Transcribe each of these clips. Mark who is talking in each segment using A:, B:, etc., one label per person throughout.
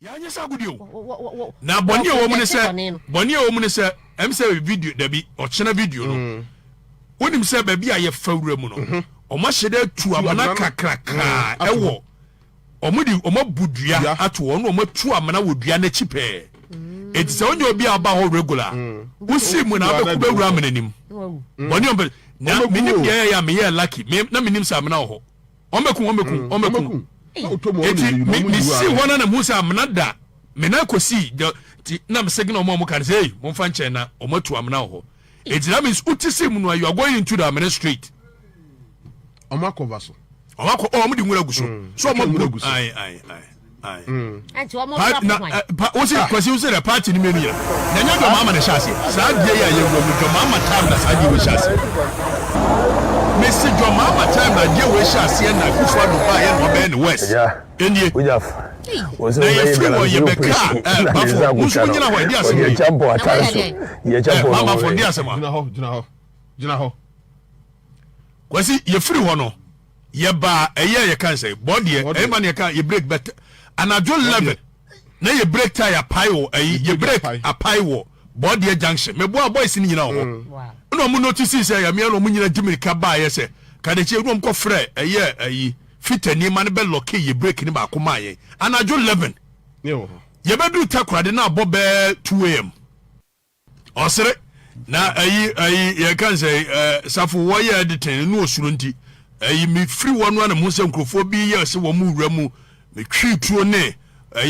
A: Ya nya sa gudio. Na boni e wo mu ne se em se video da bi o chena video no. Wonim se ba bi a ye fawura mu no. O ma hyede tu amana kakraka ewo. O mu di o ma budua ato o no o ma tu amana wodua na chipe. Eti se onye obi aba ho regular. Wusi mu na be ku bewura amanim. Boni o na minim ya me ye lucky. Na minim sa amana ho. Omeku. Eti si wana na musa amana da. Me na kosi na me segina omo kan say mo fa nche na omatu amana ho. Eti that means utisi mu no you are going into the amana street.
B: Omakova so.
A: Omako omo di nwura guso. So omo nwura guso. Ai.
C: Anti omo pa.
A: O se kwasi o se the party ni menu ya. Na nya do mama na shase. Sa die ya ye do mama time na sa die we shase. Mr. Jomama time na die we shase na kufu do ba ye no be in west. Endie.
D: Was it
A: was it your free one? Ye ba a year you can say body a man you can you break better and I don't love it. Now you break tire pile you break a pile body junction. Me boys in you know. No more notices say I'm no munina Jimmy Kaba yes. Can they room go fre a year a fit any man be lucky you break in back my and I do 11. You better do takra de na bob 2 a.m. Or say na you can say safu wire editing no surunti me free one mo se nkrofo bi yes wo mu wura mu me twi tuo ne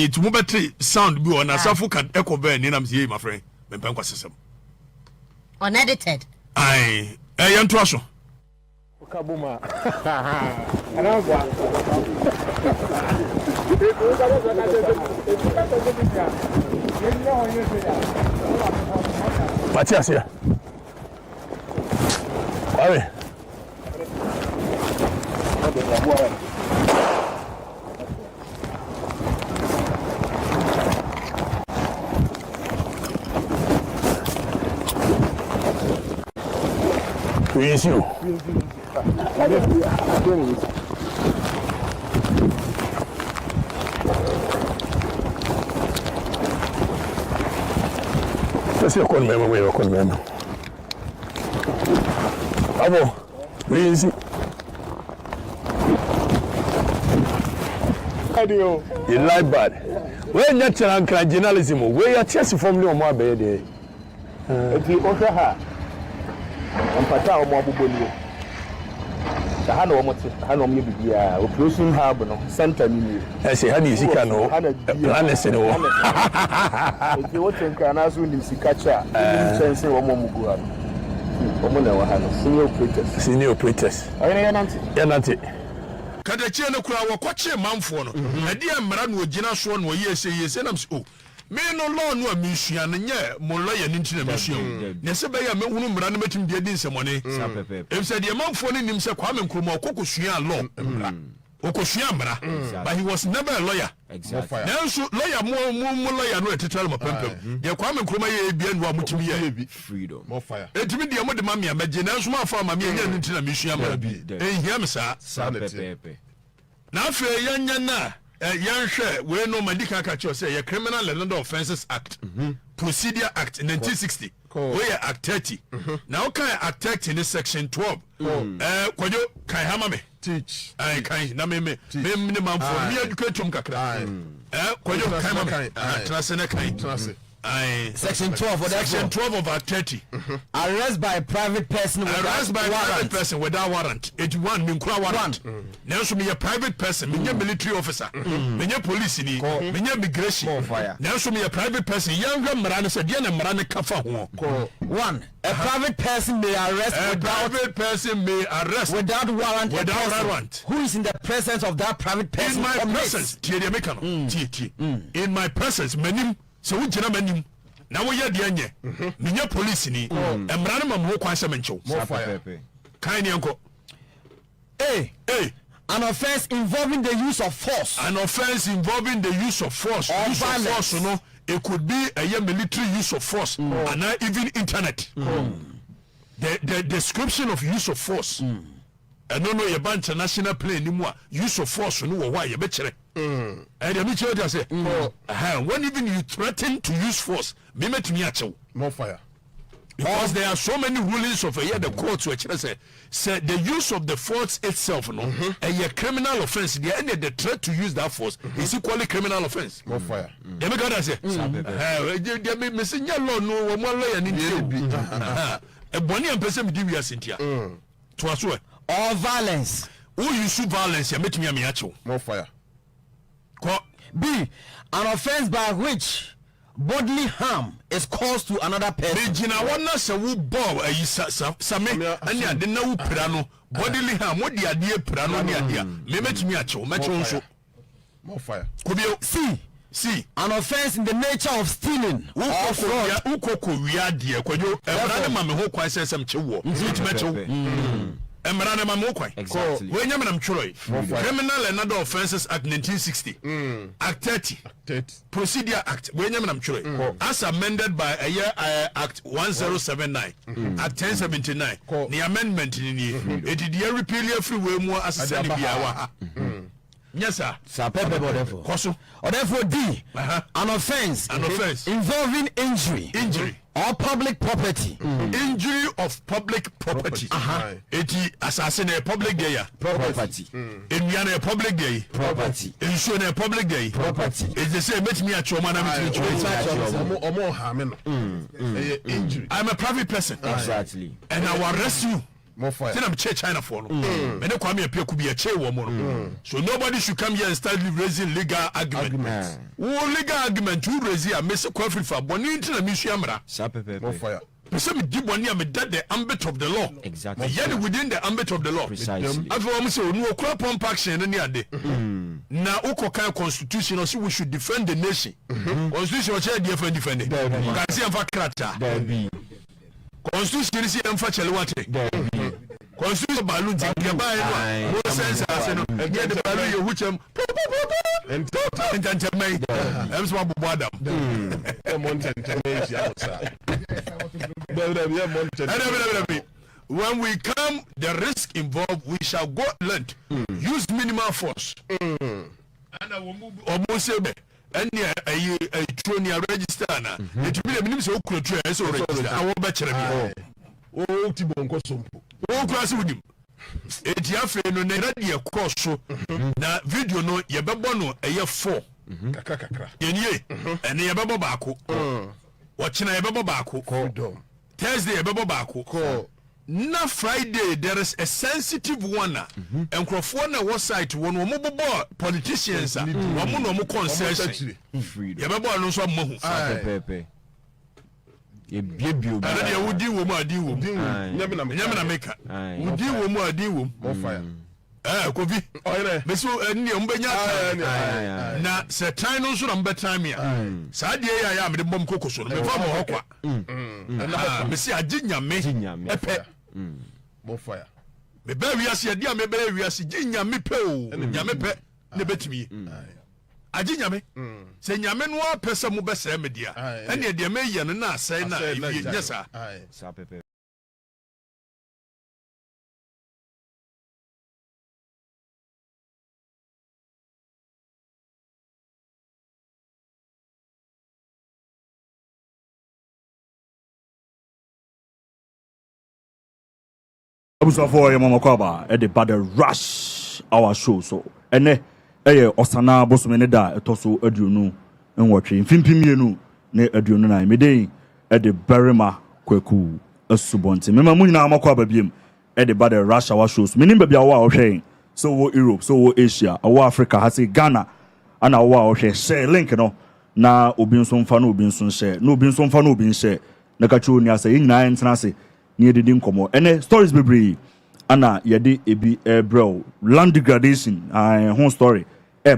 A: to mo better sound bi on safu can echo be ni nam say my friend me pen kwasesem
C: unedited
A: yanto aso
D: Kabuma.
A: Matias here. Allez. Oui, c'est où? Let's go on memo, we'll call memo. Abo, easy. You like bad. When you're trying to journalism, where you're chasing from your mobile day.
D: If you offer her, I'm Pata or Mobile. The Hano Mobile, operation hub, center.
A: I say, how do you see? Cano, honest,
D: if you want to can ask when you see catcher, chance or Momugu.
A: Senior operators.
D: Yanati.
A: Kadachi no kura wo kwache manfo no. Na dia mra no ogina so no yese nam so. Me no law no amisua no nye mo lawyer ni ntina amisua. Ne se be ya me hunu mra no metim de din semone. Em se de manfo no nim se kwa me nkroma okokosua law mra. Okosua mra. But he was never a lawyer. Exactly. Now so lawyer mo lawyer no etetel mo pempem. De kwa me nkroma ye bia no amutimi ye
B: freedom. More fire.
A: Etimi de mo de mamia meje na so ma fa mamia nya ni ntina amisua mra bi. Ehia me sa.
B: Sanity.
A: Na afi yanya na yanhwe we no madika ka cho say Criminal Legal Offences Act, Procedure Act 1960. We Act 30. Now can Act 30 in section 12. Kwajo kai hama me
B: teach.
A: Kai na me minimum for me educate him kakra. Kwajo kai mama trase na kai.
E: Section 12 for that.
A: Section 12 of Act 30.
E: Arrest by private person
A: without warrant. 81 mean warrant. Now so me a private person, me military officer, me police ni, me immigration. Now so me a private person, younger marana said yana marana kafa ho.
E: 1. A private person may arrest without warrant. Who is in the presence of that private person?
A: In my presence, in my presence, menim so we jina manim na wo ye de anye menya police ni emra ne mamho kwa se mencho kan ne enko
E: an offense involving the use of force
A: no it could be a military use of force and even internet the description of use of force ɛno no yɛba international plane ni mu a use of force no wɔ hɔ a yɛbɛkyerɛ ɛdeɛ mekyerɛ wode sɛ when even you threaten to use force memɛtumi akyɛw
B: more fire.
A: because there are so many rulings of the courts which say the use of the force itself no a criminal offense the threat to use that force is equally criminal offense.
B: More fire.
A: You make that say me missing your law no one lawyer need a bonny and person be we are Cynthia to us
E: all violence
A: who use violence you make me a
B: more fire.
E: B an offense by which bodily harm is caused to another person.
A: Regina wana se wo ball same ani ade na wo pira no bodily harm wo de ade pira no ne ade me metumi a chew nso
B: more fire.
A: Kubio see
E: an offense in the nature of stealing
A: wo kokko wi ade kwadwo ebra ne ma me ho kwan sesem chewo metumi chew emra ne ma me ho kwan wo nyam nam churoi Criminal and Other Offences Act 1960 Act 30 Procedure Act wo nyam nam churoi as amended by a year Act 1079 Act 1079 the amendment ni it dey repeal free way mu asese ni bia wa ha yes sir
E: therefore D an offense involving injury or public property
A: injury of public property eti assassin a public day
E: property
A: in a public day
E: property
A: in a public day
E: property
A: is the same met me at your man injury. I'm a private person
E: exactly
A: and I will arrest you.
B: More fire.
A: Then I'm China for no. And then come here could be a chair woman. So nobody should come here and start raising legal argument. Legal argument to raise here, Mr. Afrifa, Bonnie to the Misiamra.
B: More fire.
A: Some deep one year, that the ambit of the law.
E: Exactly.
A: Yet within the ambit of the law.
E: Precisely.
A: I've almost said no crop on action any day. Now, Okoka Constitution, or we should defend the nation. Constitution, defend it. Kasi amfa Constitution is Constitution balloon take buy no sense as no get the balloon you which and I'm so bother when we come the risk involved we shall go length use minimal force and I will move almost any a training register na it be the minimum so culture so register I will bet you
B: oh tibonko sompo
A: oh class with him eti afi no na radio cross so na video no ye bebo no eye 4
B: kakra
A: yenye ene ye bebo baako watchina ye bebo baako Thursday ye bebo baako na Friday there is a sensitive one and crofo na website one wo mobo politicians wo mo no mo concession ye bebo no so mahu
E: pepe ye biebio
A: ba na wudi wo mu adi wo nyame na meka wudi wo mu adi wo
B: more fire
A: kofi beso ni ombenya na se time no so na mbetan me a saa de ya me de bom kokoso no me fa mo hokwa na me si agi nyame epe
B: more fire
A: me ba wiase ade a me ba wiase gi nyame pe o nyame pe ne betimi agi nyame se nyame no apese mo bese me dia ene de me ye no na asai na nyesa
E: sa pepe
F: Abusafo ya mama kwaba e de bad rush our show so ene eye osana bosome ne da etoso aduonu enwotwe mfimpimienu ne aduonu na medei e de berima kwaku asubonte mema mu nyina amakwaba biem e de bad rush our show so menim bia wo a ohwen so wo Europe so wo Asia wo Africa ha se Ghana ana wo a ohwen share link no na obi nso mfa na obi nso share na obi nso mfa na obi share na kacho ni asa nyina entena se ni edidi nkomo ene stories bebree ana yede ebi bro land degradation home story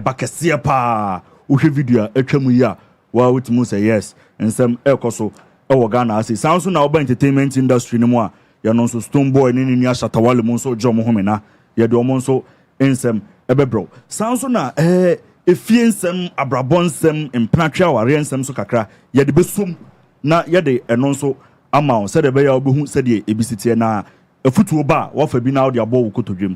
F: bakese pa uhwe video atwamu yi a wa wutimu say yes ensem ekoso wo Ghana ase sanso na oba entertainment industry ni mu a ya no so Stone Boy ni ni ashatawale mu so jomo homena yede omo so ensem bro sanso na efie ensem abrabonsem empatria ware ensem so kakra yede besom na yede eno so ama o se de be ya obehu se de ebisitie na efutu ba wo fa bi na wo de abo wo kotodwem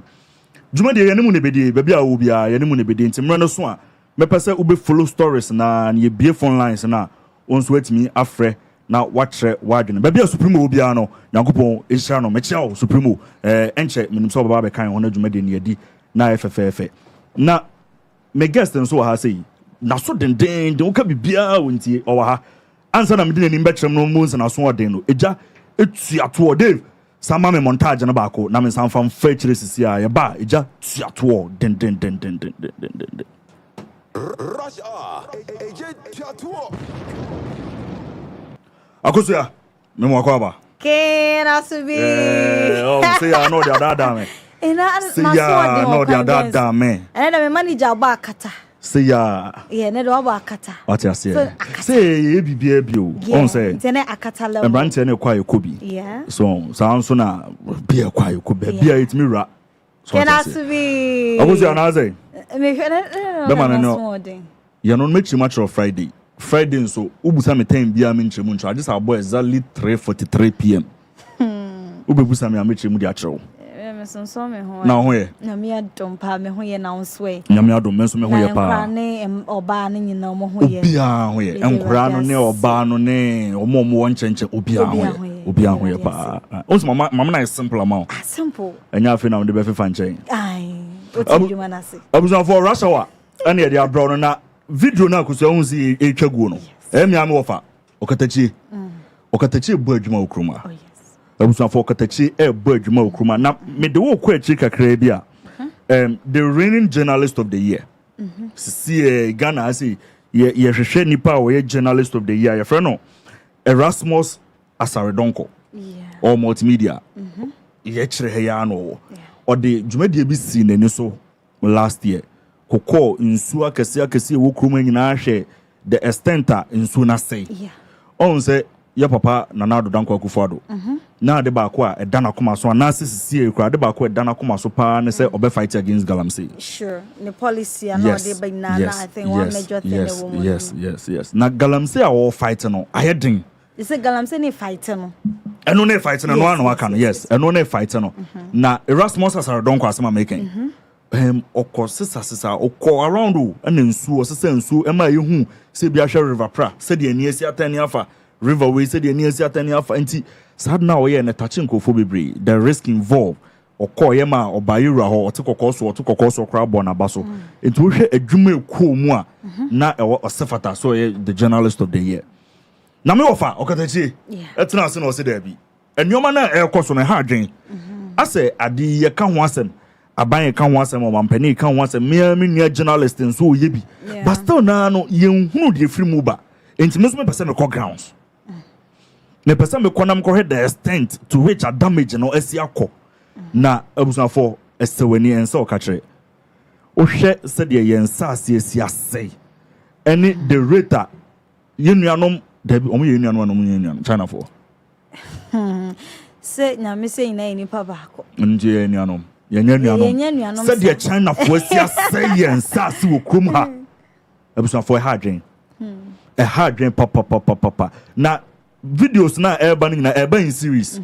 F: dwuma de yene mu ne bedi ba bia wo bia yene mu ne bedi ntimre no so a me pese wo be follow stories na ye bie phone lines na onso atimi afre na watre wadwene ba bia supremo bia no Nyankopon ehira no me chia wo supremo enche minim so baba be kan ho na dwuma de ne yadi na efefefe na me guest nso ha sei na so den wo ka bibia wontie o wa ha ansa na me de nanim be kyerem no mo nsa na so oden no eja etuato Dave sama me montage na baako na me sanfam fa kyire sisi a ye ba eja tuato den
G: Rush hour GhPage
F: akoso ya me mo akwa
H: Ke Asu-B.
F: Oh, say I know the other me.
H: See ya,
F: no the other me.
H: And the manager ba kata.
F: See ya.
H: Yeah, ne do ba kata.
F: What you say? Say e bibi on say.
H: Tene akata level.
F: Brand tene kwa yokobi.
H: Yeah.
F: So so na bia kwa yokobi. Bia it me ra.
H: Ke Asu-B.
F: Akoso ya na say.
H: Me no.
F: You no make much of Friday nso ubusa me time bia me nchemu ncho age sa boy exactly 3:43 p.m. Ubebusa me ameche mu di achewo.
H: Me sonso me ho.
F: Na ho ye.
H: Na me adom pa me ho ye na nso e.
F: Na me adom me nso me ho ye pa.
H: Na ne oba ne nyina mo ho ye.
F: Obia ho ye. Enkura no ne oba no ne omo wo nchenche obia ho ye. Obia ho ye pa. Once mama na is simple amount.
H: Simple.
F: Enya afi na mo de be fefa nchen.
H: Ai. Oti dwuma na se.
F: Abusan for RASH HOUR. Ane de abro no na video na kuso hu si etwaguo no emi ame wofa Okatakyie bo adwuma okruma abusan for Okatakyie bo adwuma okruma na me de wo kwa achi kakra bia the reigning journalist of the year see Ghana say ye hwehwe nipa wo ye journalist of the year ye frɛ no Erasmus Asaredonko or multimedia ye kyerɛ ya no o de dwumadie bi si nani so last year kokɔ nsu akɛse wo kroma nyina hwɛ the extenta nsu na sei on say ya papa Nana Danko Akufo-Addo na de ba ko a edana koma so na sisi ekura de ba ko edana koma so pa ne say obe fight against Galamsey
H: sure the policy and all the big na I think one major thing the woman
F: yes na Galamsey a fight no ayedin
H: you say Galamsey ni fight no
F: eno ne fight no no aka no yes eno ne fight no na Erasmus Asaredonko asema making oko sisa oko around o na nsu o sisa nsu e ma yehu se bia hwe river pra se de ani asi atani afa river way se de ani asi atani afa nti sad na o ye na touching kofo bebre the risk involved oko ye ma obayira ho otekokko so kra bo na baso nti wo hwe adwuma ekuo mu a na e osefata so ye the journalist of the year na me ofa Okatakyie etena ase na o se da bi enyoma na e koso na ha adwen ase ade ye ka ho asem aban kan wasem o mampani kan wasem me nua journalist nso o yebi but still na no yenhunu de free mu ba enti me so me pese me call grounds me pese me konam ko the extent to which a damage no asi akọ na abusan for esewani ensa o ka kire o hwe se de yensa asi asai any the rate yenuanom da bi omo yenuanom no yenuanom China for
H: se na me say na ni pa ba ko
F: nje yenuanom Yenyanuanom said the China for say and sassy will come ha. Ebusan for a hard drink. A hard drink papa. Now videos na urban na urban series.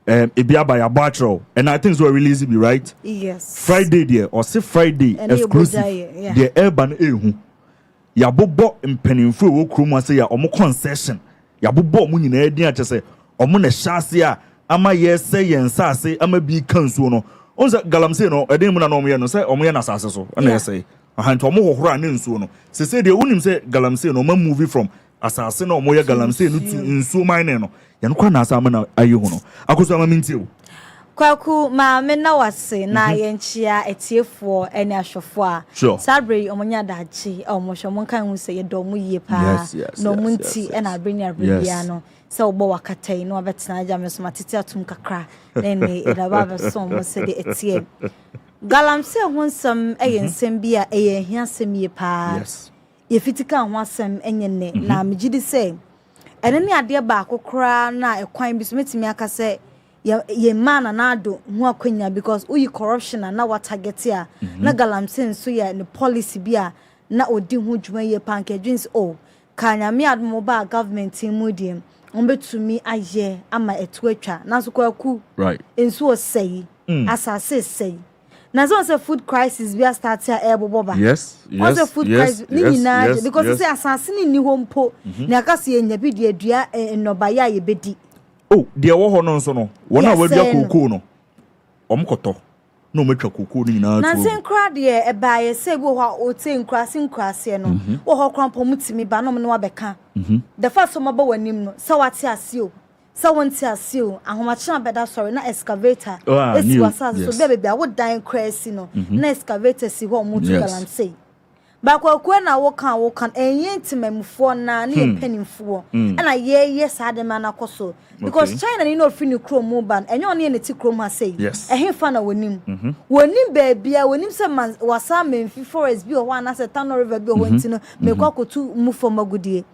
F: It be by a battle and I think so release be right?
H: Yes.
F: Friday there or say Friday exclusive. The urban ehu. Ya bobo mpanimfo wo krom ase ya omo concession. Ya bobo mu nyina edi a chese omo na hyase a ama ye say yen sase ama bi kansuo no. Onza Galamsey no edem na no mo ye no say omo ye na sase so na say ahanto omo hohoro ane nsuo no se de unim say Galamsey no ma movie from asase na omo ye Galamsey no tu nsuo mine no ye no kwa na asa na ayi hu no akoso ama mintie o
H: kwaku ma me na wase na ye nchia etiefo ene ahwefo a sabre omonya dachi omo hwo kan hu say ye do mo yie pa no munti ena abrenya bia no se obo wakatai no abetena ja meso matete atum kakra ne ida baba so mo se de etie Galamsey honsam eyensem bia eyehiasem ye pa ye fitika ho asem enyene na megidi se ene ne ade ba akokra na ekwan bi so metimi aka se ye man na ado hu akwanya because uyi corruption na what target ya na Galamsey nso ya ne policy bia na odi hu dwuma ye pa nke dreams kanyame admo ba government mu diem ombetumi aye ama etu atwa naso kwaku
F: right
H: enso sei asase sei na so say food crisis we are start here eboboba
F: yes
H: a food crisis because say asase ni hompo na akase enya bi de adua ennobaya ye bedi
F: oh de wo ho no nso no wona wadua kokoo no omkoto no metwa kokoo ni na
H: na sen kra de e baaye say bo ho o ten krase no wo ho krampo mutimi ba no me no abeka the first some ba wanim no so wate asio so wonte asio ahomacha beda sorry na excavator esi wasa so bebe a wo dan krase no na excavator si ho mutu Galamsey ba kwa na wo kan enye ntimamfo na na penimfo na ye sade man akoso because China ni no fini chrome ban enye one ne ti chrome ha say fa na wonim ba bia wonim se man wasa menfi forest bi o wa na se Tano river bi o wanti no me kwa kotu mufo magudie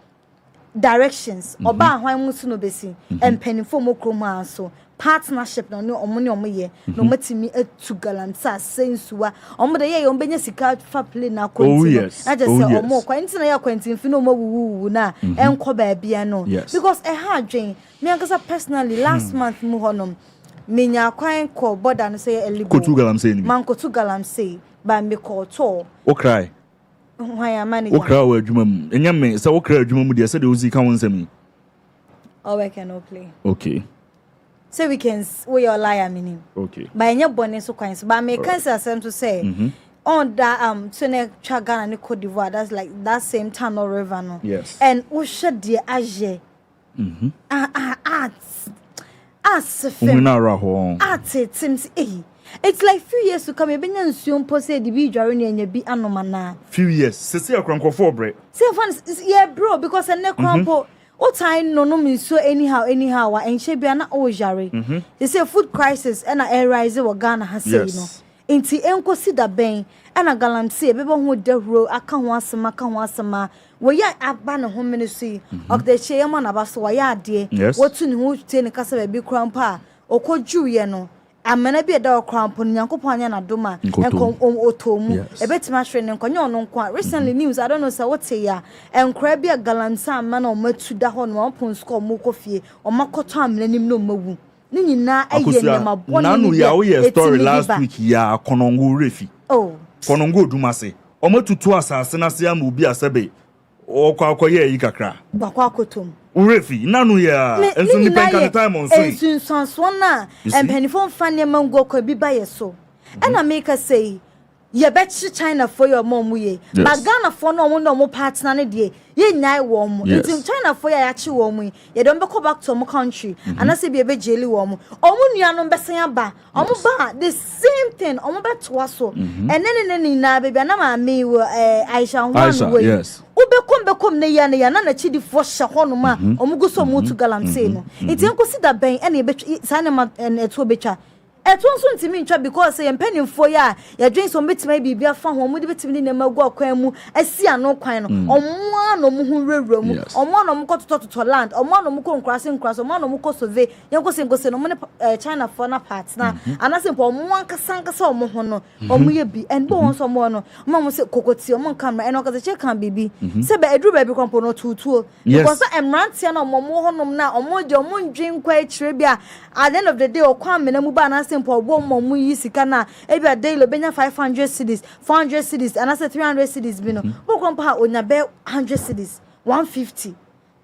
H: directions oba ahwan musu no besi empenifo mo chrome ha so partnership no omo ye no matimi etu Galamsey sensuwa omo de ye ombenya sika fa play na kwenti na je say omo kwenti na ya kwenti mfi no mawuwu na enko ba bia no because e ha dwen me ankasa personally last month mu honom menya kwan ko border no say elibo
F: kotu Galamsey ni
H: man kotu Galamsey ba me ko to
F: o cry
H: why am manager
F: o cry wa adwuma mu enya me say o cry adwuma mu de say de ozi kan wonsam
H: oh we can play
F: okay
H: so we can we your liar meaning
F: okay
H: by any bonus so quite but me can say to say on that so ne Ghana and Cote d'Ivoire that's like that same Tano river no and we should the age it's like few years to come be nsuo mpo say the be dware ne anya bi anoma na
F: few years say akwankofo bre
H: say fun yeah bro because ne krampo o time no mean so anyhow and she be na o jare they say food crisis and a rise we Ghana has say no inti enko sida ben and a Galamsey be ho dehuro aka ho asema we ya aba ne ho ministry of the chairman abaso wa ya ade wotu ne ho tie ne kasa be krampa okojuye no amana bi da okrampo nyankopon anya na doma enko otomu ebetima hwe ne nkonye ono nko recently news I don't know say what ya enkra bi Galamsey amana o matu da ho no pon score mo kofie o makoto amnanim no mawu ni nyina eye ne maboni
F: nanu ya wo ye story last week ya konongo refi konongo dumase o matutu asase na se am obi asebe o kwakoye yi kakra
H: bakwakotom
F: urefi nanu ya enso ni penka time on so
H: enso sanso na empenifon fane mango ko bi ba yeso na make say ye betchi China for your mom ye but Ghana for no mo partner ne de ye nyai wo mo nti China for ya chi wo mo ye don be go back to mo country and say be jeli wo mo omo nua no besen aba omo ba the same thing omo be to aso enene na baby na ma me Aisha one way ubekom ne ya na chidi for sha hono ma omo go so mo to Galamsey no nti enko si da ben ene be sane ma eto betwa etonso ntimi ntwa because say empanimfo ya dwen so betima bibia fa ho mo de betimi ne magu akwan mu asi ano kwan no omo ano mo hu rewura mu omo ano mo kototo land omo ano mo ko nkrase omo ano mo ko sove yenko se no mo ne China for na part na anase mpo omo ankasa omo ho no omo ye bi and bo so omo no mo se kokoti omo camera eno kaze che kan bibi se be edru ba bi kwampo no tutuo because emrantia na omo ho no na omo je omo ndwen kwa ekire bia at the end of the day okwa mena mu ba na simple wo mo yi sika na e bia daily benya 500 cedis 400 cedis and I say 300 cedis bi no wo kompa onya be 100 cedis 150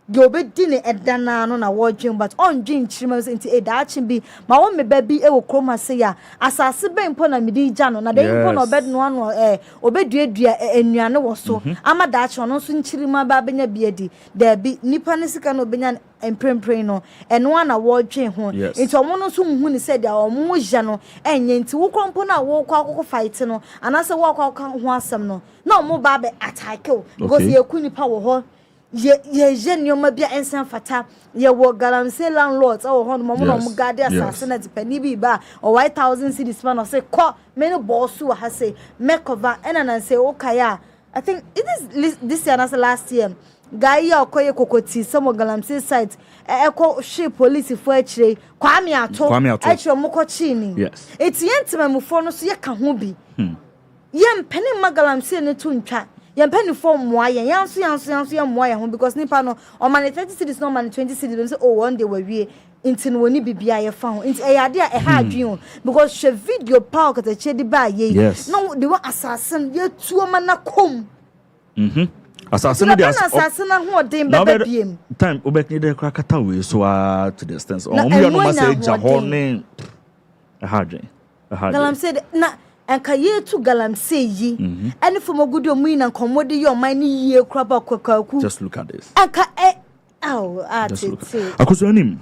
H: de obedi ne edana no na wo dwen but on dwen chirima nti e da achi bi ma wo me ba bi e wo kroma se ya asase be mpo na medi gya no na de mpo na obed no ano obeduadua enuane wo so ama da achi no so nchirima ba benya bi edi da bi nipa ne sika no benya emprempren no eno na wo dwen ho nti omo no so hu ni se dia omo gya no enye nti wo krompo na wo kwa akoko fight no anase wo kwa ho asem no na omo ba be attack o because ye ku nipa wo ho ye nyoma bia ensan fata ye wo Galamsey landlords o ho no mo gade asase na depani bi ba o 1000 cedis man o say ko me no boss wa ha say make over and say okaya I think it is this year as last year guy ya okoye kokoti some Galamsey site eko she police for akire kwame ato akire mo ko chini eti yentima mu fo no so ye ka ho bi ye mpene Galamsey ne to ntwa Yen penny for moi, yansu moi, because nipa no, or man 30 cities, no man 20 cities, say, oh, one day we into when you be I found. It's a idea a hard dream because she video power at the chedi by ye.
F: Yes.
H: No, they were assassin, ye 2 man a come.
F: Assassin,
H: who are damn baby.
F: Time, Obeki de Krakatawi, so to the distance. Oh, we are no message, a whole name. A hard dream. Galam
H: said, na. And kaye to Galamsey, and from a good mean and commodity your money ye crop of cocoa.
F: Just look at this.
H: And just look at it.
F: I could send him.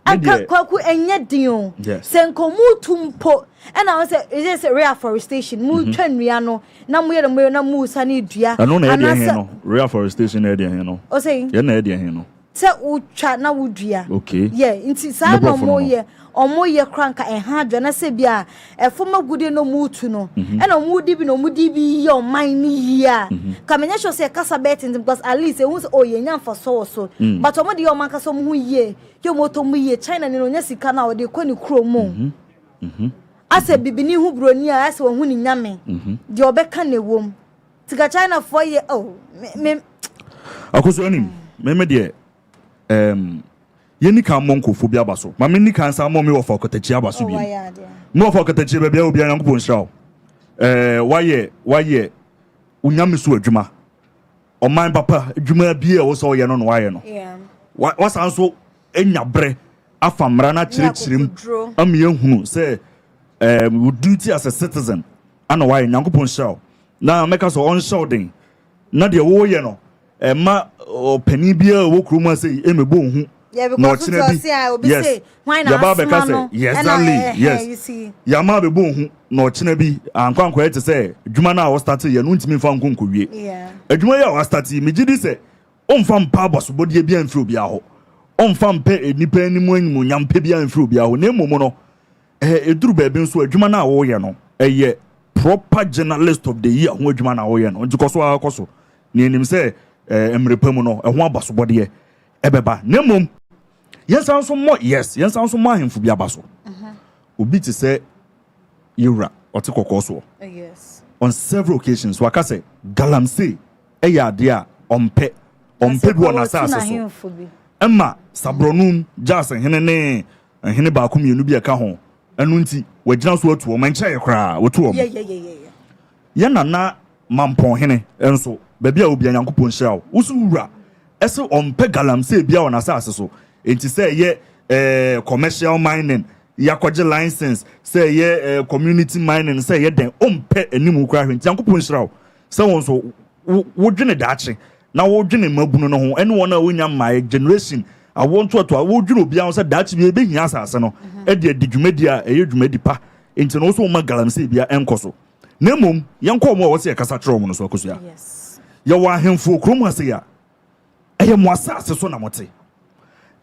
H: And Kaku and yet Dion.
F: Yes.
H: Send Comutumpo. And I was it is a rare forestation. Moo Riano. Now we are a moose. I need ya.
F: I know rare forestation area, you know.
H: O say,
F: you're an idea, you know.
H: Tell would chat now would ya.
F: Okay.
H: Yeah, it's no more year. Or more year cranker and hard and I say bia a former good no mood to know and a moody be no moody be your mind here. Come and say Casa betting because at least it was oh young for so but some of your manka some who ye your motor me China no Nessica now de Conny Cromo. I said Bibini who bronia as one winning yammy. Your beck can a womb. To China for ye oh
F: I could send him. Remember dear Yeni kan monko fo bia baso ma meni kan sa mo me wo for Okatakyie abaso bi mo for Okatakyie ba bia obi Nyankopon hira waye unyame so adwuma oman papa adwuma bi e wo so ye no no waye no wasan so enya bre afamra na chirechirim am ye hunu say duty as a citizen ana waye Nyankopon hira na meka so on shouting na de wo ye no ma opani bia wo kroma say emebo hu.
H: Yeah, because yes. Why not?
F: Yes.
H: You see.
F: Yama be bon no chinabi and kwanko say dwuma na was start ye no ntimi fa nkonko wie.
H: Yeah.
F: Adwuma ya was start me gidi say omfa mpa boso bodie bia mfiri obi aho. Omfa mpa enipa animu animu nyampa bia mfiri obi aho. Na emomo no eduru ba bi nso adwuma na wo ye no eye proper journalist of the year ho adwuma na wo ye no. Ntikoso akoso. Ni enim say emrepamu no ho abaso bodie ebeba. Na emom yes, I'm so more. Yes, I'm so more. Him for be abaso. Obi to say, Yura or Tikokoso.
H: Yes.
F: On several occasions, Wakase Galamsey, Eya dia on pe one assassin. Emma Sabronum, Jas and Hene and Hene Bakum, you be a cajon. And Nunti, we just were to a man chair cry or two.
H: Yeah.
F: Yana na mampon Hene, and so baby will be an uncle Ponshao. Usura, eso on pe Galamsey be on assassin. And to say yeah, commercial mining, yakwaje license, say yeah, community mining, say yeah, then pe enimu kwa hwenti yanko ponshirawo. Say won so wo dwene daakye. Na wo dwene mabuno no ho. Ene wona wonya my generation. I want to wo dwene obi an say daakye bi be hia asase no. E de dwumadi a eye dwumadi pa. Enti no so ma Galamsey bia enkoso. Na mom yanko mo wo se kasa tro mo no so akoso ya.
H: Yes.
F: Ya wa hemfo krom ase ya. Eye mo asase so na mote.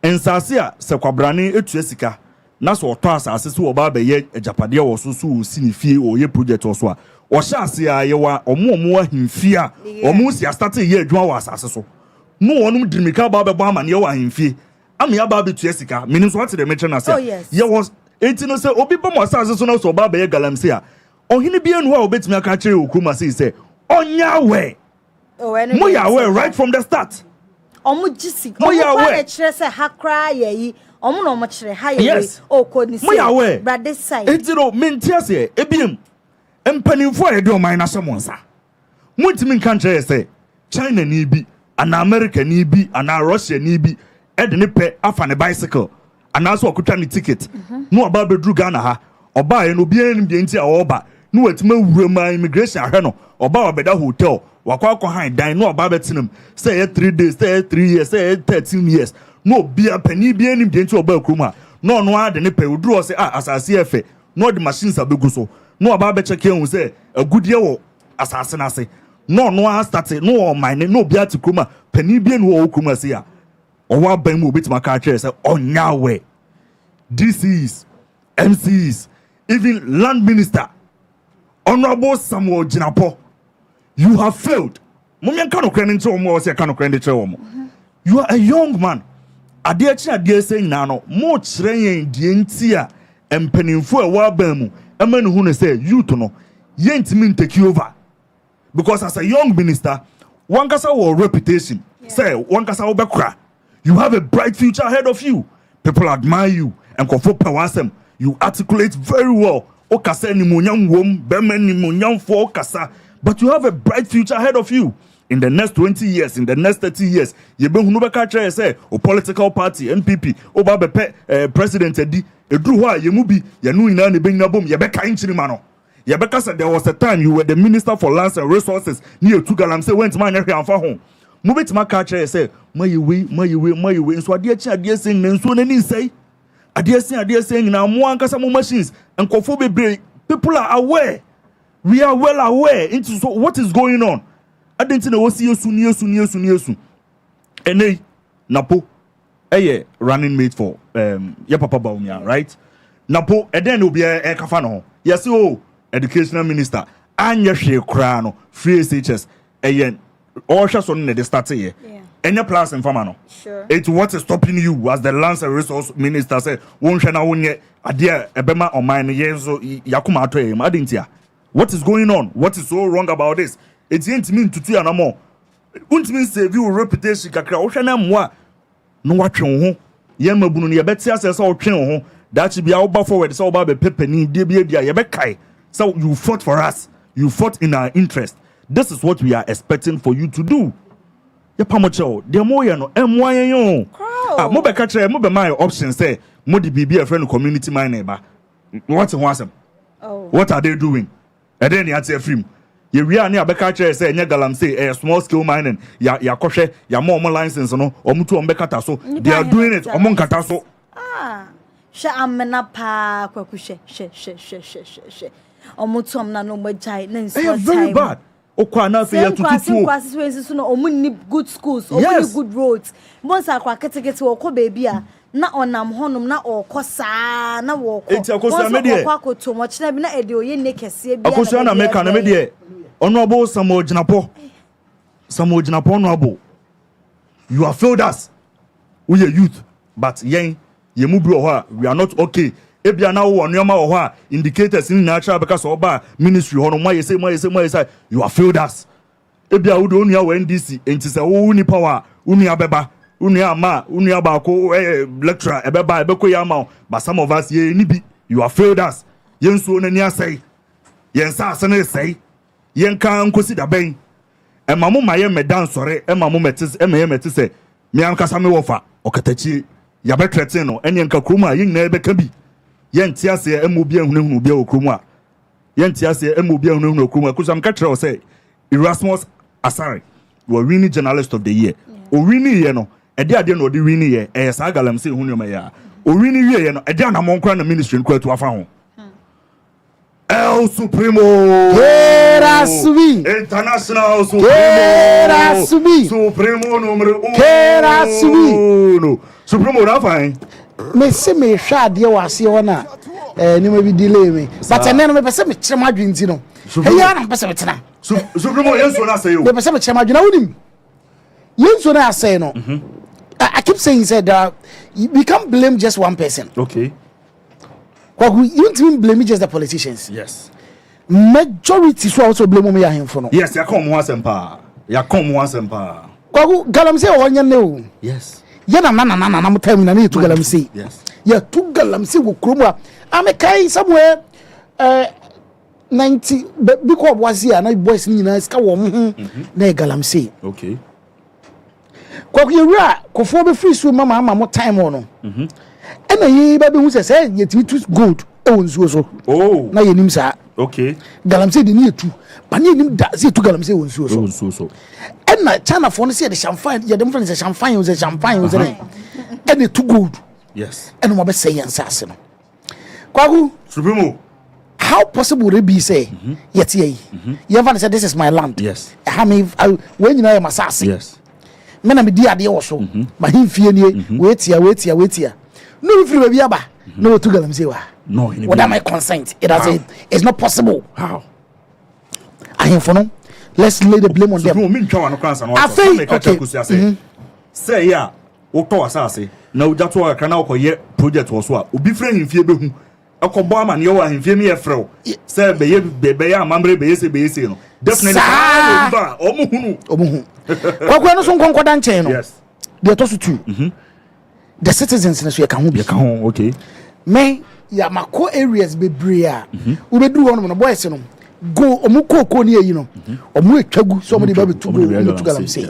F: Ensase a se kwabrane etua sika na so oto asase so oba be ye ajapade wo so sinifie o ye project wo so a o hya ase a ye wa omo ahimfie a omo si start ye adwuma wo asase so no wonum dirimika ba be bo amane ye wo ahimfie am ya ba be tua sika menim so what the mention ase ye was enti no se obi ba mo asase so na so oba be ye Galamsey a ohine bia nu a obetimi aka kire okruma se onya we mo ya we right from the start.
H: Omu jisi omu chere se hakra yeyi omu no mo chere ha yeyi o ko ni se brother side
F: etiro mentiase ebiem empanimfo a yede o man na semonsa muntimi nkan chere se China ni bi ana America ni bi ana Russia ni bi ede ne pe afa ne bicycle ana so okutwa ne ticket no oba bedru Ghana ha oba ye no bia nim de nti a oba no watima wurama immigration ahwe no oba obeda hotel wakwa han dan no oba betinam say 3 days say 3 years say 13 years no bia pani bia nim de nti oba akruma no no ade ne pe udru o say asase efe no the machines abegu so no oba be check ehun say agudie wo asase na say no start no mine no bia ti kruma pani bia no wo kruma say a owa ban mu obetima ka kire say onyawe DCs MCs even land minister Honorable Samuel Jinapo, you have failed. You are a young man. Adia saying nano more train dientia and penning for a wabemu. A man who say you to know yent mean take you over because as a young minister one kasa wo reputation say one kasa wo bekra you have a bright future ahead of you. People admire you and kofo pewasem. You articulate very well. Okasa ni munyam wom, bemen ni munyam fo okasa. But you have a bright future ahead of you. In the next 20 years, in the next 30 years, you be hunu beka try say o political party NPP o ba be president edi edru ho a ye mu bi ye nu ina ne benina bom ye beka inchiri ma no. Ye beka say there was a time you were the minister for lands and resources ni etu galamsey went man hwe anfa ho. Mu betima ka try say mayewe nso ade achi ade sen nso na ni sei. Ade sen na mo ankasa mo machines enkofo bebre. People are aware. We are well aware into so what is going on. I didn't know what yesu. Ene napo running mate for ya papa Baumia, right? Napo eden obi e kafa no. Yes educational minister anya hwe kra no free SHS all shots on the start here. Any plans in farmer no. Sure. It's what is stopping you as the lands and resource minister say won hwe na wonye ade ebema on mine yeso yakuma ato e ma dintia. What is going on? What is so wrong about this? It ain't mean to and more. Won't mean save you reputation kakra. Oshana mwa no watch ho. Yema bunu ye betia say so twen ho. That should be our forward so about be pepeni de bia dia ye be kai. So you fought for us. You fought in our interest. This is what we are expecting for you to do. Ye pamocho, de mo ye no emwa ye yo. Mo be ka kire mo be my option say mo di bibi a friend community mine ba. What wasem? What are they doing? And then you have to film. You really are back say Chinese Galamsey small scale mining. Ya koshe ya more license no. Omutu ombekata so they are doing it. Omon kata so.
H: She amena pa kwakushe. She. Omutu omna no mejai nenso.
F: Very bad. Okwa na fe ya tututu.
H: Kwasi so no omuni good schools, omuni good roads. Bonsa akwa ketekete okọ baby a na onam honum na okosa na wo ko akoso mo kire bi na ede oye ne kese bi
F: akoso na meka na me de ono obo samo ginapo no abo you have failed us we are youth but yen ye mu bi ho we are not okay ebia na wo onoma ho a indicators in natural because oba ministry ho no mo say you have failed us ebia wo do onia wa NDC enti se wo ni power unia beba unia bako lecturer ebeba ebeko yama but some of us ye ni bi you have failed us yenso na ni asai yensa asane sai yenka nkosi da ben emamu maye medan sore emamu metis emaye metise me ankasa me wofa Okatakyie ya betrete no ene nka kroma yin na ebeka bi yenti ase emobi ahunahunu bia okroma yenti ase emobi ahunahunu okroma kusam ka kire o say Erasmus Asare we winning journalist of the year o winning ye no ade no de winning ye sa Galamsey hunu ma ya o winning ye no ade na monkra na ministry nko atu afa ho El Supremo
E: Asu-B
F: International Supremo
E: Asu-B
F: Supremo numero 1
E: Asu-B
F: Supremo na fine
E: me se me hwa de wase ho na ni ma bi delay me but ene me pese me kire ma dwenti no eya na pese me tena
F: Supremo yenso na say o
E: me pese me kire ma dwena wonim yenso na say no I keep saying that we can't blame just one person.
F: Okay.
E: You don't even blame just the politicians.
F: Yes.
E: Majority so also blame me him for no.
F: Yes, ya come once and pa.
E: Kwaku Galamsey wonye ne o.
F: Yes.
E: Ya na mo time na tu Galamsey.
F: Yes.
E: Ya tu Galamsey wo kromo a me kai somewhere 90 because was here na boys ni na ska wo na Galamsey.
F: Okay.
E: Kwaku yewura kofo be free so mama mo time no. And ye baby who says yet we too good so.
F: Oh,
E: na yenim sa.
F: Okay.
E: Galamsey de near two. But yenim da say to Galamsey so. And na China for say the champagne, ya dem friends champagne was and it too good.
F: Yes.
E: And mo be say answer no. Kwagu
F: Supremo.
E: How possible would it be say yet ye? You ever said this is my land?
F: Yes.
E: How me when you know I'm assassin.
F: Yes.
E: Me na me di ade also. But him fie nie wait here. No free baby aba. No to Galamsey wa.
F: No.
E: What am I consent? It's not possible.
F: How?
E: I am for no. Let's lay the blame on them. I think okay.
F: Say yeah. Oto asase. Na ujato aka na okoye project wo so a obi frɛ him fie behu akobo amane yo ahemfie me yefrew say be ya amamre be yese no definitely omuhunu
E: kwakwa no so nkonkoda nchen no
F: yes
E: they toss to the citizens na so yeka ho
F: okay
E: me ya mako areas bebre a ubedu ho no boys no go omukoko ne yi no omu etwagu so omde ba betu go to Galamsey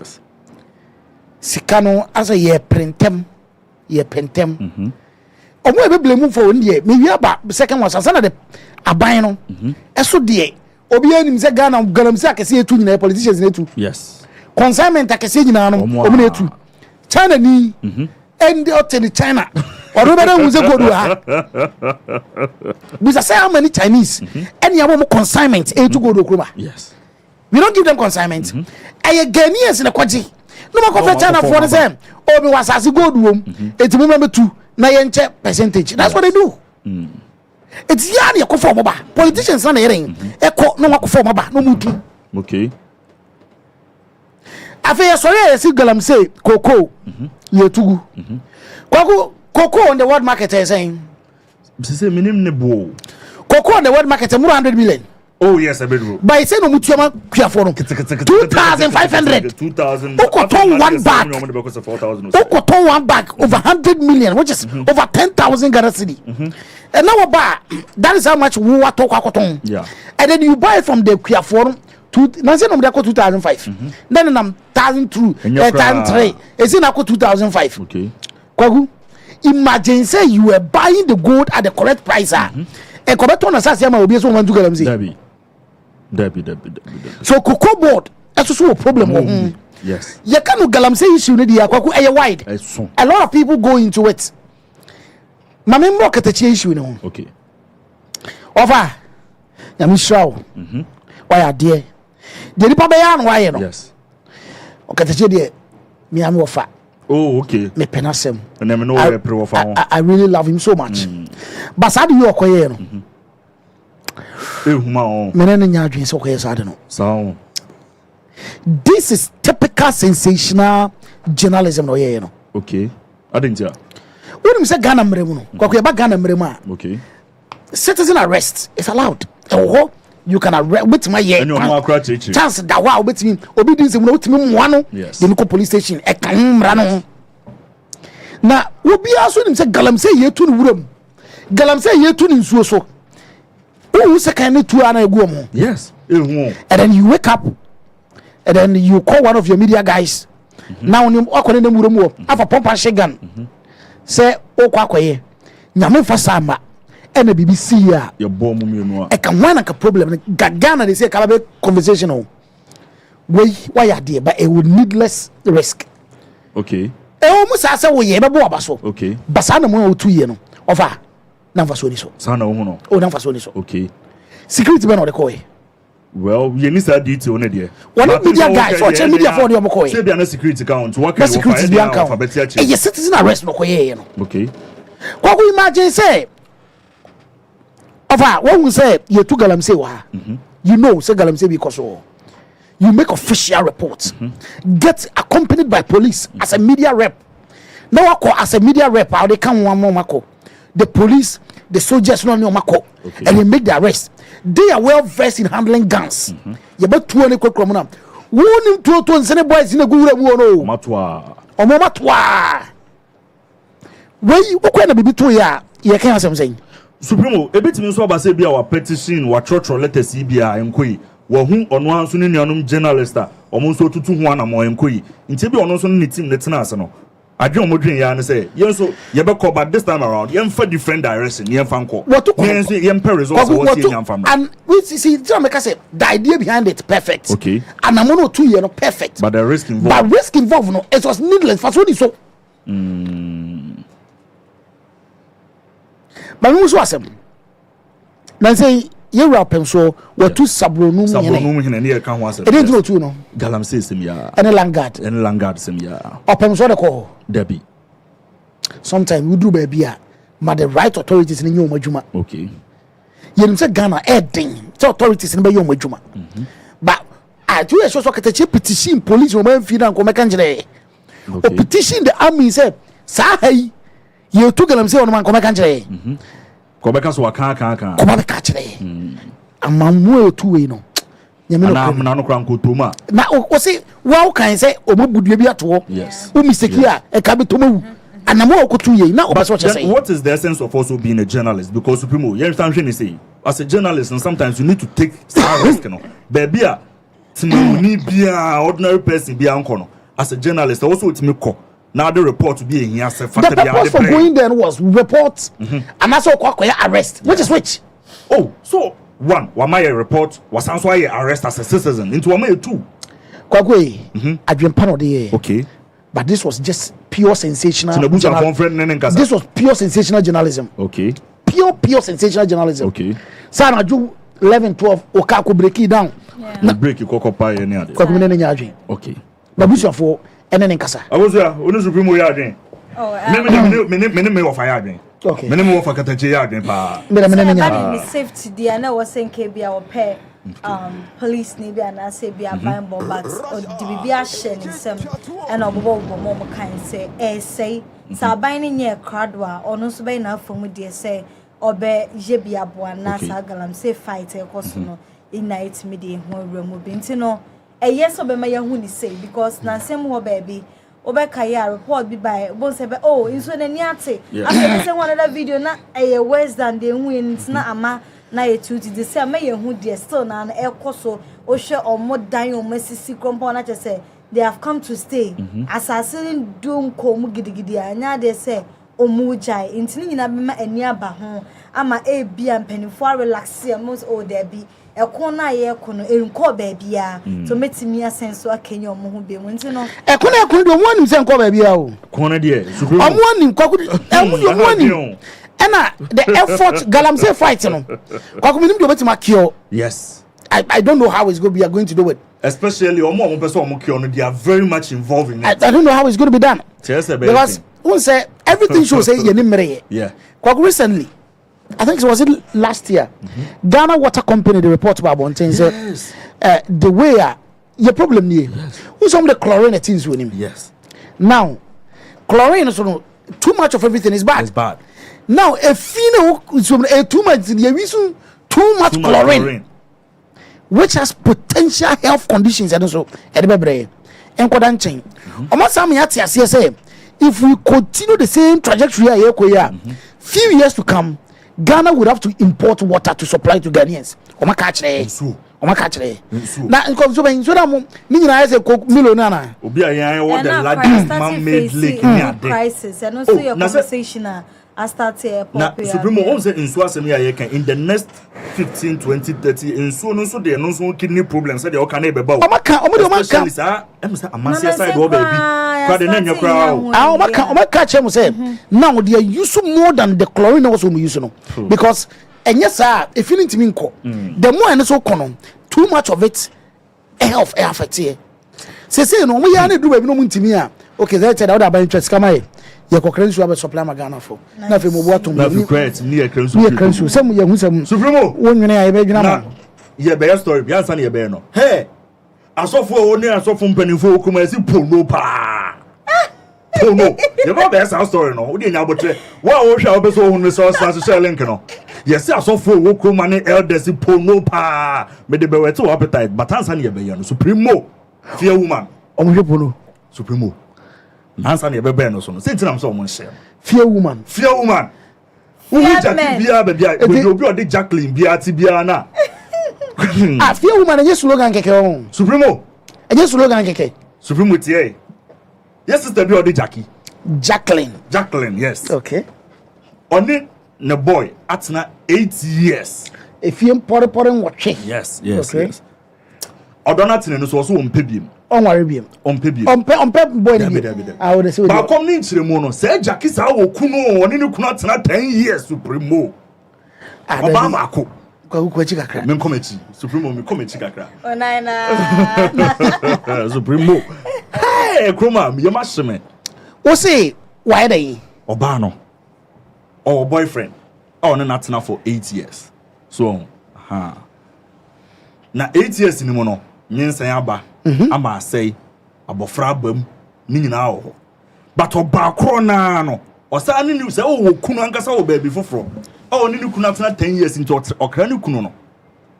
E: sika no asa ye printem omo ebe blame for ndie me wi aba second one sana de aban no eso de obi anim se Ghana Galamsey akese etu nyina politicians na etu
F: yes
E: consignment akese nyina no omo na etu China ni end out in China or better we say go do ha because say how many Chinese any abo consignment etu go do kroma
F: yes
E: we don't give them consignment aye Ghanaians na kwaji no mo ko China for say obi wasasi go do etimu memetu na yenche percentage that's what they do it's yani yakofo mo ba politicians na yeren eko no makofo mo ba no mutu
F: okay
E: afa sorry yesi Galamsey koko yetugu koko on the world market is saying
F: say minim ne bo
E: koko on the world market 100 million.
F: Oh yes, I bet.
E: By saying no mutiama kwiafo no 2500
F: 2000
E: Okoton one bag over 100 million, which is over 10,000 Ghana cedi. And now that is how much we are talking akoton.
F: Yeah.
E: And then you buy from the kwiafo na say no dey 2005. Then nam 1002 1003 is in 2005.
F: Okay.
E: Kwagu, imagine say you were buying the gold at the correct price. And Kobeton na say ma obi so want to Galamsey.
F: Debbie.
E: So cocoa board that's also a problem.
F: Yes.
E: You can't Galamsey issue ni dia kwaku eye wide. A lot of people go into it. Ma me mo Okatakyie issue ni ho.
F: Okay.
E: Over. Ya mi shraw. Why are there? The nipa be ya no why no.
F: Yes.
E: Okatakyie de me am ofa.
F: Oh, okay.
E: Me penasem.
F: And me know where pre ofa.
E: I really love him so much. But sad you okoye no. This is typical sensational journalism no ye no.
F: Okay. I didn't hear.
E: When you say Ghana mremu no, kwa Ghana mremu.
F: Okay.
E: Citizen arrest is allowed. You can arrest with my year. Chance that wow with me obedience no with me one.
F: Yes.
E: The police station e kan mra no. Na obi aso nim say Galamsey yetu no wuram. Galamsey yetu ni nsuo so. Who second two ana egu.
F: Yes.
E: And then you wake up and then you call one of your media guys. Now you akwane na muromu afa pompa shegan. Say o kwa kwaye. Nyame fa sama. And the BBC ya.
F: Your bomb mu
E: e kan wana ka problem Ghana they say kalabe conversational. Why are there but it would needless risk.
F: Okay.
E: E o musa say wo ye be bo abaso.
F: Okay.
E: Basa na mo 2 year no. Ofa. Na fa so ni so.
F: Sana wo no.
E: O na fa so ni so.
F: Okay.
E: Security be na de call.
F: Well, you need to detail on there.
E: What media guys or media for the call.
F: Say be an security count. What can
E: security be account? E citizen arrest no koye no.
F: Okay.
E: Kwa ku imagine say Ofa, when we say you to Galamsey wa, you know say Galamsey because you make official reports. Get accompanied by police as a media rep. Now as a media rep, how they come one more mako. The police, the soldiers no mako, and they make the arrest. They are well versed in handling guns. You bet 200 criminal. Won him to send boys in a good no.
F: Matwa.
E: O matwa. Where you going to be to ya? You can't something.
F: Supremo, a bit means what say be our petition, what church letters CBA and Kui. Wahum on one soon journalist, almost 2 to 1 more and Kui. In Tibi on also need team let's know. I don't know and say, yes, so you ever call but this time around, you for different direction, you fanco. What to Paris also and
E: we see Jamaica say the idea behind it perfect.
F: Okay.
E: And I'm on 2 year no perfect.
F: But the risk involved.
E: But risk involved no, it was needless for so. But we was them. Now say you rap and so what two sabronu
F: here can once.
E: It didn't go to no.
F: Galamsey sim ya.
E: And a langard.
F: And langard sim ya.
E: Up and so the call.
F: Debbie.
E: Sometimes we do baby but the right authorities in your majuma.
F: Okay.
E: You say Ghana adding the authorities in your majuma. But I do a social petition police woman feed and come kanjere. Or petition the army say, Sahay, you took Galamsey on man come kanjere.
F: Kobeka so aka
E: Kobeka kire. Amamu etu we no. Nyame
F: na no kran ko toma.
E: Na o se wa kan say o mabudue bi ato.
F: Yes.
E: O mistake a e ka be tomawu. Anamo okotu ye na obaso che say.
F: What is the essence of also being a journalist? Because Supremo, you understand what say? As a journalist, and sometimes you need to take some risk, you know. Baby, ordinary person be uncle. As a journalist, also it's me call. Now the report to be in here. The
E: purpose for going there was report and also arrest. Which?
F: Oh, so one my report was also arrest as a citizen. Into one two.
E: I dream pan of the year.
F: Okay.
E: But this was just pure sensational.
F: This
E: was pure sensational journalism.
F: Okay.
E: Pure sensational journalism.
F: Okay.
E: Sana ju 11 12 okako break it down.
F: Na break ikoko pa ye ni ade.
E: Kwa kumene nya adwen.
F: Okay.
E: Babusia for ene nkasa.
F: Abuzua, onu Supremo ya adwen.
H: Oh,
F: me of ya adwen.
E: Okay.
F: Me of Okatakyie ya adwen pa.
E: Me nya.
H: Safety dia na was saying ke bia wo pair police ni bia na say bia ban bomb but di bia share ni sem and obobo mo kan say sa ban ni nye crowd wa ono so ban na afomu de say obe jebia boa na sa galamsey fight e koso no ignite me de ho awramu bi ntino yes obe ma ya hu ni say because na sem ho baby obe kaya report bi by bon say oh inso na ni ate after say one other video na worse than the win na ama na yetuti de say ma ye hu de still na e koso o hwe omo dan o masisi compound na say they have come to stay assassin do nkomu gidigidi anya de say omujai intini nyina bema ani aba ho ama e bia mpanifo relax most o there be ekon na ye kono enko ba bia so metimi asenso akenya omo ho be mu ntino
E: ekon do mo anim se enko ba bia o
F: kono de Supremo
E: omo anim kwaku omo anim ena the effort Galamsey fight no kwaku minim do betima kio.
F: Yes.
E: I don't know how it's going to be going to do it.
F: Especially omo person omo kio no, they are very much involved in it.
E: I don't know how it's going to be done. Because one say everything should say
F: yeah.
E: Recently, I think it was last year. Ghana Water Company the report about one thing said the way your problem here. Who's some of the chlorine things with him?
F: Yes.
E: Now chlorine so too much of everything is bad.
F: It's bad.
E: Now if you know too much chlorine, which has potential health conditions and also change. If we continue the same trajectory few years to come, Ghana would have to import water to supply to Ghanaians. Now, because so that I say millionaire.
F: Obi ayan what the largest man-made lake in
H: crisis and also your conversation. I start here.
F: Now, Supremo won't say in Swasemi in the next 15, 20, 30, and so on, so there are no kidney problems. So they all can be about. Especially, sir, I'm saying, side over baby. Crowd in your crowd.
E: I'll catch him say, now they are using more than the chlorine also we use, because, and yes, sir, if you need to mean the more and so common, too much of it, health affect here. Say, no, we are not doing no to me. Okay, that's another about interest. Come here. Your concurrence will supply my Ghana for. Nothing more water.
F: Nothing great. Near
E: Crensu. Some young
F: Supremo.
E: One minute, I beg you.
F: Yeah, bear story. Bianca, your bear no. Hey, I saw for only I saw from penny for come as you pull no pa. Oh no, the more best our story no. We didn't know but what shall be so when we saw to sell link no. Yes, I saw for work money elders pull no pa. But the bear too appetite, but Tanzania bear Supremo. Fear woman. Supremo. Answer your baby no so. Say I'm so much share.
E: Fear woman.
F: Who Jackie bia baby you be Jacqueline bia ti bia na.
E: Fear woman and slogan keke on.
F: Supremo.
E: And slogan keke.
F: Supremo tie. Yes sister be odi Jackie.
E: Jacqueline,
F: yes.
E: Okay.
F: Only the boy at na 8 years.
E: If you pore watch.
F: Yes. Odonatine no so on pebiem.
E: On worry
F: on pebiem.
E: On pep boy. I would say.
F: But come in chire no say Jackie sa wo kunu oni ne kunu atena 10 years Supremo. Obama ko.
E: Kwa chikakra.
F: Men come echi. Supremo me come echi kakra.
H: Onaina.
F: Supremo. Hey, Kroma, me masheme.
E: O say why dey?
F: Oba no. Or boyfriend. Oh, no atena for 8 years. So, na 8 years ni mo no. Nyensan aba ama say abofra bam ni nyina but oba kro na no osa ni say o kunu ankasa o baby foforo oh ni kunu after 10 years into okra ni kunu no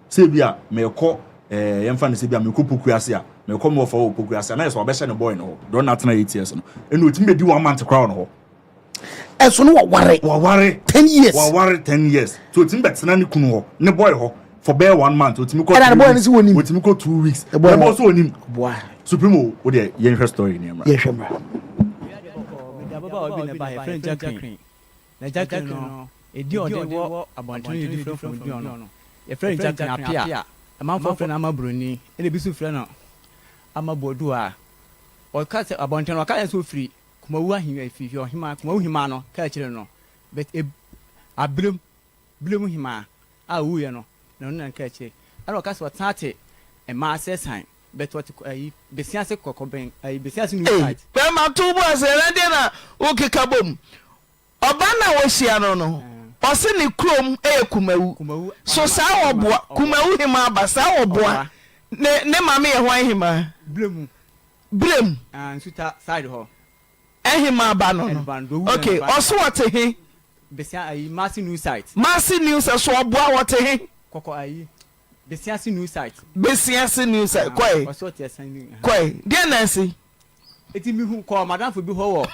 F: say bia me ko yemfa ne say bia me ko poku ase a me ko mo for poku ase na so obehye ne boy no don na tena 8 years no enu otimi be di 1 month crowd no
E: eso no waware 10 years
F: waware 10 years so otimi be tena ne kunu ho ne boy ho for bare 1 month otimi ko otimi ko 2 weeks the boy so onim boy supremo o de yen story ni amra
E: yehwemra
I: baba obi ne ba friend Jacqueline na Jacqueline no edi ode wo abonten you different from edi no your friend Jacqueline apia a man for friend amabroni ele bi su friend no amabodu a o ka se abonten no ka so free kuma wu ahimwa ififi o hima kuma wu hima no ka kire no but abrem hima a wu ye no na no ka kire ana ka se watate e ma asesan but what besiase kokoben besiase new site
J: pe ma tubu asere de na o keka bom oba na wo hia no ose ni krom kumawu so sa oboa kumawu hima abasa oboa ne mama ye hwan hima blem
I: nsuta side ho
J: ehima aba no okay oso wote he
I: besia massive new site
J: so oboa wote he
I: koko Besiasi new site
J: kwai kwai dia nansi
I: eti mi hu ko madam fu bi ho wo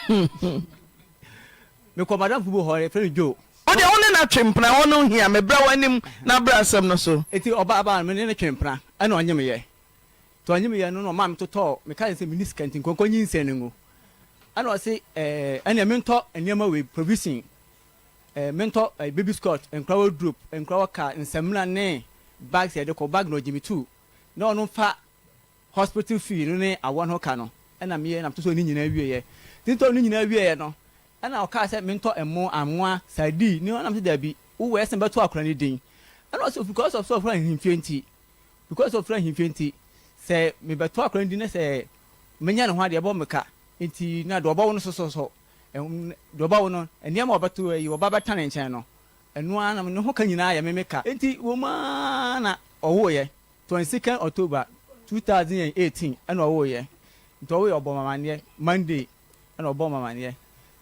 I: me ko madam fu bi ho re friend jo
J: o de woni na twempna wono hia me bra wanim na bra asem no so
I: eti oba aba me ne twempna ana onye me ye to onye me ye no ma me toto me ka se minis kantin konko nyin se nengo ana o se ana me nto enema we provision mento baby scott enkrawo group enkrawo car nsamna ne bags ya de ko bag no jimi 2 na onu fa hospital fee no ne awon ho ka no na me na to so ni nyina wie ye tinto ni nyina wie ye no na o ka se mento emo anwa sadi ni na me da bi wo we sen beto akora ni din na also because of so friend him 20 say me beto akora ni din say menya ne ho ade bo meka enti na do bo no so do ba wo no enia ma obeto yi wo ba beta ne nchen no enu ana me ho ka nyina ya memeka enti wo ma na owo ye 22 October 2018 ana owo ye nto wo obo mamane Monday ana obo mamane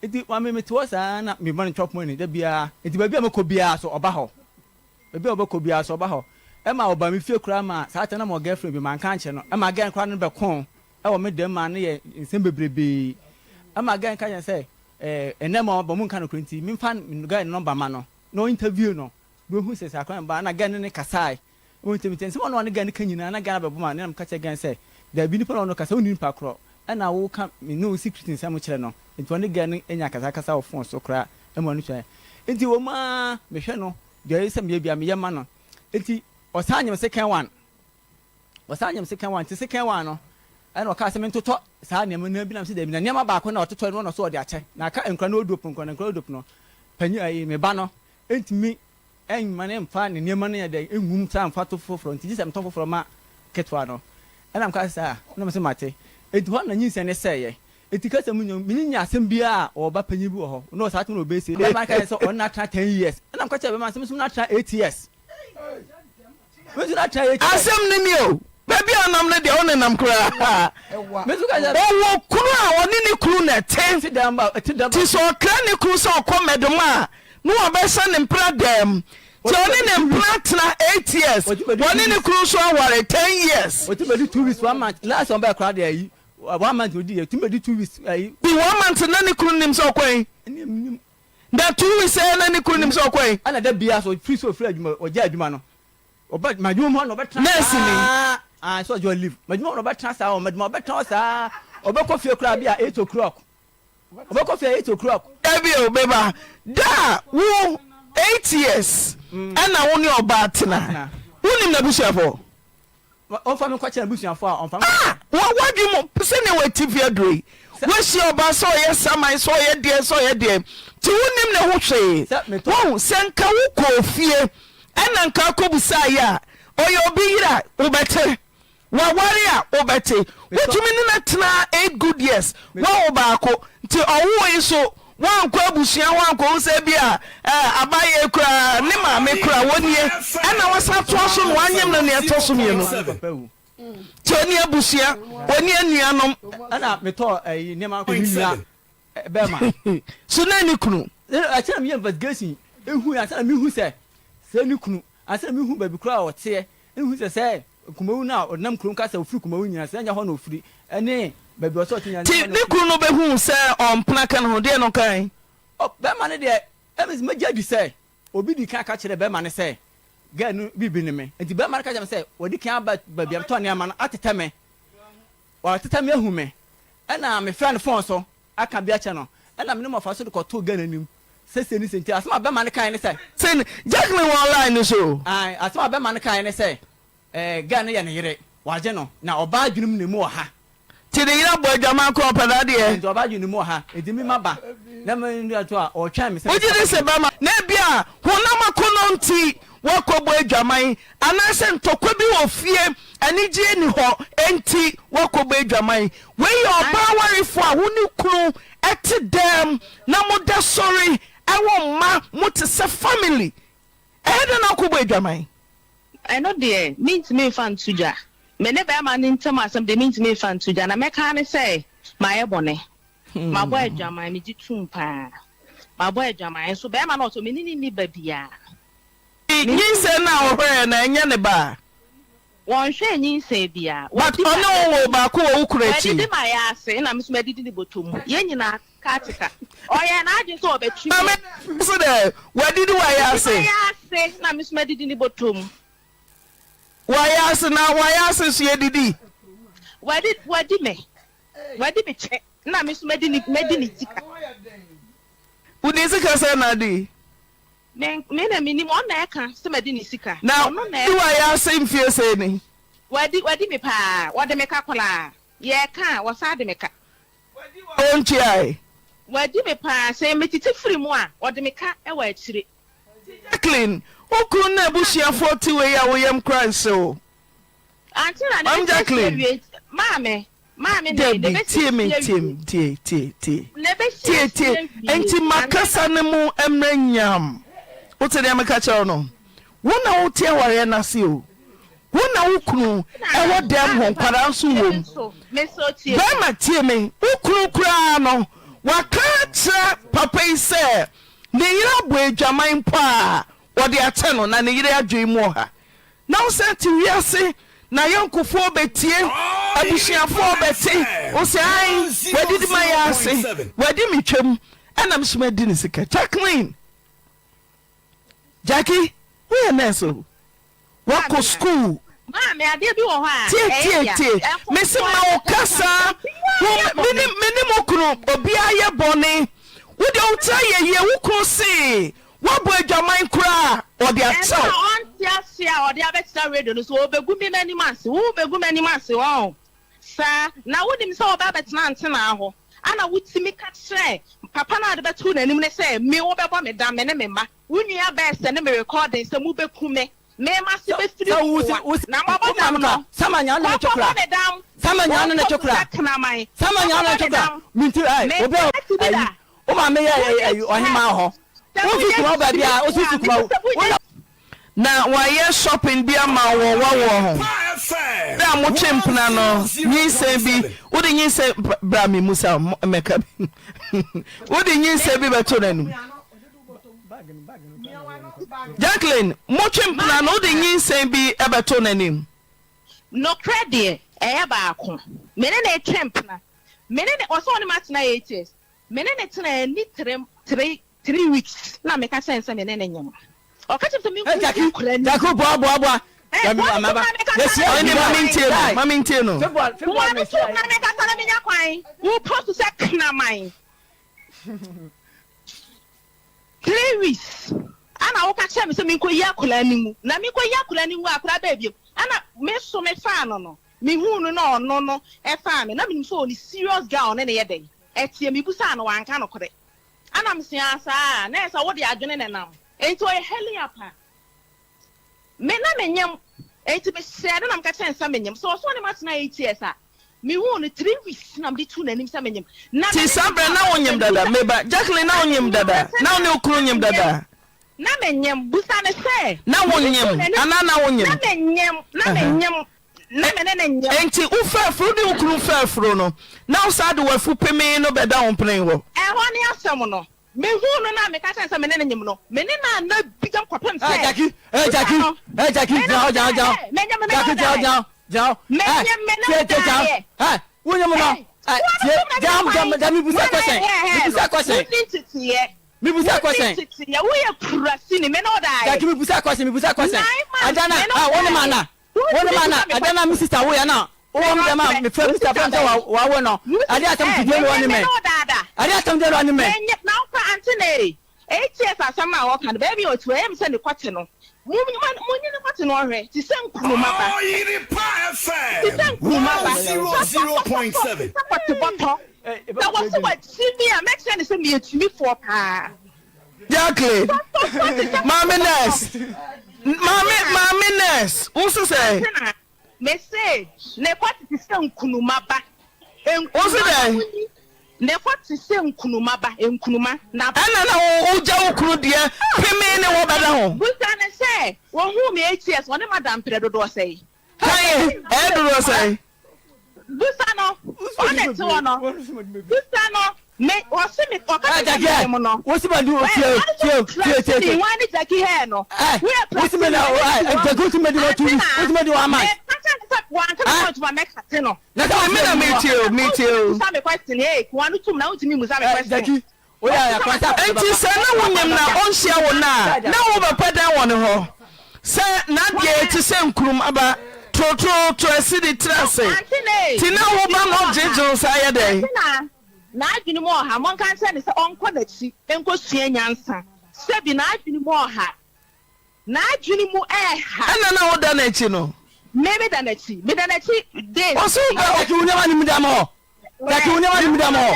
I: enti wa me to sa na me ban chop money da bia enti ba bia mako bia so oba ho ba bia oba ko bia so oba ho e ma oba me fie kura ma sa ta na mo girlfriend bi man kan che no e ma gan kura no be kon e wo me dem ma ne ye nsem bebrebe e ma gan kan say enema oba mun kan ko enti me fan guy number ma no interview no do hu se sakwan ba na gan ne kasai won temiten se won gan kan nyina na gan abebo ma ne nam ka che gan se da bi ni pa no kasa woni pa kro na wo ka me no secret nsam kire no enti won gan enya kasa wo phone so kra e mo no twa enti wo ma me hwe no de yi se me bia me yema no enti osanyem second one ti second one no ana o ka se me ntoto sa ne na bi nam se da bi na ne ma ba ko na ototo no so de ache na ka enkra no odopo no panyi ayi me ba no entimi mane mfa ne niema no ya de engum sa mfa to foforo nti se mton foforo ma ketwa no ana mka sa na mse mate enti ho na nyinse ne seye enti ka se munyom minya asem bia o ba panyi bi wo ho no sa to no be se ma ka se on na tra 10 years ana mka che be ma se na tra 8 years we na tra 8 years
J: asem ne mi o baby anam ne de on nam kura
I: mezu ka ja
J: wo kuru a oni ni kuru na 10 ti so kra ni kuru so komedoma no obesa ne mpra dem ti oni ne mpra tena 8 years oni ne kuru so aware 10 years
I: o ti be 2 weeks 1 month last one be kra de ayi 1 month odi e ti be 2 weeks ayi
J: bi 1 month na ne kuru nim so kwen da 2 weeks na ne kuru nim so kwen
I: ana da bia so free so free adwuma o ja adwuma no oba madwuma no be tra
J: nurse ni
I: so you live madwuma no be tra sa o madwuma be tra sa oba ko fie kra bia 8 o'clock oba ko fie 8 o'clock
J: ebi o beba da wo 8 years ana wo ni oba tena wonim na busuafo
I: on fa me kwa cha busuafo a on fa
J: what do you say ne we TV adroi we si oba so ye samai so ye de ti wonim na ho hwe wo senka wo ko fie ana nka ko busa ya oye obi yira ubete wa warrior obete wotumi ni na tena 8 good years wa obako ti owo iso wan kwa busia wan ko se bia abaye kura ni ma me kura wonie ana wasa to so no anyem na ne to so mienu ti oni abusia oni anuanom
I: ana me to ni ma ko nua be ma
J: so na ni kunu
I: a tell me investigation ehu asa mi hu se ni kunu asa mi hu baby kura wote ehu se kumawu na odnam kunu kasa ofiri kumawu nyina se nya ho na ofiri ene baby oso tinya
J: ti ni kunu be hu se on plan kan ho de no kan
I: o be ma ne de emis magya di se obi di kan ka kire be ma ne se ga nu bibi ne me enti be ma ka jam se odi kan ba baby am to ne ma no ateta me wa ateta me hu me ena me friend phone so aka bia che no ena me no mafa so de ko to ga nanim se ni senti asma be ma ne kan ne se
J: sen Jacqueline online so
I: ai asma be ma ne kan ne se ga ne ye ne yire waje no na oba adwunum ne mu ha
J: ti de yira bo adwama ko pada de
I: enti oba adwunum mu ha edi mi maba na me ndu to a o twa me se
J: oji de se ba ma na bia honam akono nti wakobo adwaman anase ntokwa bi wo fie anigye ni ho enti wakobo adwaman we oba warifo a woni kunu eti dem na moda sorry ewo ma muti se family ehde na wakobo adwaman
K: I know there means me fan tuja me ne be ma ntem asem de means me fan tuja na me ka ne say my ebone my boy adwaman me ji tumpa my boy adwaman so be ma na to me ni babia
J: nyinse na ohwe na enye ne ba
K: won hwe nyinse bia
J: but ono wo ba ko wo kurachi
K: di ma ya ase na me so me didi ni botom ye nyina katika oya na adi so obetu
J: so de wadidi wa ya ase
K: na me so me didi ni botom
J: wa ya ase na wa ya ase so ye didi
K: wadi me che na me so me didi ni tika
J: udi sika se na di
K: me na minim on na eka se me di ni sika
J: na di wa ya ase mfie se ni
K: wadi me pa wadi me ka kola ye ka wasa de me ka
J: onchi ai
K: wadi me pa se me titi firi mu a wadi me ka e wa akire
J: clean okun na bushia 40 we ya wo yam Christ so
K: Ante Naa na
J: clean
K: mame
J: de tie enti makasa ne mu emranyam wote de ameka chawo no wona wote aware na se o wona wukunu e wo dem ho kwara nso wom ba ma tie me wukunu kura no waka tra papa ise ne yira bo adwaman po a wo de ate no na ne yira adwen mu ha na wo se ti wiase na yonkofo betie abusiafo beti o se ai wadi ma ya ase wadi mitwam ana msoma di ni sika Jacqueline Jackie we na so wako school
K: ma me ade bi wo ho a
J: tie mesi ma okasa meni mokuru obi aye boni wo de uta ye wo se wabo adwaman kura odi achaw
K: sia odi abetira radio no so obegu mi mani mase wo obegu mani mase wo sa na wodim se oba betina antena ho ana wutimi ka kire papa na ade betu nanim ne se me wo bebo me da me ne me ma wunua be se ne me recording se mu beku me ma se be firi na mabo dam no
I: samanya na chokra samanya na chokra samanya na chokra minti ai obe o ma me ya ohima ho o ba bia o su kuma
J: na waye shopping bia ma wo ho da mo chempna no nyinse bi wodi nyinse bra me musa meka wodi nyinse bi beto nanu Jacqueline mo chempna no wodi nyinse bi ebeto nanim
K: no credit e ba ko mene na chempna mene ne oso ne matna 8 years mene ne tena ni 3 weeks na meka sense mene ne nyam okache to mi
I: Jaku boa yes
J: mami ntie no
K: wani so na meka sana mi nyakwan wo post se kana mai 3 weeks ana wo ka che me se mi koyi akula ni mu na mi koyi akula ni mu akula ba biem ana me so me fa no mi hu no e fa me na mi so ni serious girl ne ye den e tie mi busa no wanka no kore ana me sia sa na esa wo de adwene ne nam enti o ye heli apa me na menyam enti me share na mka chen sa menyam so ne matena 8 years a me hu no 3 weeks na me tu nanim sa menyam na
J: ti sabre na wonyam dada meba Jacqueline na wonyam dada na ne okuru nyam dada
K: na menyam busa ne se
J: na wonyam ana na wonyam
K: na menyam na menene nyam
J: enti ufafro de okuru fafro no na usade wafu peme no beda wompren wo
K: ho ne asem no Me who no na me ka say me ne nyim no. Me ne na bigam kwapem say.
I: Jackie, Jackie, down. Me busa question.
K: Ya we kurasi ni me no da.
I: Jackie me busa question. Adana, Adana mi sister we na. O am dem am me fa Mr. Frank wa wo no. Ade atam ti delo ani me. Ade atam delo ani me.
K: Na kwa Ante Naa. ATS asama wo kan baby o to em se ne kwate no. Munyi ne kwate no hwe. Ti se nkuruma ba.
G: Oh, yiri pa FM.
K: Ti se nkuruma ba.
G: 100.7.
K: Kwate boto. That was what TV make sense say me atumi for pa.
J: Jackie. Mama Ness. Who say?
K: Message. Ne kwate ti se nkuruma ba.
J: Who say?
K: Ne kwate se nkuruma ba. Nkuruma na.
J: Ana na wo ja wo kunu de peme ne wo bada ho.
K: Busa ne say, wo hu me ATS woni madam predodo say.
J: Kai, do say.
K: Busa no. One to one. Busa no. Me what's me Okatakyie no.
I: What's my do? Tie.
K: One Jackie hair no.
I: What's me now? The go to me do what's me do am I?
K: One can to make no.
J: Na ka me too.
K: Some question hey, one to na utimi musa me question.
I: Jackie. Oya kwanta.
J: Enti se na wonim na onhia wo na wo ba padan wo ne ho. Se na de ti se nkrum aba to asidi trase. Ti na wo ba mo jejo sa ye dey.
K: Na adwini mo ha mon kan se ne se onko na chi enko sua nyansa. Se bi na adwini mo ha. Na adwini mu ha.
J: Ana na wo da na chi no.
K: Maybe da na chi. Me da na chi dey.
J: Oso
I: Jackie unyama ni mdamo. Jackie unyama ni mdamo.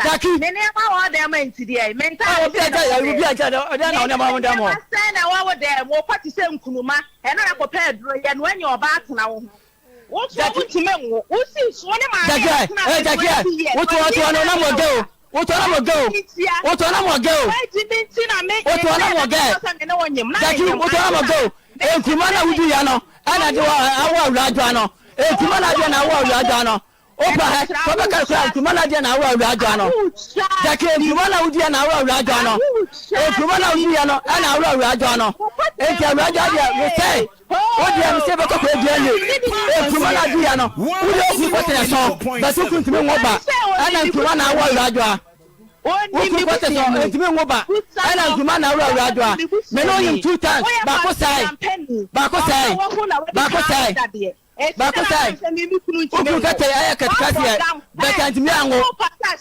K: Jackie. Me ne ma wo da ma nti dey. Mental.
I: Obi aja da na unyama mdamo.
K: Se na wa wo dey mo kwati se nkunuma. E na ko pe duro ye no anya oba atena wo. What's wrong with me? What's this? What am I?
I: Jackie, what on a go? What on a go? What on a go? What on a go? Jackie, what on a go? A Kumana would do Yano, and I do our Rajano. A Kumana Jana, our Rajano. Opa, Kumana Jana, our Rajano. Jackie, Kumana would be an hour Rajano. A Kumana would be an hour Rajano. It's a Raja, you say. What do you have to say about Kumana Diano? Who knows what I saw? That's who couldn't be Moba. And I'm Kumana Rajwa. Who could what I saw? It's me Moba. And I'm Kumana Rajwa. Melonium 2 times. Bakosai. Who got a Katia? But and Miango.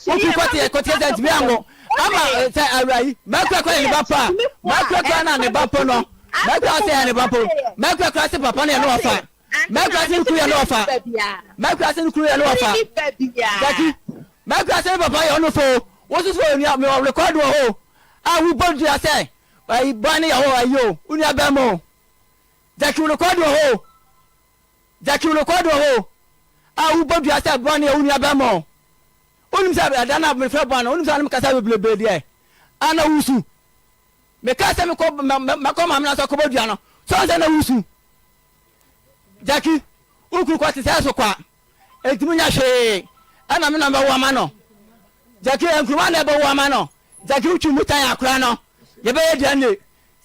I: Who got a Cotia Miango? Ama say Arai. Makwa Bapa. Makwa and the Bapono. Makwa say and Bapo. Makwa class Papa and Lofa. Makwa say Kuya Lofa. Makwa say Kuya Lofa. Jackie. Makwa say Papa on the phone. What is for me record ho? I will burn to say. By Bunny or you. Unia Bamo. Jackie record ho. Jackie record ho. I will burn to say Bunny or Unia Bamo. Unimsa Adana me fa bana unimsa me kasa beblebe de ana wusu me kasa me ko makoma me na so ko bodua no so nsa na wusu Jackie ukuru kwati sai so kwa etumunya hwe ana me na be wo ama no Jackie enkuruma na be wo ama no Jackie uchu mutan akura no ye be ye ne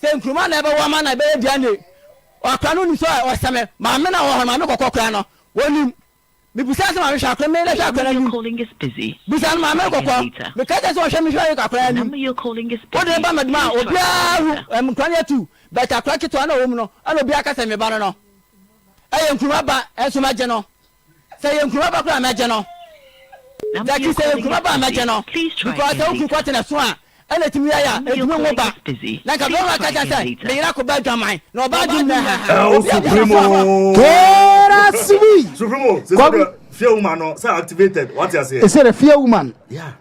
I: se enkuruma na be wo ama na be ye ne akura no ni so o seme ma me na wo ma me kokokura no wonim me busa se ma me hwa akura me na hwa akura ni
L: calling is busy.
I: Busa ma me kokko me ka se so hwa me hwa akura ni
L: Number you're calling is busy.
I: What the ba madma obia mkwanya tu but akura keto na wo mu no ana obia ka se me ba no aye nkuruma ba enso ma je no se ye nkuruma ba kura ma je no Jackie se nkuruma ba ma je no because the ukuru kwate na so a ana timi ya etimi ngo ba na ka ba ka ja se me ira ko ba dwaman na oba dum na ha
F: Supremo
E: Supremo
F: fear woman no say activated what you say
E: is it a fear woman
F: yeah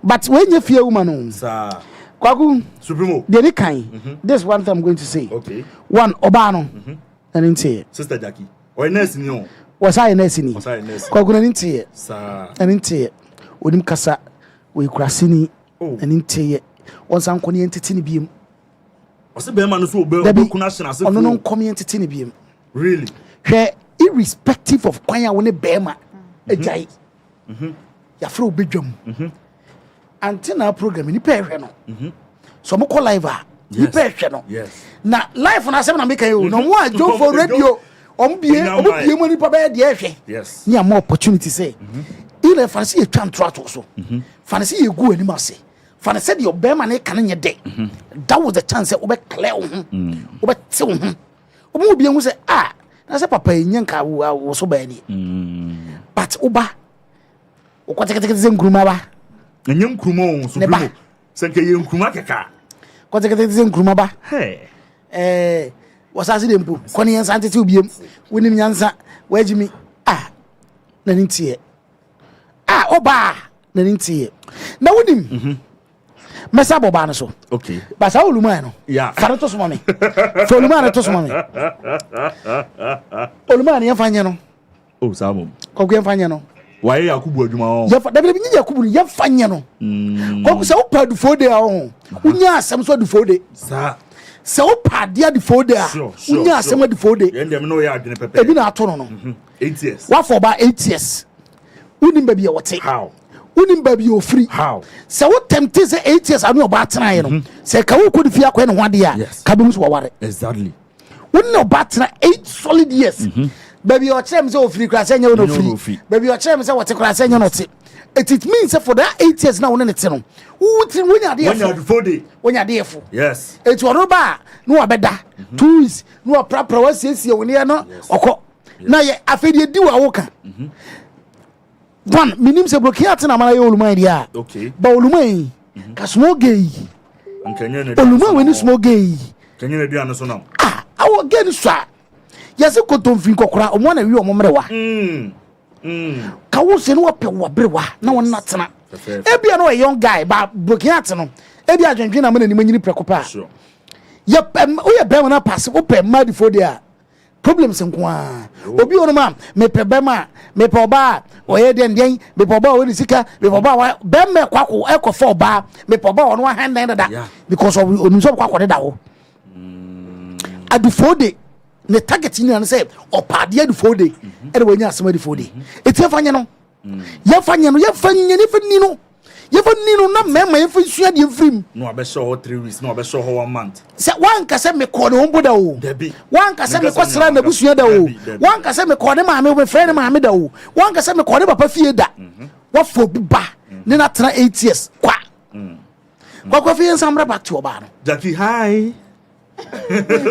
E: but when you fear woman
F: sir
E: Kwaku
F: Supremo
E: the kind this one thing I'm going to say
F: okay
E: one obano and into
F: sister Jackie or nurse ni o
E: was I nurse ni Kwaku na into
F: sir
E: and into onim kasa we krasini and into once am koni entity ni biem
F: o se be ma no so obe kuna shina se
E: ono no komi entity ni biem
F: really
E: irrespective of kwanya woni be ma ejai ya fra obedwam Ante Naa program ni pay hwe no so mo call live ni pay hwe no na live na asem na make you no mo ajo for radio ombie mo ni pa be de hwe
F: yes
E: ni am opportunity say ile fancy e twa ntrato so fancy e gu ani mase fancy de obema na kan nye de that was the chance we clear we te wo omo bi hu say na say papa nyanka wo so ba ni but uba ukotekete nkruma ba
F: nyem nkruma so primo senke ye nkruma keka
E: kotekete nkruma ba wasase de mpo koni yansa antete obiem wonim nyansa wajimi na nintie oba na nintie na wonim mesa boba no so
F: okay
E: basa oluma no fare to so mame so oluma na to so mame oluma na yafanye no
F: samom
E: kogu yafanye no
F: waye yakubu adwuma ho
E: yafa da bi yakubu yafanye no kogu se opa du fode ho unya asem so du fode se opa dia du fode unya asem du fode
F: yendem no ya adwene pepe
E: ebi na ato no
F: 8 years
E: wa for ba 8 years unim ba bi e wote
F: how
E: unim ba bi o free
F: how
E: se wo tempte se 8 years anu oba tena ye no se ka wo ko di fi akwa ne ho ade a ka bi so ware
F: exactly
E: unim oba tena 8 solid years baby o chem say o free class enya no free baby o chem say what class enya no te it means for that 8 years now ne te no wuti wonya de wonya de efo
F: yes
E: it wo ba no abeda 2 weeks no prapra wa siesie woni no okọ na ye afedi di wa woka one minim se blokiate na mara ye oluma dia
F: okay
E: ba oluma yi ka small gay
F: ankanya ne
E: oluma we ni small gay
F: kanya ne dia no so na
E: awo gay so yase kotomfin kokora omo na wi omo mrewa ka wo se no wape wo brewa na won natena ebia no a young guy ba blokiate no ebia adwendwen na manani manyini prekopa ye o ye be na pass wo pe mad for there problems nkoa obi ono ma me pe be ma me pe oba o ye den den me pe oba o ni sika me pe oba be me kwako e ko for oba me pe oba ono hand da because of onu so kwako da wo adu for day ne target ni an say opade adu for day e de wanya asema adu for day eti fanya no ya fanya no ye fa ni no na mema ye fa sua de frim
F: no abesho ho 3 weeks no abesho ho 1 month
E: se wan ka se me ko ne hombo da o wan ka se me ko sra na busua da o wan ka se me ko ne maame o friend maame da o wan ka se me ko ne papa fie da wa fo ba ne na tena 8 years kwa fie nsamra back to oba no
F: Jackie hi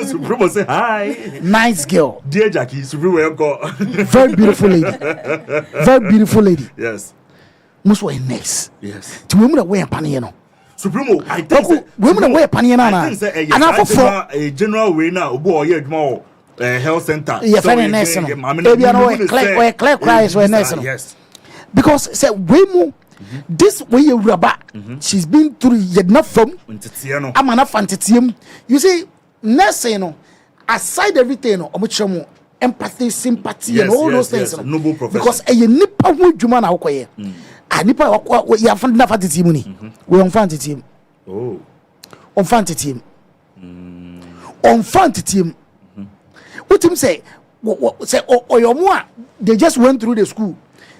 F: Supremo say hi
E: nice girl
F: dear Jackie Supremo go
E: very beautiful lady
F: yes
E: most were nice
F: yes
E: to women that wear panye no
F: Supremo I think
E: women that wear panye na and for
F: a general way na obo oye adwuma health center
E: yeah very nice no e bia no clear cries we nice no
F: yes
E: because say we mu this way you raba she's been through yedna from
F: ntetiano
E: amana fantetiem you see nursing no aside everything no omo empathy sympathy and all those things
F: noble profession
E: because a nipa hu dwuma na wokoye nipa ya fanda fantetiem ni we on fantetiem on fantetiem what him say oyomo a they just went through the school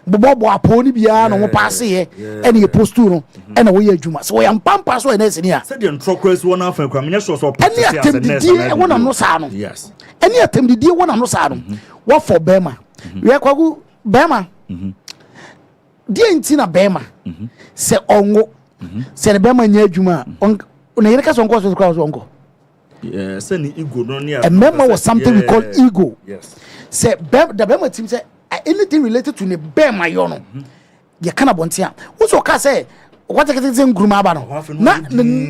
E: bobo aponi bia no pass here any post to no and we adwuma so we am pampa so na sini a
F: said the trocres one afa kwa menya so
E: any attempt di wona no sa no
F: yes
E: any attempt di wona no sa no what for bema we kwagu bema di enti na bema se ongo se ne bema nya adwuma na yere ka so onko so kwa so onko
F: yeah say ni ego no ne
E: a member was something we call ego
F: yes
E: se the bema team say anything related to ne bema yo no ye kana bontia wo so ka say what take ngruma aba no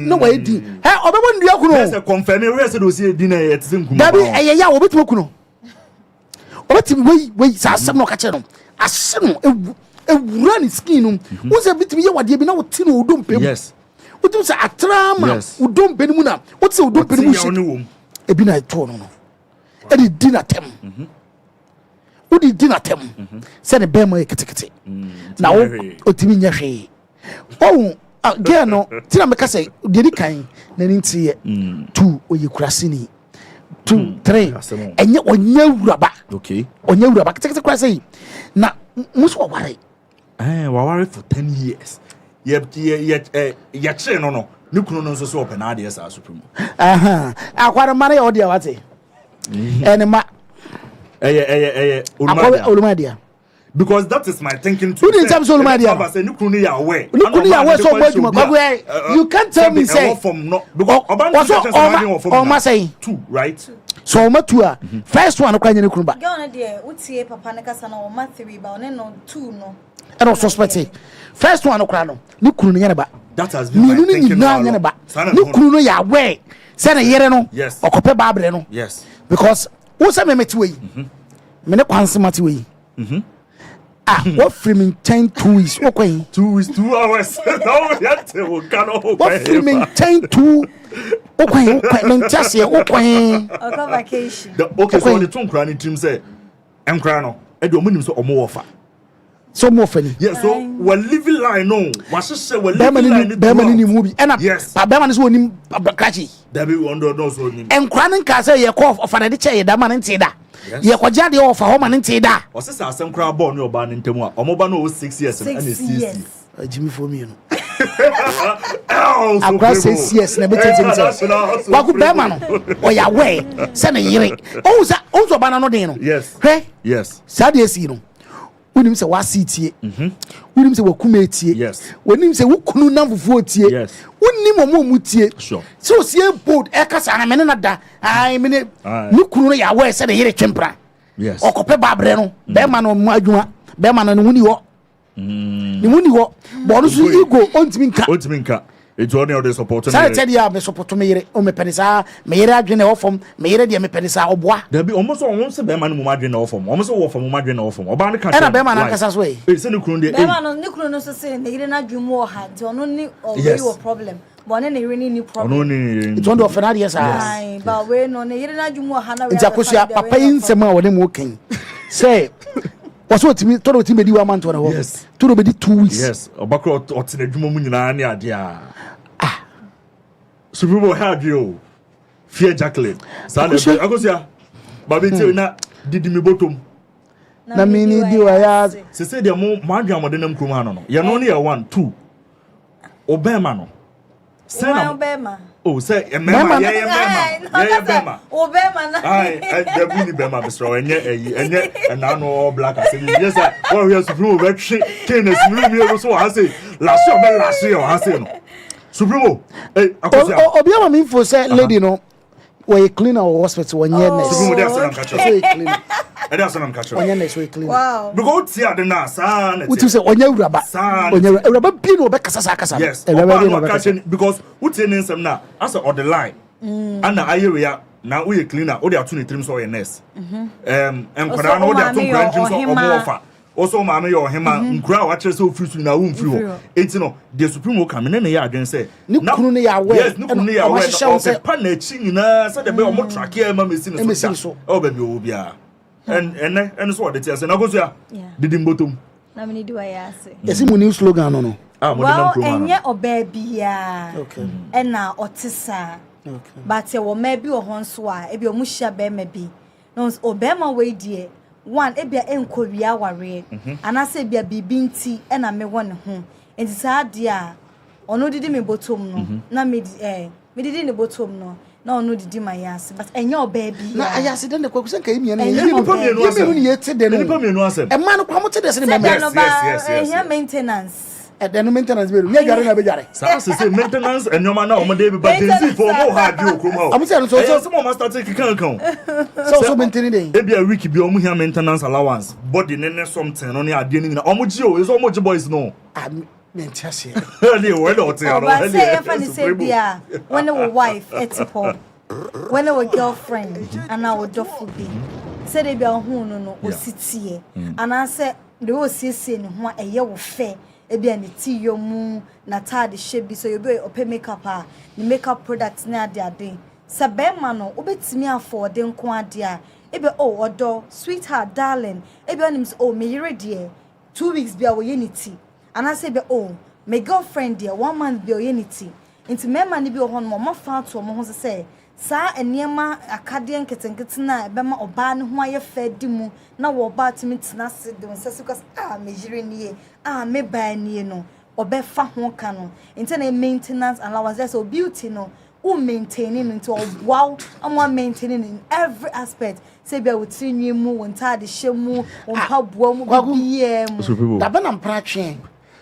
E: na wa edi he obebo ndu akunu
F: yes confirm we say do see edi na ye tse ngruma
E: dabi ya obetu akunu obeti we sa asem no ka che no ase no ewura ni skin no wo say bitimi ye wade bi na wo ti no odompem
F: yes
E: wo ti say atrama odompem mu na wo ti say odompem mu shi ebi na to no edi dinner tem udi dinner tem say the bema ketekete na wo otimi nya hwe girl no tina me ka say de kan na ntie 2 oyikurasini 2 3 enye onye wuraba
F: okay
E: onye wuraba ketekete kwa say na muso ware
F: waware for 10 years yɛkyere no ne kunu no nso so ɔpɛ na adeɛ saa supreme
E: akwara mare ya ɔde awate ene ma olumadia
F: because that is my thinking too.
E: Who didn't tell me olumadia
F: say ne kunu ya aware
E: so gbaduma you can't tell me say
F: because
E: Oma say
F: 2 right
E: so Oma 2 first one kwa nyene kunu ba
H: girl na de utie papa ne kasa na Oma 3 ba one no 2 no
E: and suspect first one kwa no ne kunu nyene ba
F: that has been my thinking
E: nyene ba ne kunu no ya aware say na yere no okope babre no
F: yes
E: because who say me meti we me ne kwanse mati we what framing 10 2 weeks okay
F: 2 weeks 2 hours no yet we cannot
E: what framing 10 2 okay mentase okay
H: vacation
F: okay so the two nkra ni trim say nkra no e do munim so omo wofa
E: so mo fani
F: yes so we living line no wa hye we living line
E: be man ni mu bi ena ba be man so onim abrakachi
F: da be wonder no so onim
E: nkra ni nka say ye call of na de che ye da man nti da ye kwaja de ofa ho man nti da
F: o se sa asem kra ball ni oba ni ntemu a omo ba no 6 years and 6 years
E: Jimmy for me no akra 6 years na betete say wa ku be man no o ya we se na yire o za onzo ba na no den no
F: yes yes
E: sa de esi no wonim se wa sitie wonim se wa kuma etie
F: yes
E: wonim se wukunu na fufu otie
F: yes
E: wonim omo mutie
F: sure
E: so sie bold e kasa na me na da ai me ni kunu ya we se de yire twempra
F: yes
E: okope babre no be ma no mu adwuma be ma no ne huni ho ni huni ho bo no so ego ontimi nka
F: it's only how they support me.
E: Say tell you me support me yere o me penisa me yere adwene ho fom me yere de me penisa oboa
F: there be almost on say be man mu adwene ho fom almost wo fom mu adwene ho fom oba ne ka
E: e na be man akasa so e
F: say ne kunu de
H: be man no ne kunu no so say ne yere na adwumu o ha de ono ni o we problem but ne yere ni problem
F: ono ni
E: it's one of na yes
H: ai ba we no ne yere na adwumu o ha na we
E: ntakosia papa yin sema wo ne mu kan say waso timi todo timi di 1 month or ho todo be di 2 weeks
F: yes obakro otena adwuma mu nyina ne ade a Supreme had you fear Jacqueline. Sale agosia. Baby tell na didi mi bottom.
E: Na mini di wa ya.
F: Se say dia mo madwa mo de nam krum ha no. Ye no ne 1 2. Obema no.
H: Say na obema.
F: Oh say emema ye bema.
H: Obema na.
F: Ai da bi ni bema be so enye na no black as yes what we Supreme be twe ken Supreme mi so ha say last year ha say no. Supremo
E: obi ama me info say lady no we clean our hospital when you nurse
F: Supremo dey asan catch
E: so we clean
F: e dey asan catch
E: when you nurse we clean
H: wow
F: because tia de na san
E: we say onya uraba bi no be kasa
F: yes because we tie nsem na as on the line ana ayewe ya na we cleaner o dey atu ne trim so we nurse enkwara no dey atu nkran trim so omo ofa also maame yo hema nkura wa kire se ofiri na wo mfiri ho enti no the Supreme come ne ya adwen se
E: na kunu ne ya we
F: yes ne kunu ne ya we o pa na chi nyina se de be o mo track e ma mesi ne so o ba bi o bia en so de tie se na go so ya didi mbotom
H: na me di wa ya se
E: yesi mu new slogan no
F: mo de nam kuro
H: enye oba bia en na otisa but e wo ma bi o ho nso a e bi o mu hia be ma bi no obema we die one ebia enkowia ware anase bia bibinti e na me won ho enti sa de a ono didi me botom no na me didi ne botom no na ono didi my yas but enye oba bi
E: na ayase den de kwakusen ka emi na
F: ni pa me no asem
E: ni yete de no
F: ni pa me no asem
E: e ma no kwa mo te de se ne me
H: yes maintenance
E: the maintenance be me gare na be gare
F: sa say maintenance enyoma na omo dey be but dey for mo ha bi okroma o
E: am say
F: so mo master take kan
E: so maintain dey
F: e bia week bi omo hia maintenance allowance body ne something no ne ade ni na omo gi o is omo gi boys no
E: mentase
F: early we do te
H: no but say if I say bia when our wife etipo when our girlfriend and our dofo bi say dey bia hu no ositie and I say dey o siesie ne ho eye wo fe ebi ani ti yomu na tade shebi so you be open makeup a ni makeup products na ade sabema no obetimi afford nko ade a ebe odo sweetheart darling ebe anim so me yire de 2 weeks bia wo yeniti ana say be my girlfriend there 1 month bia wo yeniti inti mema ni bi ho no mo fa to mo ho say sa eniema akade nketenkete na ebe ma oba ne ho aye fa di mu na wo ba timi tina se de nsa because me yire nie me ba nie no obefa ho ka no intene maintenance allowance so beauty no maintaining into wow I'm maintaining in every aspect say be within mu wonta de shemu wonpaboa mu biem
E: da be na mpratwe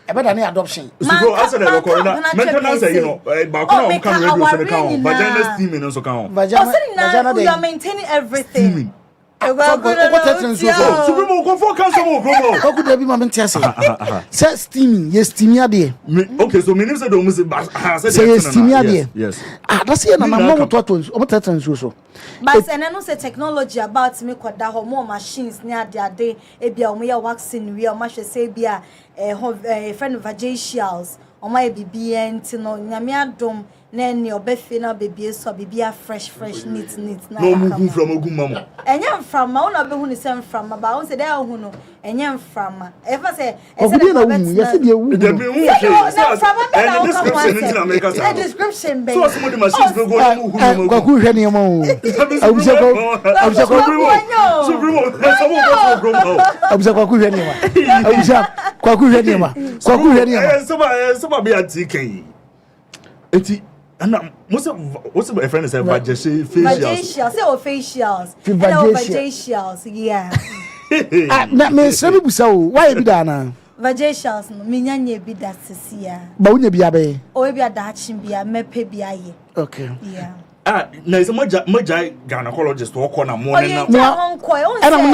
E: e be da na adoption
F: so as the maintenance you know ba ko na kan radio so kan vagina steaming no so kan
H: vagina we are maintaining everything
F: Supremo go for cancel mo promo.
E: How could there be my mentia say steaming, yes, steamy ade.
F: Okay, so meaning say don't say
E: steamy ade.
F: Yes.
E: That's here na mama to so.
H: But and I know say technology about me kwada ho more machines near ade e bia o me waxing we o ma hwe say bia friend vajacials o ma bibia ntino nyame adom na eni obefe na bebie so bibia fresh neat na
F: no move from ogumam
H: enya from ma una be hu ni sem from ba won say dey hu no enya from ma e fa say
E: e say na wu yes dey wu
F: dey be hu
H: a description be
F: so some of the machines go hu no
E: kwa ku hwe ni ma o abusha kwa ku hwe ni ma kwa ku hwe ni ma
F: so be atiken eti ana what's my friend say facials
H: say facials yeah
E: na me sabi busa o why be da na
H: vajacials no me nyanye bi da sesia
E: ba unya bia be
H: o bia da achim bia mepe bia ye
E: okay
H: yeah
F: na is moja gynecologist wo ko na mo na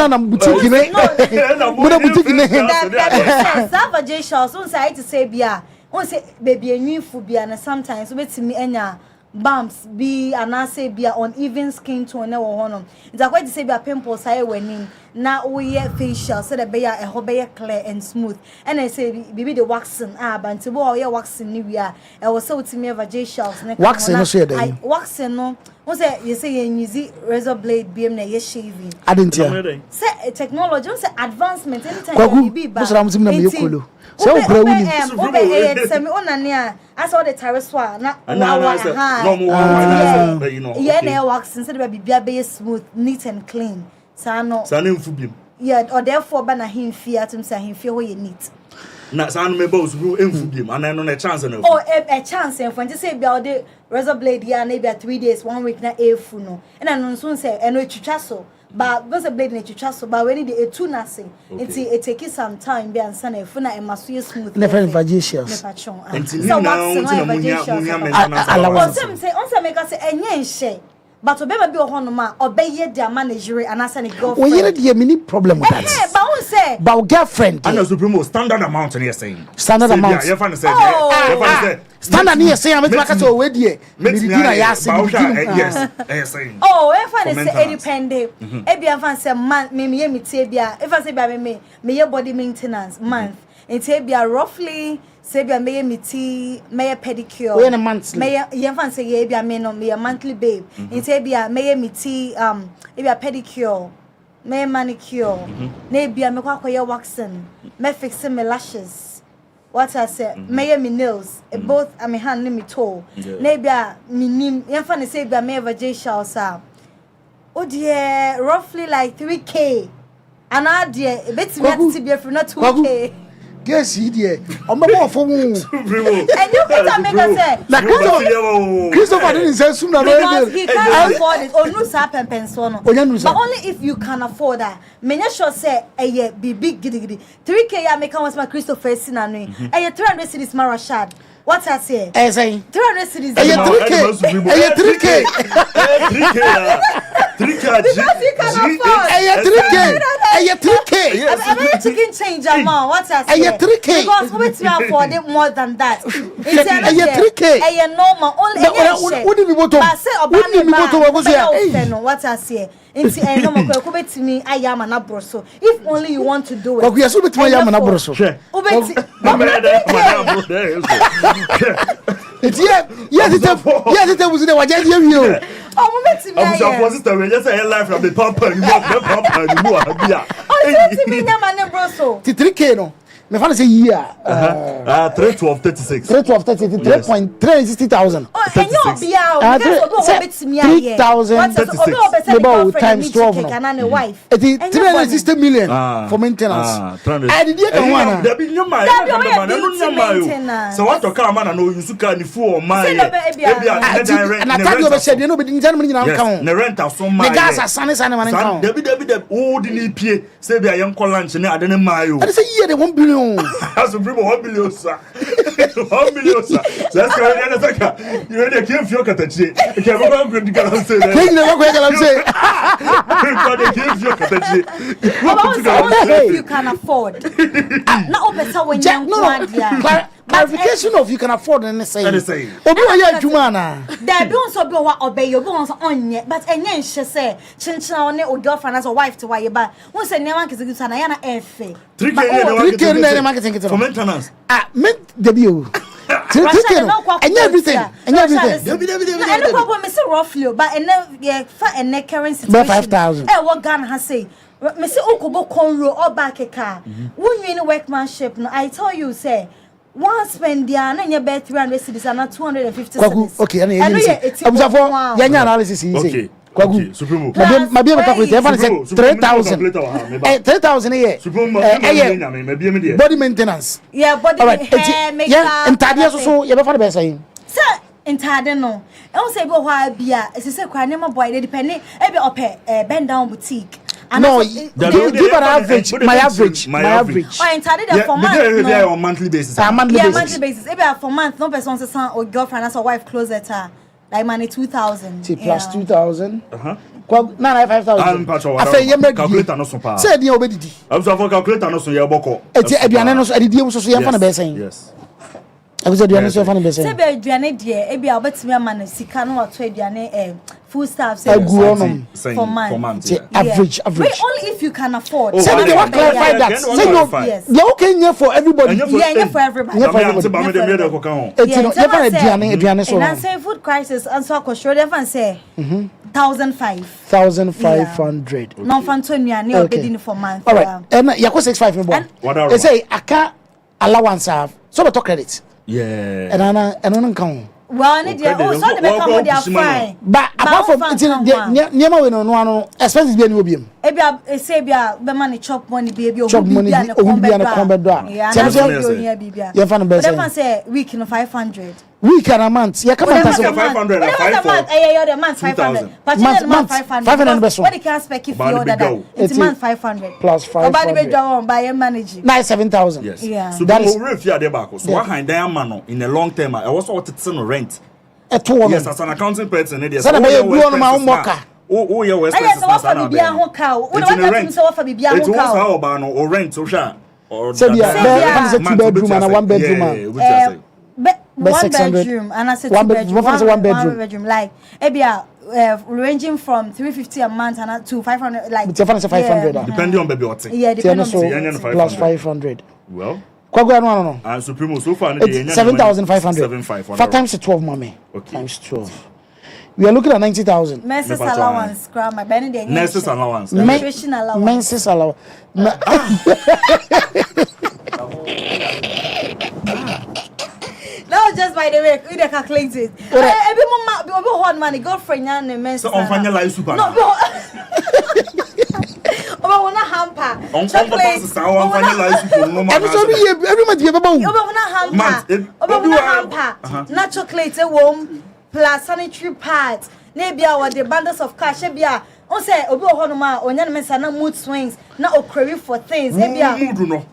E: na boutique ne na boutique ne
H: that vajacials on say to say bia on say baby enwifu bia na sometimes we betimi enya bumps be and say bia uneven skin tone na wo hono it's quite to say bia pimples aye wani na we facial so that be a ho be clear and smooth and I say bibi the waxing but bo we waxing ni we e was so to me vajacials na
E: waxing no say dey
H: waxing no on say you say you use razor blade biem na ye shaving
E: adentia
H: say technology on say advancement anytime
E: bibi ba so am na me yekolo so bra wuni
H: semi onane a as all the terrestrial na yeah na waxing so that bibia be smooth neat and clean sano
F: mfubim
H: yeah or therefore ba na himfie atum say himfie ho ye neat
F: na sano member usuru mfubim and no na chance na
H: a chance and for say bia the razor blade ya na bia 3 days 1 week na efu no and no so say eno etwitwa so but razor blade na etwitwa so but when the etu na say it take some time bia ansa na efu na emaso ye smooth
E: na friend vajacials
H: so what's make us say enye nhye but obema bi ohonoma obeye dia manager and as an girlfriend
E: we hear the mini problem with that
H: but who say
E: but girlfriend
F: and supremo standard amount and you saying
E: standard amount
F: you fan say
E: standard here say am make us we die medina ya say
F: yes saying
H: e fan say independent e bia fan say man me me tie bia e fan say bia me ye body maintenance month and say bia roughly say bia me miti me pedicure
E: we na monthly
H: me ye fan say ye bia me no me monthly babe and say bia me miti e bia pedicure me manicure na bia me kwa ye waxing me fix me lashes what I say me nails both I me hand me toe na bia me nim ye fan say bia me vajacials o dear roughly like 3k and I dear betimi ati bia for not 2k
E: guess he there o me mo fo mu
H: and you can make us say
E: na Christopher didn't say soon na
H: because he can't afford it or no sa penso no but only if you can afford that me sure say big gidi 3k ya make am my Christopher sinanu e 300 cedis ma Rashad what I say
E: say
H: 300 cedis
E: 3k
F: 3k
H: I'm chicken change amount what I say
E: 3k
H: because we to afford it more than that it's
E: 3k
H: normal only
E: what do we want to
H: what I say it's normal ko betimi ayama na broso if only you want to do it
E: we are so betimi ayama na broso it's yes it was the waje you
H: oh mo betimi
F: ayama I'm supposed to just say life from the papa you want the papa you know abia
H: oh betimi ayama na broso
E: 3k no me fan say year
F: 31236
E: 360,000
H: Oh, and you be out.
E: 3,036 about times 12 no.
H: And a wife.
E: It is 360 million for maintenance. I did get one.
F: There be no my so what to come man no you suka ni fu o man
E: and I tell you said you know be in Germany now count.
F: The rent so man.
E: The gas asane man count.
F: There be o di ni pie say be ayen call lunch na ade ne mayo.
E: I say year the 1 billion.
F: As bring 1 billion sir. 1 million sir. Let's go and saka. You ready to give your Okatakyie. Okay, we go to the Galamsey.
E: Hey, never go Galamsey.
H: If you can afford. Not open when you
E: clarification of you can afford anything. Obi wa ya adwuma na.
H: There be also be wa obey you be also onye but enye nhye say chinchina one o girlfriend as a wife to why ba. Won say never kiss you na ya na efe.
F: 3K na marketing for maintenance.
E: Me debut. And everything.
H: No problem, Mr. Roughly, but and current situation.
E: 5,000.
H: What Ghana has say. Mr. Okobo Conro or back a car. When you in workmanship, I tell you, say, one spend the and your bed 300 cities and not 250 cities.
E: Okay, and it's analysis easy.
F: Okay.
E: Kwagu
F: Supreme.
E: My be calculate everyone said 3,000. 3,000 a year. Body maintenance.
H: Yeah, body hair, makeup.
E: Yeah, and Tadia so you ever be saying.
H: Sir, entirely no. I will say go why be a say kwa nema boy depending e be ope bend down boutique.
E: No, give an average. My average.
H: Oh, entirely there for month.
F: No, on monthly basis.
H: Monthly basis. E be for month. No person say son or girlfriend as a wife closer to like money 2,000.
E: Plus 2,000. Now 5,000. I say you make
F: calculator no so pa.
E: Say the obedi.
F: I'm so for calculator no so ye boko.
E: Eti aduane no so adidi so ye fa na be saying.
F: Yes.
E: I was aduane so fa na be saying.
H: Say be aduane de e bia obetimi ama na sika no wato aduane food staff say for month.
E: Average.
H: Wait, only if you can afford.
E: Say they want clarify that. Say no. You okay here for everybody.
H: Yeah, for everybody.
E: Yeah, for everybody. Aduane so.
H: And say food crisis and so akosho dey fan say
E: 1,500.
H: No fan to nnuane obedi for month.
E: All right. And yakwa 65 me bon. They say aka allowance have so to credit.
F: Yeah.
E: And on count.
H: Well, I need so the become they are fine.
E: But apart from niema we no expenses be any obiam.
H: Ebia say bia be money chop money baby
E: chop money be na come do.
H: Yeah,
E: you fan be
H: say week no 500.
E: Week and a month. Yeah, come on,
F: 500 and 500.
H: The month 500. But month 500. What you can expect if you order that? It's month 500
E: plus 500.
H: Nobody be down by your managing.
E: 7,000.
F: Yes.
H: Yeah.
F: So that is if you are there back. So what kind of man in a long term? I was what it's no rent.
E: Yes,
F: as an accounting person, it is.
E: Sana be do on my own moka.
F: Oh, yeah, West.
H: I saw for bibia ho cow. What want to say for bibia ho cow?
F: It's how about or rent so sha. Or
E: say yeah, 2 bedroom and a 1 bedroom.
H: One bedroom and I said 2 bedroom. One bedroom like ebia ranging from 350 a month and to 500 like.
E: But you find 500
F: depending on baby what.
H: Yeah, depending
E: on plus 500.
F: Well.
E: Kwago no.
F: And Supremo so far
E: 7,500. 5 times 12 mommy.
F: Okay.
E: Times 12. We are looking at 90,000.
H: Menses allowance, grandma.
F: Menses allowance.
H: Nutrition allowance.
E: Menses allowance.
H: That was just by the way, we dey calculate it. Every mama, we hold money, girlfriend and menses.
F: So on find life super.
H: No. Oba wona hamper.
F: Chocolate. On find life super. No man.
E: Every month you baba.
H: Oba wona hamper. Oba wona hamper. Na chocolate wom plus sanitary pads. Na bia with the bundles of cash bia. On say obi ho no ma onya no mensa na mood swings. Na okrewi for things. Bia.
F: Mood no.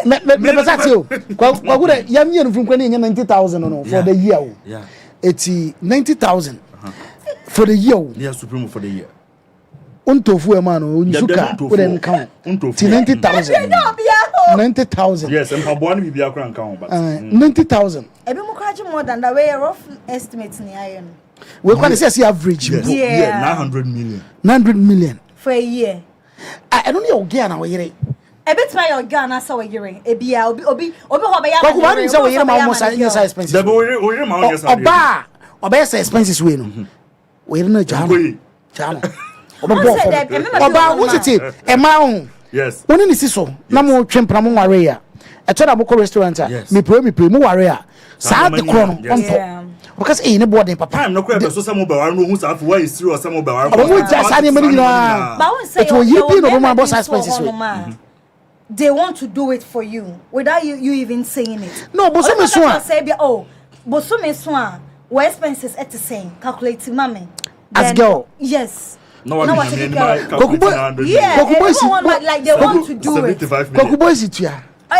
E: Me say you. Kwagu yam yen from kwani 90,000 no for the year.
F: Yeah.
E: It's 90,000 for the year.
F: Yeah, Supreme for the year.
E: Untofu man o nsuka we den count. 90,000. 90,000.
F: Yes, and Pabuani bibia kran count but
E: 90,000.
H: Ebi mo kwaji more than that way rough estimate ni ayen.
E: We can say average.
F: Yeah, 900 million.
E: 900 million
H: for a year.
E: I don't know again na we yere.
H: E bet my your Ghana so we yere. E bia obi ho ba ya.
E: Kwaku man say we yere ma almost inside expenses.
F: The boy we yere ma yes.
E: Oba say expenses we no. We yere na jano. Oba what it e ma ho.
F: Yes.
E: Oni ni siso na mo twempra mo ware ya. ɛtɔ na mokɔ restaurant me pray mu ware a saa de korɔ no ɔntɔ because ne boarding papa
F: time no crab so some be ware no hu sa for why is serious some be ware
E: ɔmo ja saa ne mani nyina
H: but won say they want to do it for you without you even saying it.
E: No, but some so
H: say be but some so where expenses at the same calculate mommy
E: as girl.
H: Yes.
F: No one
H: like they want to do it.
E: Kokubo is it ya.
H: Wow,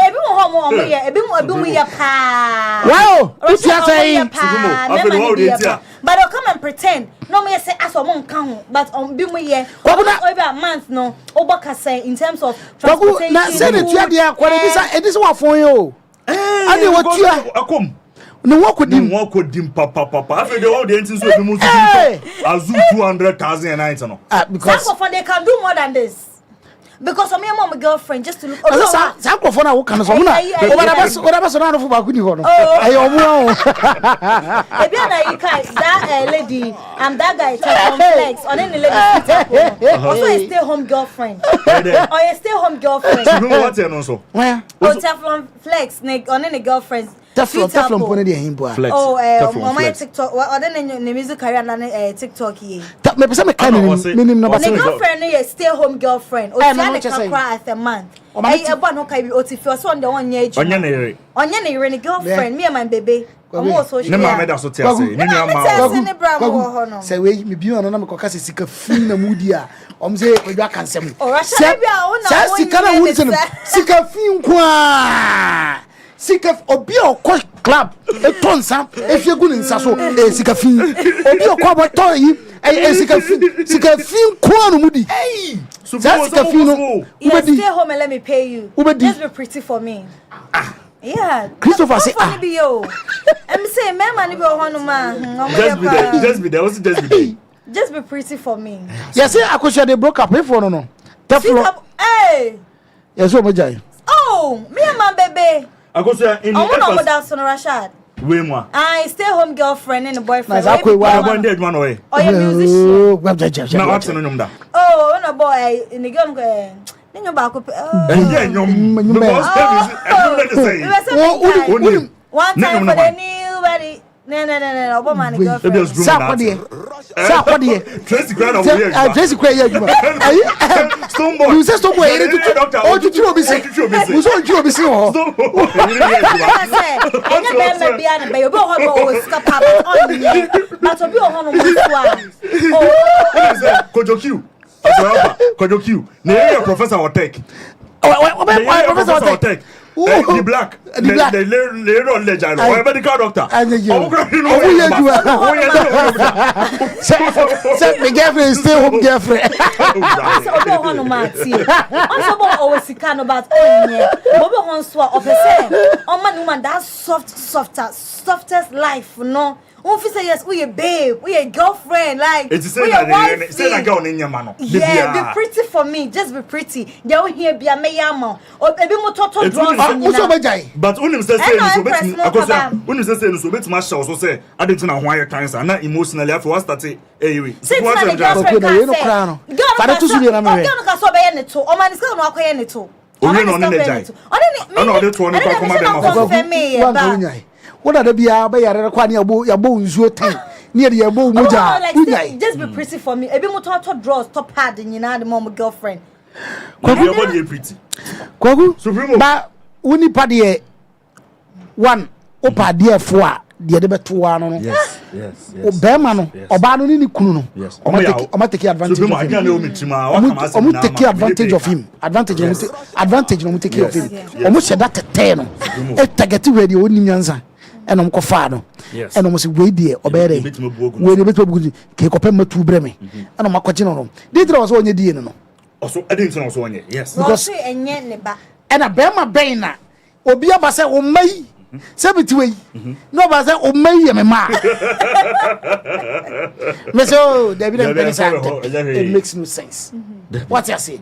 E: it's your saying.
H: But they'll come and pretend. No, me say as a month count, but on be me here. Over a month, no. Obaka say in terms of transportation.
E: Now say it to you, it is what for you. And you what you are. No what could dim
F: papa. After the whole dancing so we move to Asu 200,000 a night no.
H: Because some of they can do more than this. Because I'm my girlfriend just to look.
E: Some of them are kind of whatever so now for Bakuni.
H: That lady and that guy flex on any lady. Also a stay home girlfriend. Or a stay home girlfriend.
F: You know what also?
E: Where?
H: Oh, Teflon flex on any girlfriend.
E: Teflon pone de himbo.
F: Flex.
H: Oh, on my TikTok. Or then in the music career and TikTok here.
E: Me person me kind of number.
H: The girlfriend is stay home girlfriend. Or she can cry as a man. Hey, eba no kai bi otifi so on the one year.
F: Onya na ire
H: girlfriend me and my baby. Omo so she.
F: Ne ma me da so te ase. Ni nua ma.
E: Say we me bi ono na me koka se sika fin na mudi a. Om say we do aka nsem.
H: O Rashad bi a ona
E: won. Sika na won se sika fin kwa. Sika obi okọ club etonsa efiegu ni nsa so sika fin obi okọ aboto yi sika fin kwa no mudi so sika fin no
H: stay home and let me pay you just be pretty for me yeah
E: Christopher say
H: I'm say me man be ho no ma
F: just be there
H: just be pretty for me
E: yes say akosha they broke up for no Teflon
H: hey
E: yes o mojai
H: oh me and my baby
F: Akosia in
H: the first Rashad.
F: We moi.
H: I stay home girlfriend and a boyfriend.
F: I one day one way.
H: Oh, you musician.
F: Na what's no nyum da.
H: Oh, no boy in the girl ninyo ba ko.
F: Yeah, nyum.
H: One time for the new body. No, Obama girlfriend.
E: Sakwadie.
F: Tracy Grant over here.
E: Tracy Grant here.
F: Stombo.
E: You say Stombo here to oh to obi say. You so to obi say oh.
H: Anya be bia na be obi ho no o skapa on me. But obi ho no mo so
F: a. Kojo Q. Na area professor or tech.
E: Professor or tech.
F: The black, the legend, or medical doctor.
E: Set me girlfriend, stay home girlfriend.
H: Softest life, no. Say yes, we a babe, we a girlfriend, like
F: it's we a wife. Say that girl in your man.
H: Yeah, be pretty for me, just be pretty. They will hear be a meyamo or ebi mo toto draws.
F: But unim say so bet me akosa unim say so bet ma show so say adent na ho aye cancer na emotionally after what start eh we.
H: Girl ka so be ne to. O man is no akoye ne to.
F: Oni no ne jai. Ona de to no kwakoma dem afọ.
E: What are the bia by Kwani Yabo Nzuo time near the Yabo Muja?
H: Just be pretty for me. Ebi mo toto draws top hard and you know the mom girlfriend.
F: Kwagu pretty.
E: Kwagu ba uni padie one opa die foa de de beto ano no.
F: Yes.
E: Obema no oba no ni kunu no. O take advantage of him. Advantage no take of him. O mo she that ten no. E target we de oni nyanza. Enom ko fa no enom se we die obere we de beto bugu ke ko pem matu breme enom akwaje no de dire so onye die no
F: also edin so onye yes
H: because enye ne ba
E: ena bema ben na obi aba se o mai se biti we no ba se o mai ye me ma me so David and it makes no sense what you say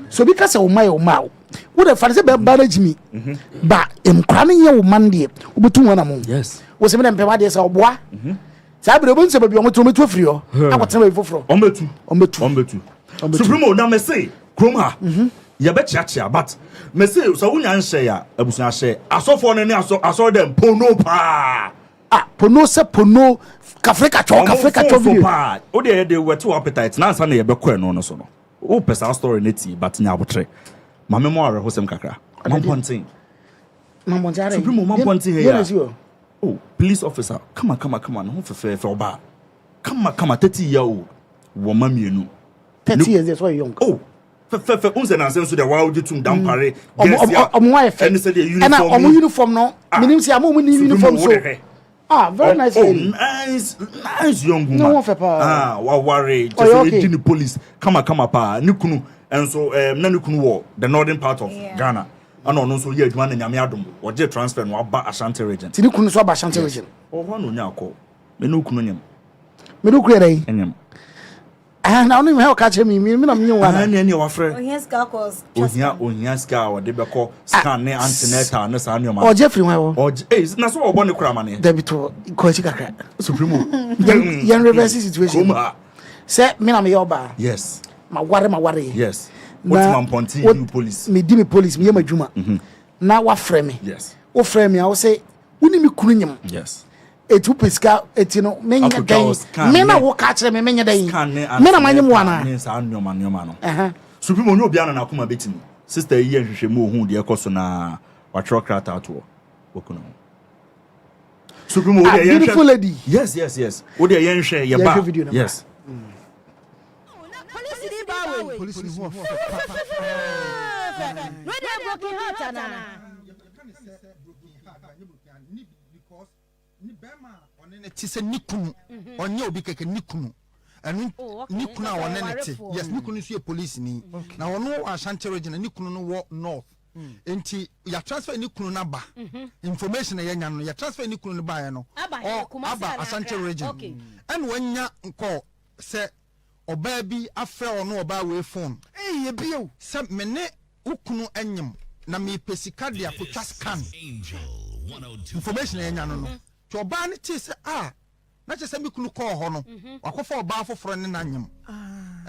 E: so because o mai o ma wo de fa se be manage me ba emkra ne ye wo man de obutu wona mo
F: yes
E: wo se me mpe ma de se oboa sa bre bo nse ba bi o mo to afri o akotena ba foforo
F: ombetu supremo na me say krom ha ye be chia but me say so wunya nhye ya abusun ahye asofo no ne aso dem pono pa
E: pono se pono Africa cho video
F: pa o de wetu appetite na ansa na ye be kɔ no so no o pesa story neti but nya abotre ma me mo are hosem kakra mampontin supreme mampontin here oh police officer come on no fefe oba come 30 year old woman mienu
E: 30 years that's why young
F: oh fefe unse na senso de wa odi tum dampare
E: and uniform no minim say am ni uniform so very nice
F: nice young woman
E: no fepa
F: wa worry just in the police come pa ni kunu enso na ni kunu wo the northern part of Ghana ana ono so ye adwuma na nyame adom wo je transfer no aba Ashanti region
E: ti ni kunu so aba Ashanti region
F: o ho no nya akọ me no kunu nyam
E: me no kunu dey
F: enyam
E: na onu me help catch me na me nwa
F: na ne wa frɛ
H: ohia ska cause
F: ohia ska wo de bɛkɔ scan ne antenatal ne sa nneoma
E: o Jeffrey wa wo
F: o na so wo bɔ ne kura ma ne
E: debito ko chi kakra
F: supremo
E: yan reverse situation say me na me yoba
F: yes
E: ma ware
F: yes what man ponti you police
E: me di me police me yema djuma na wa frɛ me
F: yes
E: o frɛ me a wo say woni me kunu nyam
F: yes
E: etu pesika etino menya dan me na wo ka kire me menya dan me na manyem wana
F: me sa nneoma no supremo nyo bia na akoma betimi sister yi hwehwɛ mu ohun de ekoso na wa tro krata to okuno supremo wo de yen
E: beautiful lady
F: yes wo de yen hwɛ ye ba yes
B: police ni ho
C: where they broken heart ana
B: because ni bema onene ti se nikunu onye obi keke nikunu anu nikunu a onene ti yes nikunu so ye police ni na ono Ashanti region nikunu no wo north enti ya transfer nikunu na ba information ya nya no ya transfer nikunu no ba ya no aba Ashanti region and wanya nko se oba bi afre ono oba we phone ye bio se mene ukunu anyem na me pesika de akotwa scan information ya nya no to oba ne ti se na che se mikunu call ho no wakofa oba afoforo ne na anyem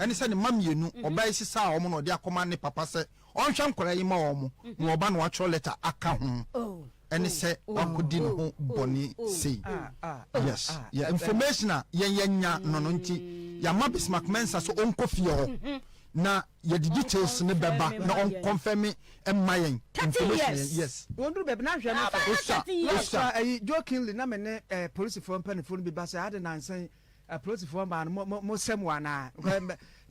B: ene se ne mamienu oba isi sa o mo no de akoma ne papa se onhwa nkora yi ma o mo na oba no wa letter aka ho ene se wakodi no ho boni sei yes yeah information a yen no nti ya ma Bismarck Mensa so onkofie ho na ya details ne beba na on confirm mayen information yes
I: wondu beba na hwe na fa ayi jokingly na mene police for panelists bi ba say ade nansen police for man mo sem wana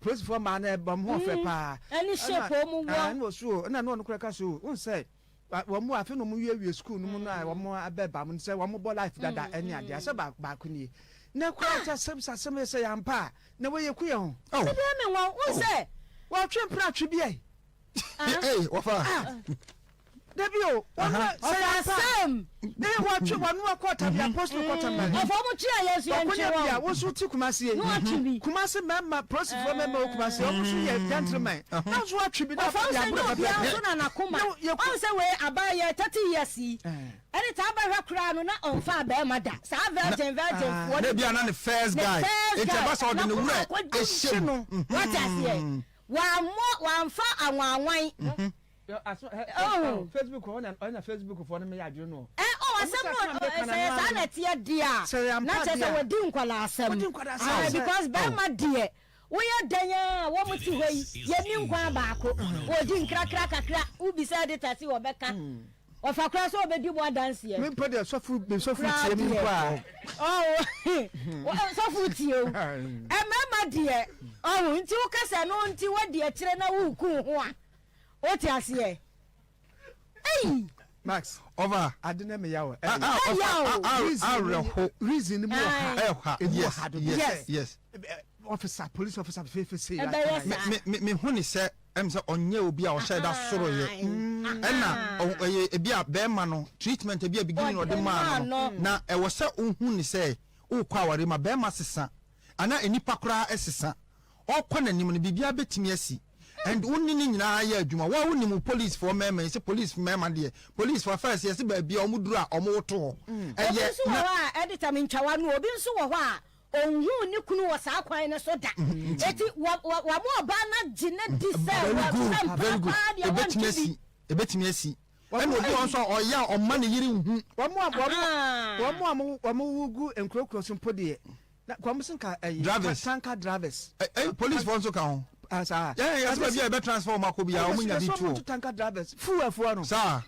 I: police for man bam ho fe pa
C: any shape o mu
I: wo so na no kura ka so won say wo mu afi no mu wie school no mu na wo mu abeba mu say wo mu bo life dada any ade ase ba ku ni na kwa cha sem say yampa na wo ye ku ye ho
C: se be me won say
I: wo twempra twe bi ai
B: wafa
I: Debio, say Sam. They watch one more quarter the apostle quarter man.
C: Of how much yes you
I: are. Was what you Kumasi? Kumasi member, process for member Kumasi, almost gentleman. That's what should be done. You say where about 30 years. Any time I crown not on far bear mother. Virgin, what
B: be another first guy. It's a bus on the way.
C: What I say? One far and one wine.
I: Facebook on Facebook for me I don't know.
C: Asem say sanity dia. Na say we din kwala asem. Because be ma die. We dan wo muti hoyi. Ye ni nkwa baako. We din krakra kakra. Ubi say de tati wo beka. Ofa kra so obedi mo dance here.
I: Me pede sofu tie mi kwa.
C: Sofu tie o. Ma die. Nti wo kasa no nti wo die kire na wo ku ho a. What you say? Hey,
I: Max.
B: Over.
I: I didn't me yaw.
B: Reason yes.
I: Officer, police officer, say.
B: Me huni say em say onye obi a o share that soro ye. Na e bia be ma no treatment e bia beginning of the man na e wo say unhuni say wo kwa ware ma be ma sesa. Ana enipa kura esesa. Okwa nanim no bibia betimi asi. And unni nyina ya adwuma wa woni mu police for mema say police mema de police for first yes ba bia omudura omoto
C: eye na editor min twawa no obi nso wo ho a onhu ni kunu wa saa kwan ne so da eti wa mo ba na gine di se
B: very good ebetimi asi and obi on so oya o ma ne yiri hu
I: wa mo wugu enkrokro so pode na kwa mo sin ka tanker drivers
B: police for so ka ho
I: asa
B: yeah so be transfer ma ko bia o munya bi tuo
I: tanker drivers fuwa no
B: sir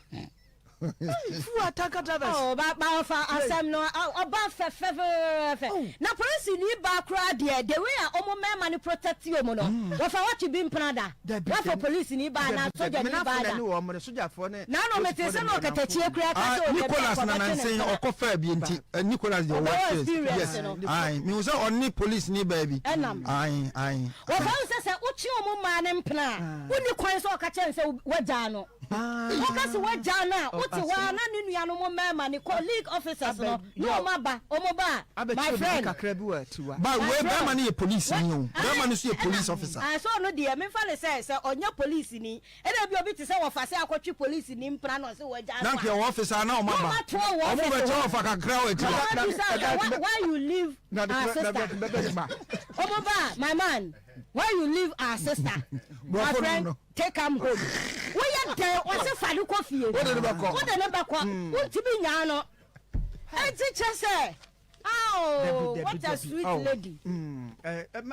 I: fuwa tanker drivers
C: ba fa asem no oba fe na police ni ba kra de way a omo mema ni protect you mo no wa fa what be imprada wa for police ni ba na soldier ni ba da na no me te se no Okatakyie kra ka so
B: Nicholas na nansen okofa bi enti Nicholas de what yes ai me was on police ni ba bi ai
C: wa fa se uchi omo ma ne mpna uni kwan so Okatakyie se waja no okasi waja na uti wa na ni nua no mo mema ni colleague officers no no maba omo ba my friend
B: ba we be ma ni police ni o be ma ni so police officer
C: so no de me fa le say onya police ni e na bi obi ti say wo fa say akotwe police ni mpra no say waja
B: na ke officer na o maba omo be cho fa kakra we ti
C: why you leave our sister omo ba my man why you leave our sister my friend take am home we ya dey o se fa ni coffee o de ne ba kwa unti bi nya no e ti che say oh what a sweet lady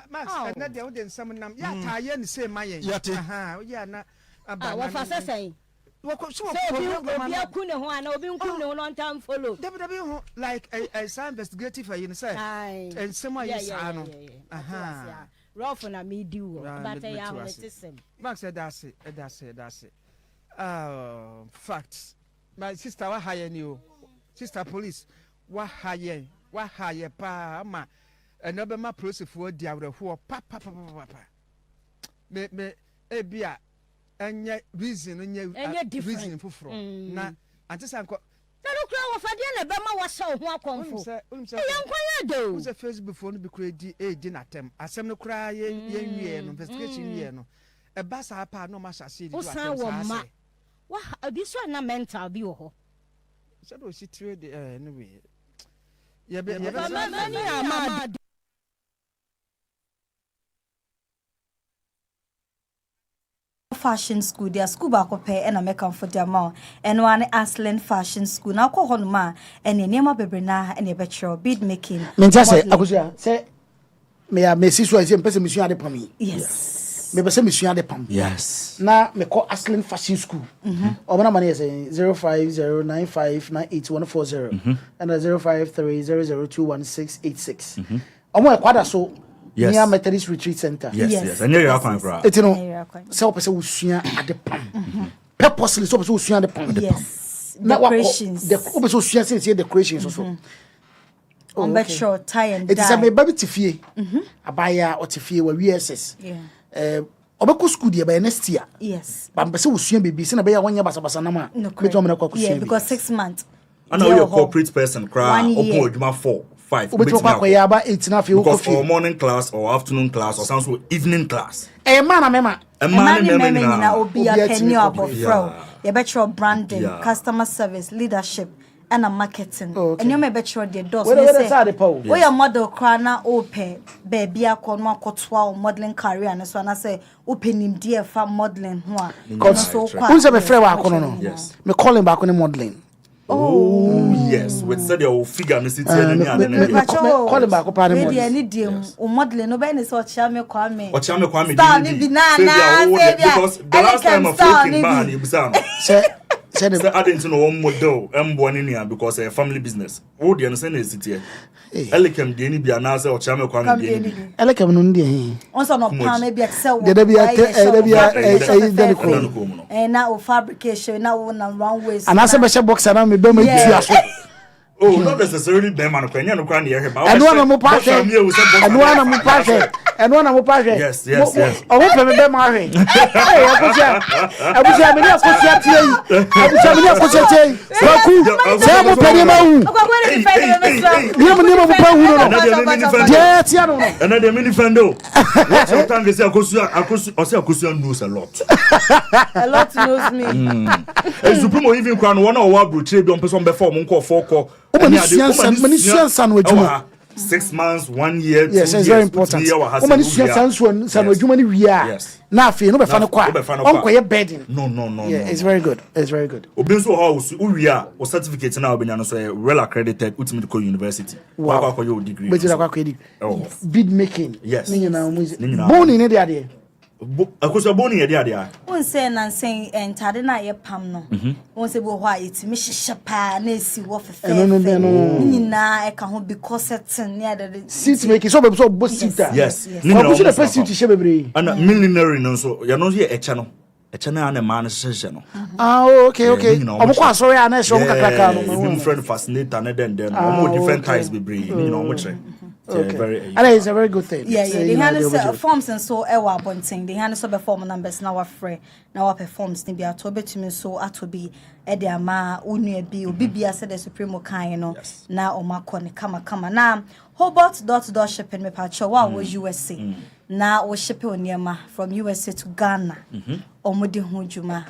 I: Max na de o de nsam nam ya ta ye ni say mayen
B: aha
I: o ya na
C: wa fa say obi akune ho ana obi nkune ho no ntam follow
I: debi ho like a some investigative you say and some yes ano aha
C: rough na me do but I am listen
I: Max said that's it facts my sister wa hire ni o sister police wa hire pa ma enobe ma process for dia wreho pa me ebia enye reason reason fufuro na antisanko
C: no kra wo fade na be ma wo sha ho akonfo yankwan do
I: who say Facebook phone no be crazy di na tem asem no kra ye wie no investigation wie no e ba sa pa no ma sha se di
C: atem sa wa abi so na mental bi wo ho
I: so do she trade anyway ye be
C: mani ama
H: fashion school their school back up and make am for their mouth and one Aslan fashion school now ko honuma and enema bebre na and e betro bead making
E: me just say akosia say me si so say person me sua de pam
H: yes
E: me be say me sua de pam
F: yes
E: na me call Aslan fashion school obana man say 0509598140 and 0530021686 omo e kwada so
F: yes.
E: Near Methodist Retreat Center.
F: Yes. And you're fine, bro.
E: It's no. So person will sua at the pam. Purposely, so person will sua at the pam.
H: Yes. Decorations.
E: The person sua say decorations also.
H: On bet sure tie and
E: it is a baby tifie. Abaya or tifie where VSS.
H: Yeah.
E: Obeko school dia by next year.
H: Yes.
E: But person will sua baby. Say na baya 1 year basa na ma.
H: Yeah, because 6 months.
F: I know you're a corporate person. Cry. Open with my 4. 5
E: because
F: for morning class or afternoon class or some evening class
H: man na obi a penny about fro you better branding customer service leadership and marketing and you may better the doors we your model cry na open baby akọ no akọtoa modeling career and so na say open him dear for modeling ho
E: so who say me frɛ wa akọ no me calling back on modeling.
F: Oh yes, with said your figure me sit here
E: me call him back up on
H: me dey need dem o modeling no be any so Chiame Kwame
F: star ni bi na because the last time I fucking man you say say I didn't know one model born in here because a family business wo dey understand is sit here Elikem dey ni bi na say Chiame Kwame dey ni
E: Elikem no dey
H: once no pan me bi excel
E: dey bi
H: na o fabrication na wo na runways
E: and ase be she boxer na me be ma tu aso
F: oh not necessarily be man ko enya no kwa na ye ba
E: eno na mo pa
F: yes
E: o wo pe me be ma hwe abuja me ni akosia tie yi abuja me ni akosia tie yi baku se mo pe ni ma hu ni mo pa hu no je tia no
F: and the mini fendo what sometimes they say akosia knows a lot
H: knows me
F: supremo even kwa no one or wa bro trade don person be form nko foko
E: mani siansa no adwuma
F: 6 months, 1 year, 2
E: yes, it's very important. Woman is your son, we are.
F: Yes.
E: Now, if you know, Uncle, bedding.
F: No.
E: Yeah, it's very good. It's very good.
F: Obinso House, we are or certificate now, Benin, so well accredited ultimate university.
E: Wow.
F: Degree.
E: But bid making.
F: Yes.
E: Born in the idea.
F: Akoso boni ye dia.
H: Won say na say entade na ye pam no. Won say bo ho ayeti me hyehyɛ pa na esi wo fefe.
E: No.
H: Nyina e ka ho because certain near the
E: seat making so be so bo seat.
F: Yes.
E: Nyina wo the seat hye bebre.
F: Ana millenary no so ya no ye echa no. Echa na na ma na hyehyɛ no.
E: Okay. Omo kwa sorry ana hye omo kakraka no.
F: Even friend fascinator na den omo different ties bebre. Nyina omo kyerɛ.
E: Okay. And it's a very good thing.
H: Yeah. They have forms and so ewa bonting. They have so perform numbers now free. Now performs ni bia to betumi so atobi e de ama unu bi obi bia said the supreme kind no na o makọ kama na Hobart dot shipping me pacho wa was USA. Na o ship oniema from USA to Ghana. Omudi ho djuma.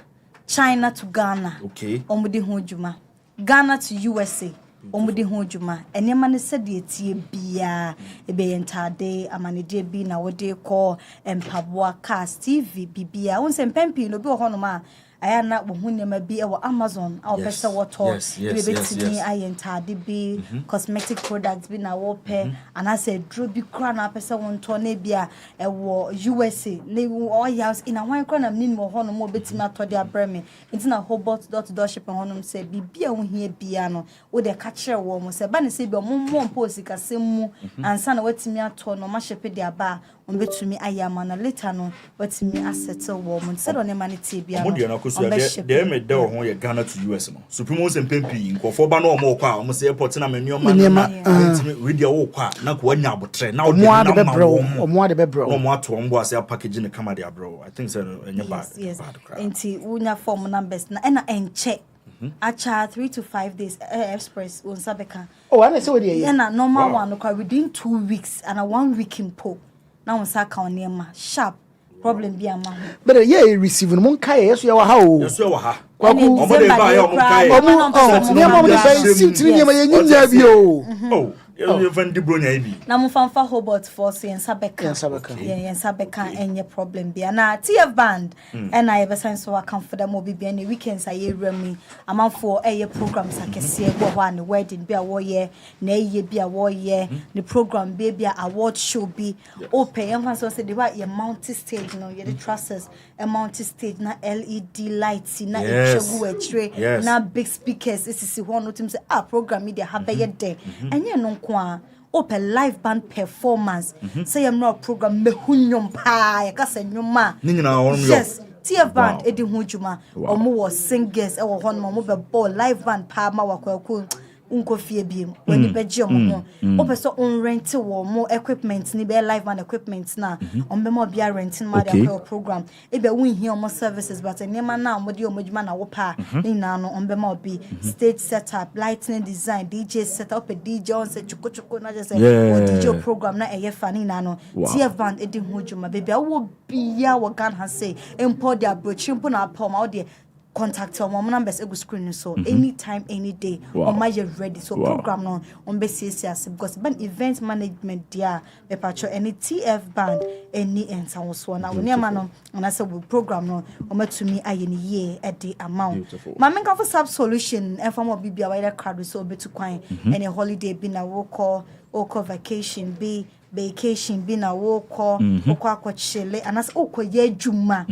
H: China to Ghana.
F: Okay.
H: Omudi ho djuma. Ghana to USA. Omudi ho djuma enema ne se de tie bia ebe yentade amanede bi na wode call empaboa cast TV bibia won se mpempi no bi ho no ma aya na wo hu nema bi e wo Amazon a pesa wato ebe betini ayentade bi cosmetic products bi na wo pe anase dro bi kra na pesa wonto na bia e wo USA ne all house in a wan kra na mni mo ho no mo betimi atode abreme ntina Hobart dot shipping ho no se bibia wo hia bia no wo de ka kire wo mo se ba ne se bi mo mpo sikasem mu ansa na watimi ato no ma shepe de aba on betumi ayama na later no watimi assettle wo mo se do ne manity bia no
F: they made there ho ye Ghana to US no supreme sem pempi nkofo ba na o mo kwa o mo se airport na manuo ma na ready o kwa na ko anya abotre na o de na
E: mo de bebro
F: o mo ato o mo ase package ne kama de abro I think so enya bad
H: enti unya form numbers na na enche acha 3 to 5 days express on sabeka
E: and say we dey
H: na normal one no within 2 weeks and a 1 week in po na on sa ka oniema sharp problem bi ama ho
E: but yeah receive no mon kai yeso ya wa ha o
F: yeso wa ha
E: kwaku
F: omo de ba ya omo kai
E: niema mo de ba sit niema ye nyinya bi o
F: you find the bronya ibi
H: na mo fanfa Hobart for so yen sabeka yen sabeka enye problem bia na TF band and I be sense so comfortable bi bia na weekends aye remi amanfo eye programs akese go ho an wedding bia wo ye na eye bia wo ye the program bia award show bi open yen so say the wa ye multi stage no ye the trusses a multi stage na LED lights na echegu echre na big speakers isisi ho no tim say program media have ye den enye no open live band performance say I'm not program mehunyom pa ya kasa nyoma yes TF band edi ho djuma omo was singers e wo ho no mo be ball live band pa ma wakwaku unko fie biem wani beje omo ho opeso on rent wo mo equipment ni be live band equipment na on be mo bia renting ma their program e be won here omo services but enema na omo de omo djuma na wo pa ni na no on be mo be stage setup lighting design DJ setup a DJ on say chukuchuku na just say DJ program na eye fani na no TF band edi ho djuma baby wo bia wo gan ha say empo dia brochimpo na pa ma wo de contact our numbers ego screen so anytime any day on my ready so program no on be CCS because ban event management dia be patcho any TF band any enter so na we ma no na say we program no o matumi aye ni ye e the amount ma menka for sub solution e form of bibia we crowd so betu kwan any holiday bi na wo call vacation be vacation bi na wo call akọchile anas okoye adwuma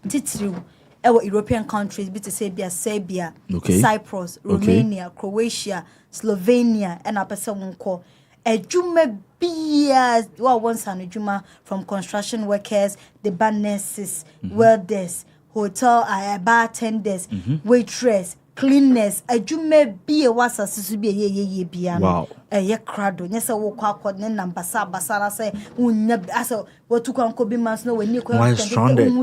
H: titiriu European countries be to say Serbia, Cyprus, Romania, Croatia, Slovenia, and a person won't call a juma beers once and a juma from construction workers, the bar nurses, welders, hotel bartenders, waitress, cleaners, a juma be a was a be ye piano. Ye crado, yes, I walk out and Basara say, so what to come be months no when you can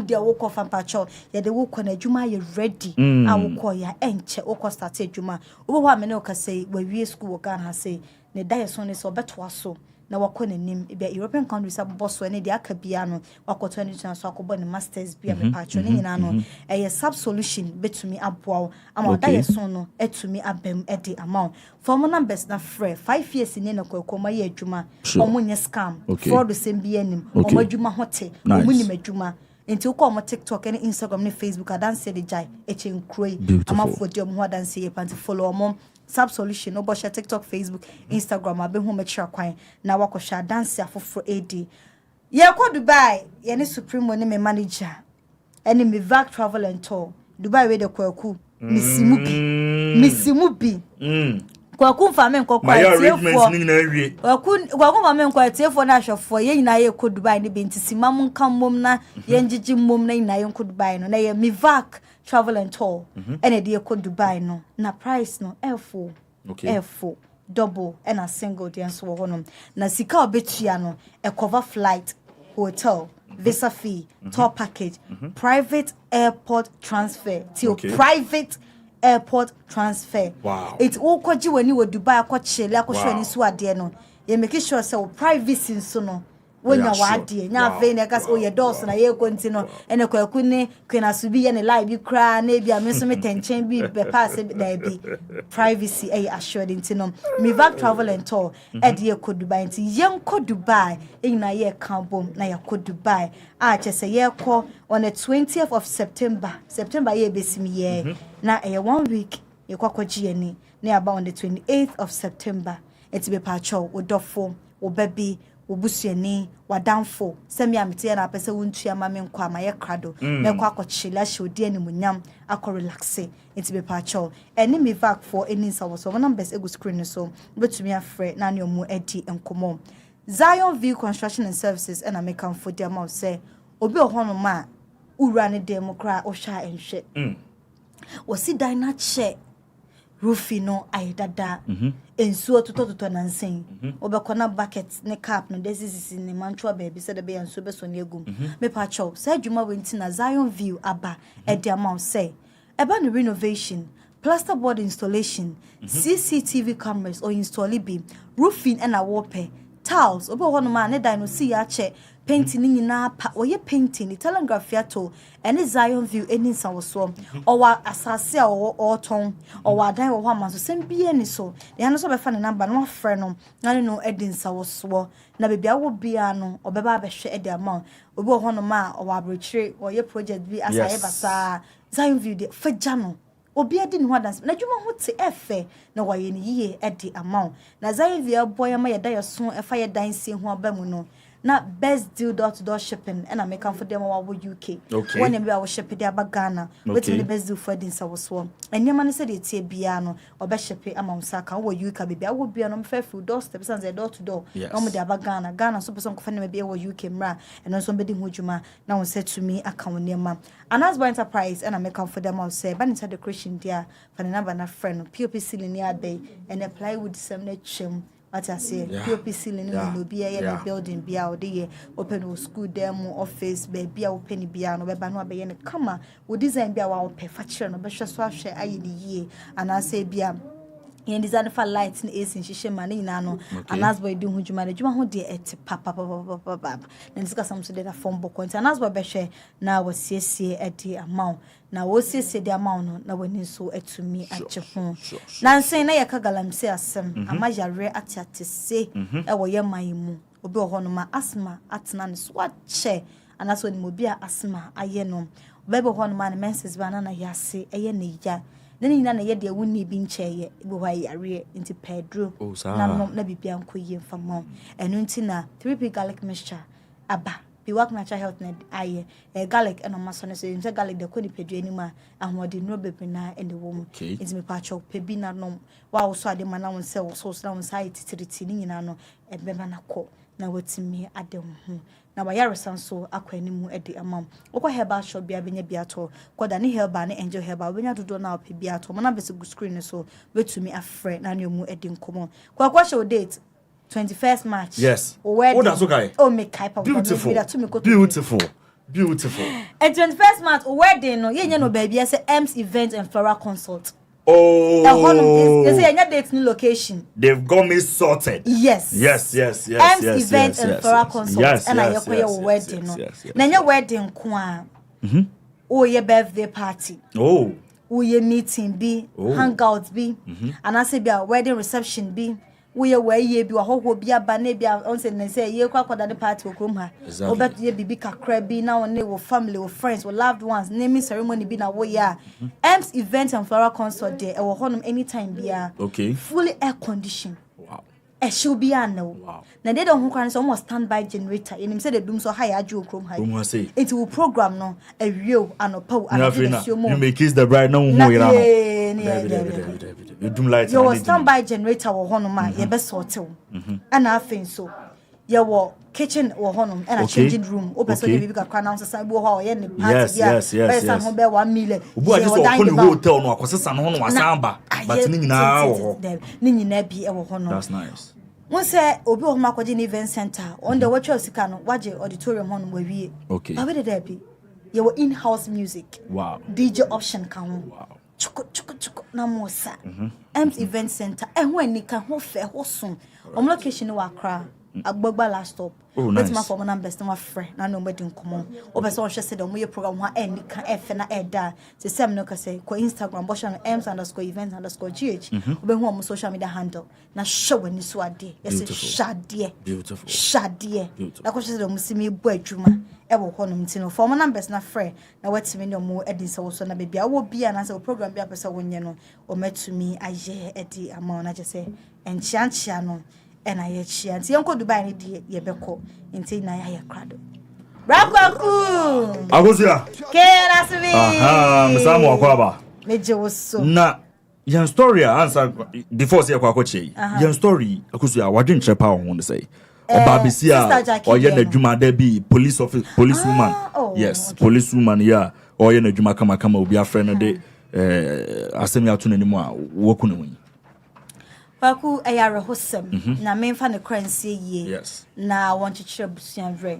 H: their walk off and patch out. Yet the walk on a juma you ready. I will call ya and check or cost at juma. Over what Menoka say, where we school can say, the diason is or better so. na wako n'anim be European countries aboso ne de aka bia no wakoto international so akobo ne masters bia me patcho ne nyina no eye sub solution betumi aboa ama da yeso no etumi abem edi amount form numbers na frɛ 5 years ni na kwakoma ye adwuma omunye scam fraud sem bia nim omadwuma hote omunim adwuma nti uko mo TikTok and Instagram ne Facebook adanse de jai echenkroyi amafo de mo adanse ye panti follow mo sub solution no bosha TikTok Facebook Instagram abe hu metra kwan na wakosha dance afofro AD ye ko Dubai ye ne supreme ne me manager ene me vac travel and tour Dubai we de kwaku misimu bi kwaku mfame nkokwa tiefo kwaku mfame nkokwa tiefo na hwefo ye nyina ye ko Dubai ne benti simam nka mom na ye njiji mom na nyina ye ko Dubai no na ye me vac travel and tour ene de ye ko Dubai no na price no F4 double and a single de enso honom na sika obetua no e cover flight hotel visa fee tour package private airport transfer till private airport transfer.
A: Wow.
H: It's all kwaji when you were Dubai akwache le akwhwe ni so ade no ye make sure say privacy so no when you wa ade nya ve na gas o ye dos na ye konti no ene kwaku ne Asu-B ye ne live bi kra na bia me so me tenchen bi be pass da bi privacy assured nti no me vac travel and tour e de ye ko Dubai nti ye ko Dubai na ye kan bom na ye ko Dubai a che say ye ko on the 20th of September ye besimi ye na 1 week ye kwakwaji ani na about on the 28th of September it be pacho odofo obabi obusuani wadanfo semi amete na pese wontua ma me nkwa ma ye krado me kwa akochila shodi ani munyam akọ relaxe it be pacho eni me vac for any so numbers ego screen so betumi afre na ne omu edi enkomo Zion View Construction and Services and American for their mouth say obi ohono ma ura ne democrat o sha enhwe wosi dina che roofing no ayedada ensuo toto nansen obekona bucket ne cap no desisi ne mantua baby said be ensuo be so ne egum me pa chow say adwuma wenti na Zion View aba e de amount say eba no renovation plasterboard installation CCTV cameras or install bi roofing and a wallpaper tiles obo hono ma ne dan no si ya che painting nyina pa oye painting telegraph ato ene Zion View eni nsawoso owa asase a oton owa dan wo ma so sembie ni so ya no so be fa ne number no afre no na no edi nsawoso na bebia wo bia no obeba abehwe edi amount obi hono ma owa abrochire oye project bi asaye basa Zion View de faja no obi adi ni ho dance na dwuma ho te efe na waye ni yiye edi amount na Zion View boy ma ye da ye so efa ye dan se ho abamu no na best deal door shipping and I make for them our UK. Okay. When we are shipping their Ghana, waiting the best deal for the so. And your man said it's a piano or best shipping among Saka or UK baby. I will be on fair food doorsteps and door to door. No me the Ghana, super some company maybe our UK mra and on somebody who you now said to me I come near ma. And as by enterprise and I make for them I'll say but inside the Christian dear for the number of friend POP ceiling near day and apply with some chim. What I say, POP ceiling no be a building be out there, open school demo office, baby, open piano, but no be any comma, would design be our perfection, but just share I the year, and I say, be and design for lights and AC and she money nano, and as boy do who you manage, you want dear et papa, and discuss some data phone book and as well be now was CC at the amount. Na wo se the amount na wani so etu mi ache ho na nsen na yeka galamsey amajare atiate se e wo ye man mu obi ho no ma asma atena ne so ache anaso ni mo bia asma aye no obi ho no ma ne menses bana na yase eye ne ya na nyina na ye de wonni bi ncheye bi ho ayare nti pedro na no na bibia nkoye mfama eno nti na 3p garlic mixture aba we work natural health na aye garlic and masone so in garlic de ko ni pedu anima ahode no bebina and the woman it's me pacho pebi na no wa wo so ade mana won se wo so na won sai titiriti ni nyina no e beba na ko na watimi adem ho na wa yaresan so akwani mu ede amam okwa herbal shop bia benya bia to koda ni herbal ni enjoy herbal benya dodo na ope bia to mo na bese screen so wetumi afre na no mu ede nkomo kwa show date 21st March. Yes. Oh, that's okay. Oh, make hyper. Beautiful. Beautiful. Beautiful. And 21st March, wedding. No, you know, baby. I say M's event and floral consult. Oh, they say any date, new location.
F: They've got me sorted.
H: Yes.
F: Yes.
H: Event and floral consult.
F: Yes.
H: And I your wedding. Then your wedding, kwa. Oh, your birthday party.
F: Oh.
H: Your meeting be, hangouts be, and I say be a wedding reception be. We are where ye be a whole be a banabia on say ye quack the party will come her. Oh, but ye be crabby now and they will family or friends or loved ones, naming ceremony be now way ya. M's event and floral concert day or home anytime be
F: okay.
H: Fully air conditioned.
F: Wow.
H: A show be a no.
F: Wow.
H: Now they don't hook almost standby generator. And him said the doom so high at you chrome high. It will program no a real and a pow and
F: you may kiss the bride no more. You do like
H: your standby generator or honoma, your best hotel. And I think so. Your kitchen or honum and a changing room. Open so you can pronounce a side or any party. Yes. 1 million.
F: What is the hotel? No, because son was samba. But now,
H: Nini Nebi or honor.
F: That's nice.
H: One say Obi Makojin Event Center on the Watcher Sikano, Waje Auditorium on where we.
F: Okay.
H: How did there be? Your in-house music.
F: Wow.
H: DJ option count.
F: Wow.
H: Chuku namosa. M's Event Center. And when you can hold fair soon. Location no Accra. Agbogba last stop.
F: Nice.
H: My phone number is my friend. Na no wedding come on. Obe so she said on your program one any can F na eda. Se sem no ka say ko Instagram bosh na M's_events_gh. Obe hu social media handle. Na show when so ade. Yes Shadie.
F: Beautiful.
H: Shadie. Na ko she said on see me bo adwuma. E wo ho no mti phone numbers na friend. Na watimi no mo edin se wo so na bebia wo bia na se program bia pesa wonye no. O metumi aye edi ama na je say enchianchia no. And I chia nti yanko Dubai ni die ye beko nti na ya krado Rakwaku
F: Agosia
H: Kera Asu-B
F: msamo akwaba
H: meje woso
F: na yan story answer before say akwakoche yan story akusia wadwen trepa ho say obabisia oye na dwuma da bi police woman yes police woman yeah oye na dwuma kama obi afre no de asemi ato nanimu a woku ne wi
H: Kwaku ayare hosem na memfa ne kransie ye
F: yes
H: na wonchichire busuan vre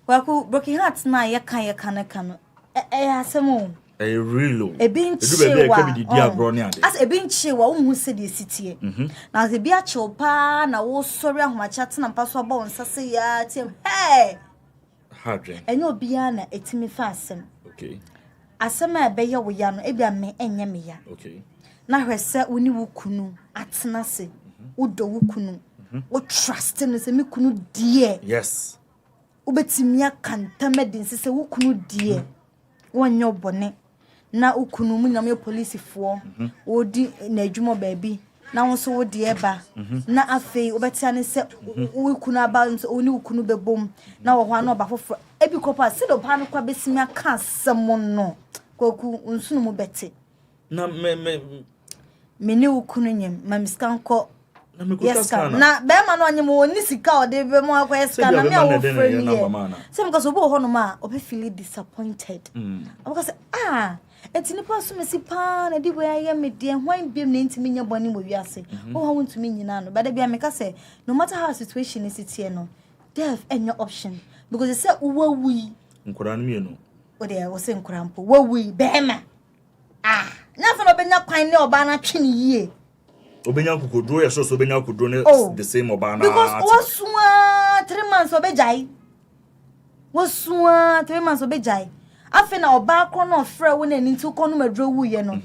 H: Kwaku broken heart na ye kan no asemo
F: real
H: ebinchewa as ebinchewa unhu se de sitie na ze bia chopa na wo sori ahomacha tena mpaso aba wonsase ya tem hey
F: hardren
H: enyo bia na etimi fa asem
F: okay
H: asem a be ye wo ya no ebia me enye me ya
F: okay
H: na hwese woni wukunu atena se udo wukunu wo trust no se mekunu die
F: yes
H: ubetimia kanta medin se wukunu die wonyo bone na ukunu mu nyame police fo odi na adwuma baabi na wonso wo die ba na afei ubetia ne se wukunu aba nso oni wukunu bebom na wo ho ano ba fofo ebi kopa se do ba no kwa besimia ka asem no koku nsunu mu bete
F: na
H: meni ukunu nyem mamiskanko yes na be ma no anyem woni sika ode be mo akwa sika na me awo friend ye sem because obo ho no ma obe feel disappointed because etini pass me si pa na di we aye me de hwan biem na ntimi nya boni mo wiase wo ho ntimi nyina no but bia me ka say no matter how situation is it here no death any option because they say uwawui
F: nkura no me no
H: o de wo say nkura mpo wawui be ma na fa no benya kwan ne oba na twene yie
F: obenya kokodro ye so obenya kokodro ne the same oba na
H: because osua 3 months obejai osua 3 months obejai afi na oba kro no frɛ wo na nti ko no madro wuye no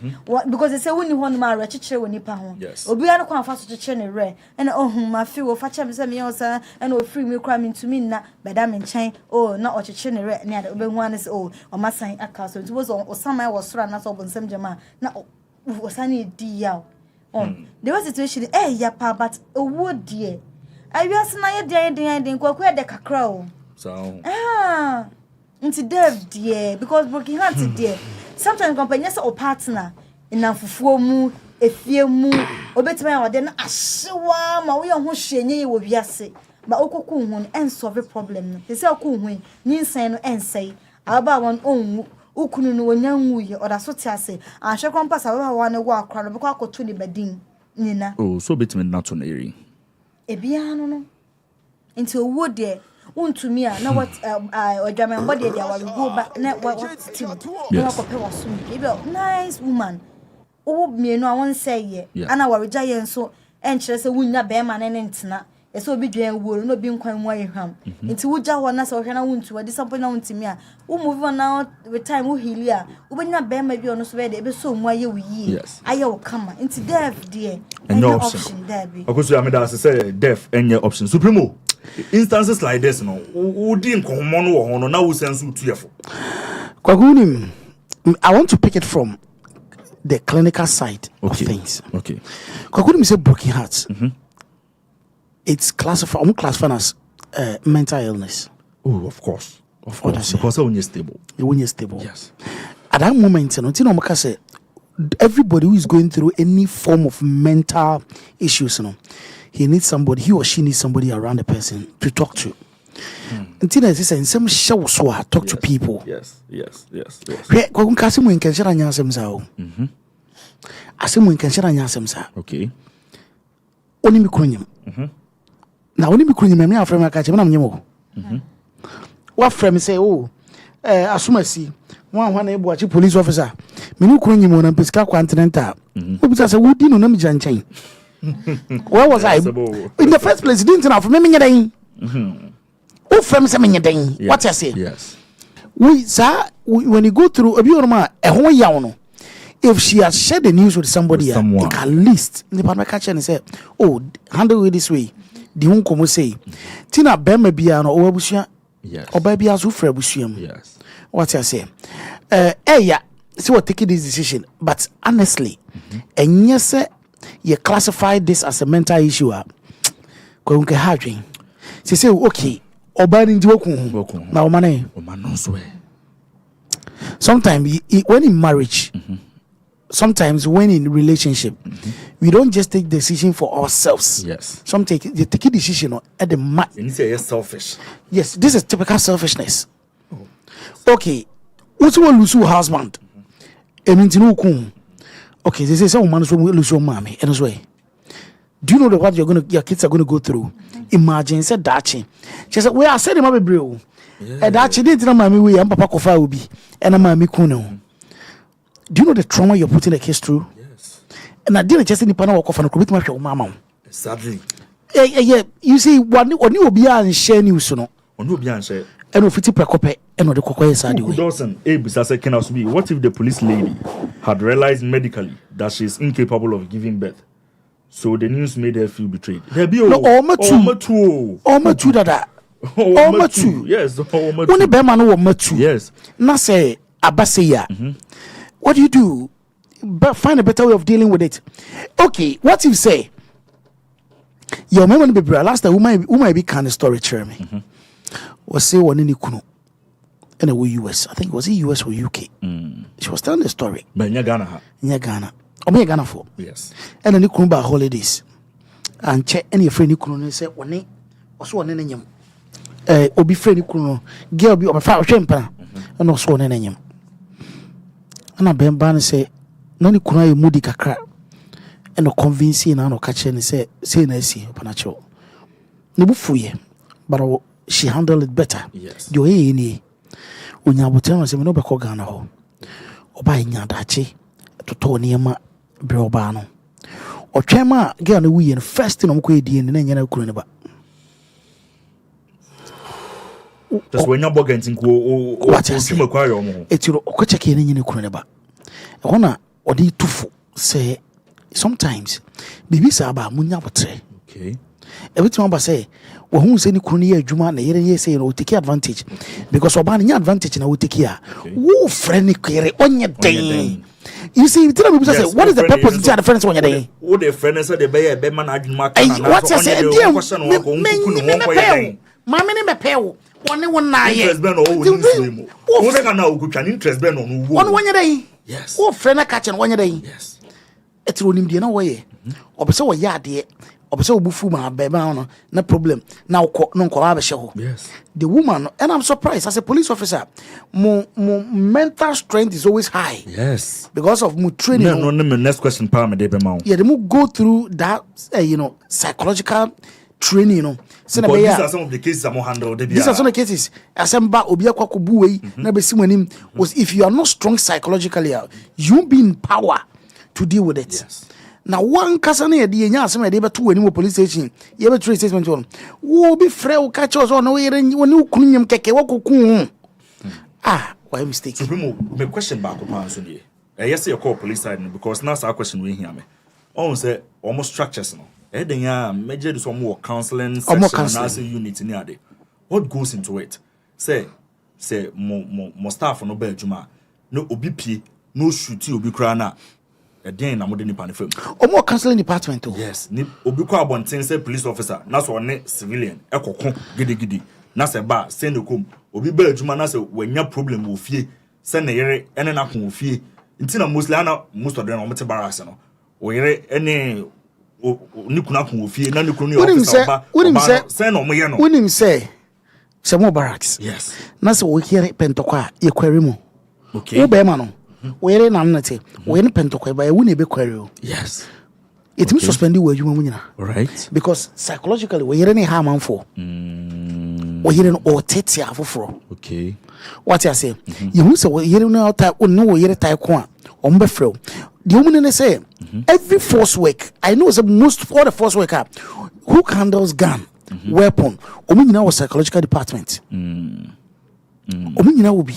H: because they say woni ho no ma re kyekere woni pa ho obi an ko afa so kyekere ne re na ma fi wo fa kyem se me yosa na o free me kra me ntumi na beda me nkyɛn na o kyekere ne re na ade obenhu an se o ma san aka so nti wo so o saman wo soro na so bonsam jama na o san e di ya the was situation ya pa but owo die awiase na ye den kwaku e de kakra o
F: so
H: nti dev die because broken heart die sometimes company say o partner ina fufuo mu efie mu obetima ya wode na ahyewa ma wo ye ho hwenye ye wo wiase ba okoku hu en solve problem no se okoku hu nyinsan no ensai aba won onwu ukunu no wonyanwu ye oda so tiase ahwe kompasa ba wa ne wo akra no be kwa akoto ni badin nina
F: so betima na to na eri
H: ebia no nti owo de untumi na what odwame body dia wa go ba na what team na ko pe wasum nice woman wo mienu a won say ye ana wareja ye nso enkyere se wunya be ma ne ntena eso obi dwan wuo no bi nkwan mu ayehwam nti wuja ho na se ohwe na wuntu wadi sample na wuntimi a wo move on now with time wo heal a wo benya be ma bi ono so be de be so mu aye wo yi aye wo kama nti death de
F: no option
H: there be
F: okoso ameda say death any option supremo instances like this no wo di nkomo no wo ho no na wo sense utuefo
E: kwagunim I want to pick it from the clinical side of things.
F: Okay.
E: Kwagunim say broken hearts. It's classified as mental illness.
F: Oh, of course. Because when you're stable.
E: When you're stable.
F: Yes.
E: At that moment, say everybody who is going through any form of mental issues, he needs somebody, he or she needs somebody around the person to talk to. Until I say, some show talk to people.
F: Yes. Okay.
E: Only me kunyim. Now only me kunyim me afrem aka che na mnyemo. What frame say Asu-B one na ebu achi police officer. Me ni kunyim na pesika continental. Obi say wudi no na me janchan. Where was I? In the first place didn't na for me nyedan. O frame say me nyedan. What you say?
F: Yes.
E: When you go through obi oroma ehon yawo no. If she has shared the news with somebody, at least the partner catch and say, "Oh, handle it this way." The uncle say, "Tina bema biya no owabusia."
F: Yes.
E: Or baby as ufre busiam.
F: Yes.
E: What I say? Yeah. See what taking this decision, but honestly, and yes, you classify this as a mental issue. Kwa unke hardwing. She say, "Okay, obani ndiwoku na omane." Sometimes when in marriage. Sometimes when in relationship, we don't just take decision for ourselves.
F: Yes.
E: Some take a decision at the mat.
F: You say you're selfish.
E: Yes, this is typical selfishness. Okay, what's one lose your husband? Okay, they say some man will lose your mommy. And way. Do you know what your kids are gonna go through? Imagine said Dachi. She said, "We are saying my bro." And Dachi didn't know mommy we and Papa Kofa will be and a mommy kuno. Do you know the trauma you're putting the kids through?
F: Yes.
E: And I didn't just in the panel walk off and commit my mama.
F: Sadly.
E: Yeah. You see, one you be and share news, no.
F: On you be and share.
E: And if it's a precope and the cocoa side.
F: Dawson, besides can also be. What if the police lady had realized medically that she's incapable of giving birth? So the news made her feel betrayed. There be
E: no, Almost two that.
F: Yes,
E: only Berman no
F: yes.
E: Now say Abaseya. What do you do? Find a better way of dealing with it. Okay, what you say? Your memory be last time who might be kind of story chairman. Was say one in Kuno in the US. I think it was in US or UK. She was telling the story.
F: But in Ghana.
E: Or me Ghana for.
F: Yes.
E: And then Kuno by holidays. And check any friend Kuno say one also one in him. Obi friend Kuno girl be over 5 champion and also one in him. And I been say, "No, you couldn't moody kakra." And no convincing and no catching say na see panacho. No bufuye, but she handled it better.
F: Yes.
E: You any unya botel say no be ko Ghana ho. Oba nya dachi to niema broba no. O twema girl no we first no ko edi ni na nya na kuro ne ba.
F: Just when you're bogging what is
E: it's your Okatakyie in Kureba. Ona or the tufu say sometimes baby saba munya batre.
F: Okay.
E: Every time I say, well, who's any Kunia Juma, ye say, no, take advantage because Obani advantage and I will take care. Woo, friendly query on your day. You see, tell me, what is the purpose of the friends on your day?
F: Oh, the friends are the Bay Beman Mark.
E: What's I say, Mammy, me pay. One night,
F: interest ben on
E: one day.
F: Yes.
E: Oh, friend, I catch one day.
F: Yes.
E: It's running the way. Or so a yard, dear. Or so bufuma, baby, no problem. Now, no collab show.
F: Yes.
E: The woman, and I'm surprised as a police officer, more mental strength is always high.
F: Yes.
E: Because of more training.
F: No, next question, Parma.
E: Yeah, they move go through that, psychological training,
F: these are some of the cases I'm handled.
E: These are some of the cases. Asemba obia kwa kubuwe na besi mwenim was if you are not strong psychologically, you be in power to deal with it. Now one cousin here, the Yasam, they were two anymore police station. You ever trace statement on. Who be frail catch us on when you couldn't keke walk. Ah, why mistake?
F: My question back upon Sunday. Yes, you call police side because now our question we hear me. Oh, say almost structures no. Then ya major some more counseling section unit in the what goes into it? Say more staff no bed juma. No OBP, no shooting obi krana. Then na modern nipa film.
E: More counseling department too.
F: Yes, ni obi kwa bonten say police officer. Na so ne civilian. Ekoko gidi. Na se ba send kom. Obi bed juma na se wenya problem wo fie. Se ne yere ene na kon wo fie. Ntina mostly ana most of them no mete barracks no. Wo yere ene ni kuna kon wo fie na ni kunu officer ba. Say no mo ye no.
E: Wonim say some barracks.
F: Yes.
E: Na se wo here pentokwa ye kwari mu.
F: Okay.
E: Wo be ma no. Wo yere na nnete. Wo yere pentokwa ba ye wo na be kwari o.
F: Yes.
E: It means suspending wo adwuma mu nyina.
F: Right.
E: Because psychologically wo yere ne ha manfo. Wo yere no o tete afoforo.
F: Okay.
E: What I say? You who say wo yere no ta no wo yere tai ko a o mbe frɛ. The woman they say every force work. I know say most all the force worker who handles gun, weapon, omina was psychological department. Omina will be.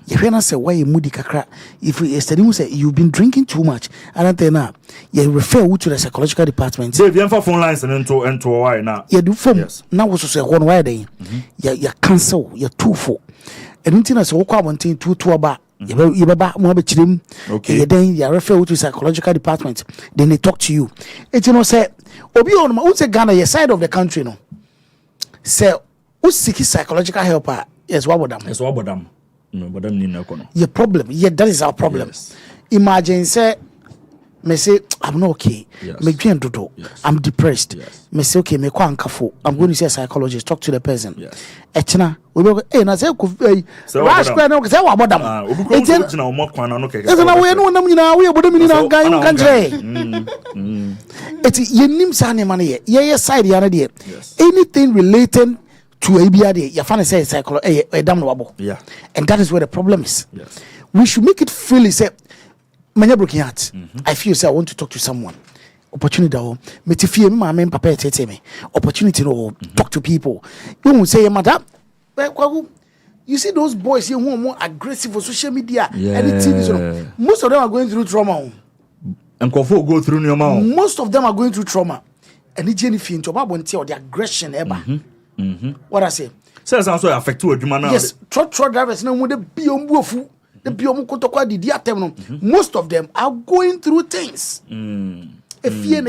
E: If you say why you moody kakra, if you study say you've been drinking too much, Ante Naa, you refer to the psychological department.
F: They have phone lines and into why now.
E: You do form now was say one why they you cancel, you too full. And until I say one thing two about you baba mo be chirim. Okay. Then you refer to psychological department. Then they talk to you. It you know say obi on who say Ghana your side of the country no. Say who seek psychological help. Yes, what about them?
F: Yes, what about them? No, but them need no kono.
E: Your problem. Yeah, that is our problem. Yes. Imagine say me say I'm not okay.
F: Yes.
E: Me dream dodo.
F: Yes.
E: I'm depressed.
F: Yes.
E: Me say okay, me kwa ankafo. I'm going to see a psychologist, talk to the person.
F: Yes.
E: Echina, we go na say rash kwa na say what about them?
F: Obi ko so na omo kwan na no keke.
E: Ese na we no nam nyina we bodo mi ni na kan kanche. Eti yenim sa ne mane ye side ya na de. Anything related to ABID, your family says psychology,
F: yeah,
E: and that is where the problem is.
F: Yes,
E: we should make it feel say, many broken heart. I feel say I want to talk to someone. Opportunity, me to feel my main papa tete me. Opportunity, no, talk to people. You won't say, madam, you see those boys here who are more aggressive for social media and the TV. Most of them are going through trauma.
F: And go through your mouth.
E: Most of them are going through trauma. And the Jenny Finn, the aggression ever. What I say?
F: Says also affect you.
E: Yes, truck drivers no more the biombufu, the biomukotokwa di diatem. Most of them are going through things. If you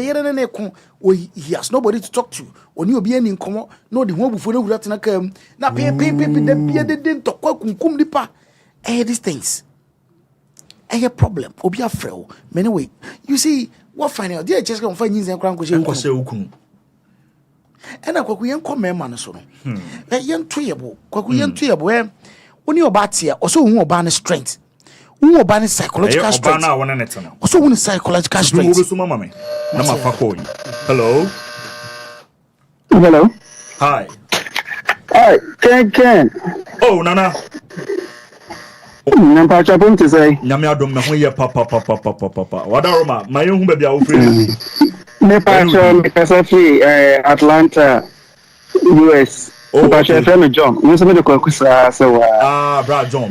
E: he has nobody to talk to, when you be in common, no the one before the na come na pay the beard to kum dipa. These things. A problem. Obia frail. Many way. You see, what final? Dear just going to find you and crank. And I could young come man so. A young treeable, young treeable, when you're bad here, or so who ban strength. Who ban psychological strength. Also, when psychological strength.
F: Hello.
L: Hello.
F: Hi.
L: Hi, Ken.
F: Oh, Nana.
L: Nampa chapon to say.
F: Namia me ho ye papa. Wadaroma, my young baby are free.
L: Me Atlanta, US.
F: Oh,
L: okay. John. You say me the so
F: Brad John.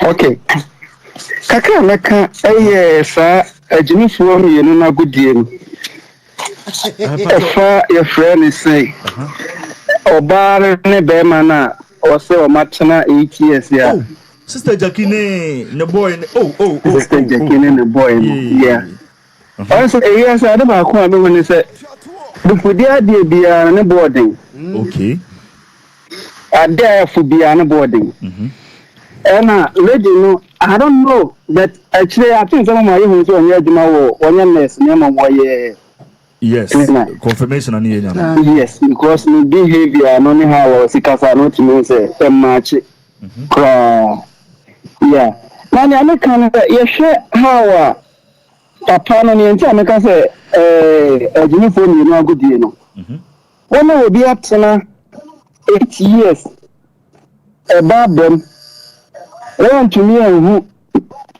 L: Okay. Kaka meka sa ajimi fo mi enu na godie mu. Efa your friend say. Oba ne be ma na o se o matena 8 years ya.
F: Sister Jackie ne boy ne
L: Sister Jackie ne boy yeah. Also yes I don't know how when say the fudia de bia ne boarding.
F: Okay.
L: Ada fu bia ne boarding. And lady no I don't know but actually I think some of my even so near Juma or nurse near my
F: yes confirmation on here
L: yes because my behavior no ni how sikasa no to me say match yeah na me kan ye hwe how papa no ni nti ameka say ajini fo ni no agodie no wona obi atena 8 years babem want to me who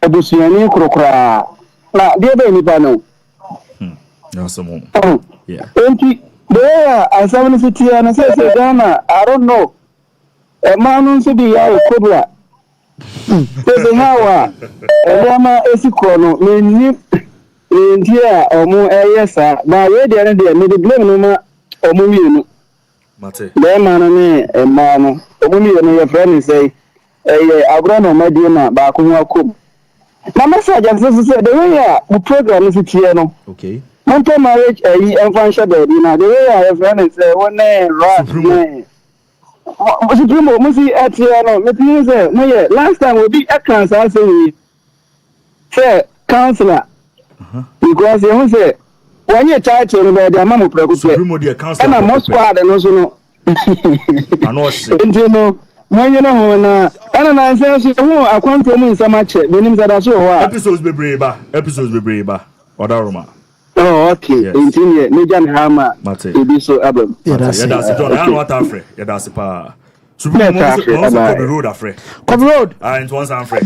L: abusuani krokra na de be ni ba no
F: awesome yeah
L: enti there asam city na say Ghana I don't know e manu so bi ya kobra so hawa elama esikro no ni ntia omu eyesa ba we de ne de me de blame no ma omu mienu
F: mate
L: le manu ni e manu omu mienu ye friend say agro ma di na ba ko ho akom na message am say the way we program is here no
F: okay
L: Monte marriage influential baby na the way I friend say one RASH Supremo musi atia no me tin say me last time we be a cancer say counselor because you say when you try to be the mama prekupe
F: Supremo the counselor
L: na mo squad no so no enti no when you know na ana na say so who akwanto mu nsama che benim sada so ho
F: episodes be breba odaroma.
L: Oh, okay. Engineer, Mejan Hama.
F: Mate.
L: Ibiso Abram.
F: Yeah, that's it. John, I know what Afre. Yeah, that's pa. Supreme Kobe Road Afre.
E: Kobe Road.
F: Into one Afre.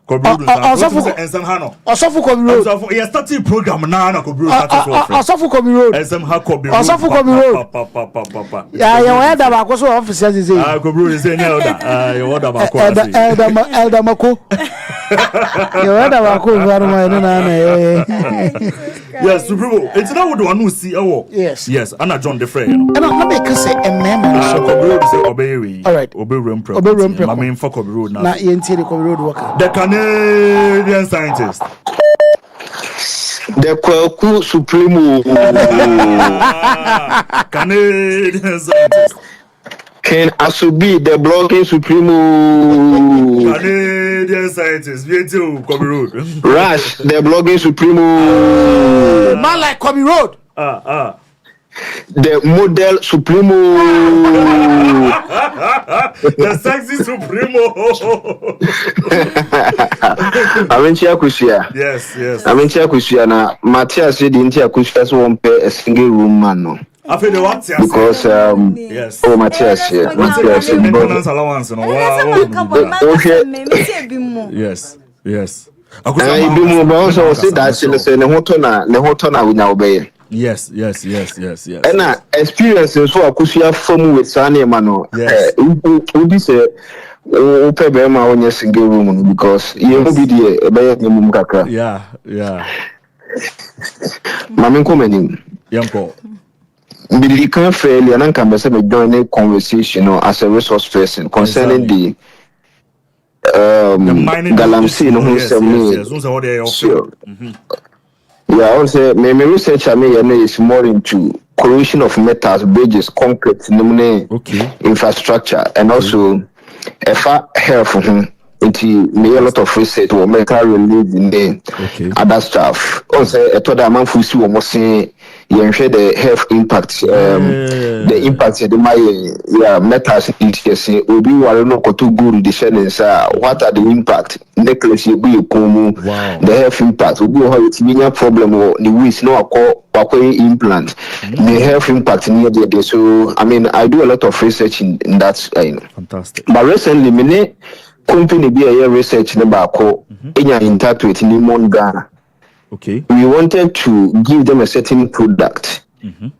F: Kobe Road. Ensem Hano.
E: Osofu Kobe Road.
F: Yeah, starting program na Kobe Road.
E: Osofu Kobe Road.
F: Ensem ha Kobe Road.
E: Osofu Kobe Road. Yeah, you want that back so officers is say.
F: Kobe Road is saying elder. You want that back.
E: Elder Mako. You want that back na.
F: Yes, Supremo. It's not what one who see. Oh, yes. Anna John the friend.
E: And I'm not making say a man.
F: So Kobe Road is obey.
E: All right.
F: Obey room.
E: I
F: mean for Kobe Road now.
E: Na ENT the Kobe Road worker.
F: The Canadian scientist.
L: The Kwaku Supremo.
F: Canadian scientist.
L: Can Asu-B the blogging Supremo.
F: Canadian scientist. V2 Kobe Road.
L: RASH the blogging Supremo.
E: Man like Kobe Road.
L: The model Supremo.
F: The sexy Supremo.
L: Aventia Kusia.
F: Yes.
L: Aventia Kusia na Matthias said Intia Kusia so won't pay a single room man no. Because
F: yes.
L: Oh Matthias here. Matthias
F: maintenance allowance no. Yes.
L: I be more also say that say ne hoto na we na obey.
F: Yes.
L: And experience so akusia from with Sani Mano.
F: Yes.
L: Ubi say ope be ma onye single room because you be there be nyum kakra.
F: Yeah.
L: Mami komeni.
F: Yanko.
L: Bili kan fail and can be say me join a conversation as a resource person concerning the Galamsey no who say me. Yeah, I would say my research is more into corrosion of metals, bridges, concrete, infrastructure, and also health. Into me a lot of research or metal release in the other stuff. Also, I thought I'm for see almost say you share the health impact, the impact of the metals in here. Will be no too good the challenge. What are the impact? Necklace you be the health impact. We will have a problem or the ways no implant. The health impact near there. So I mean, I do a lot of research in that.
F: Fantastic.
L: But recently, me company be a research number in touch with Nimon Ghana.
F: Okay.
L: We wanted to give them a certain product,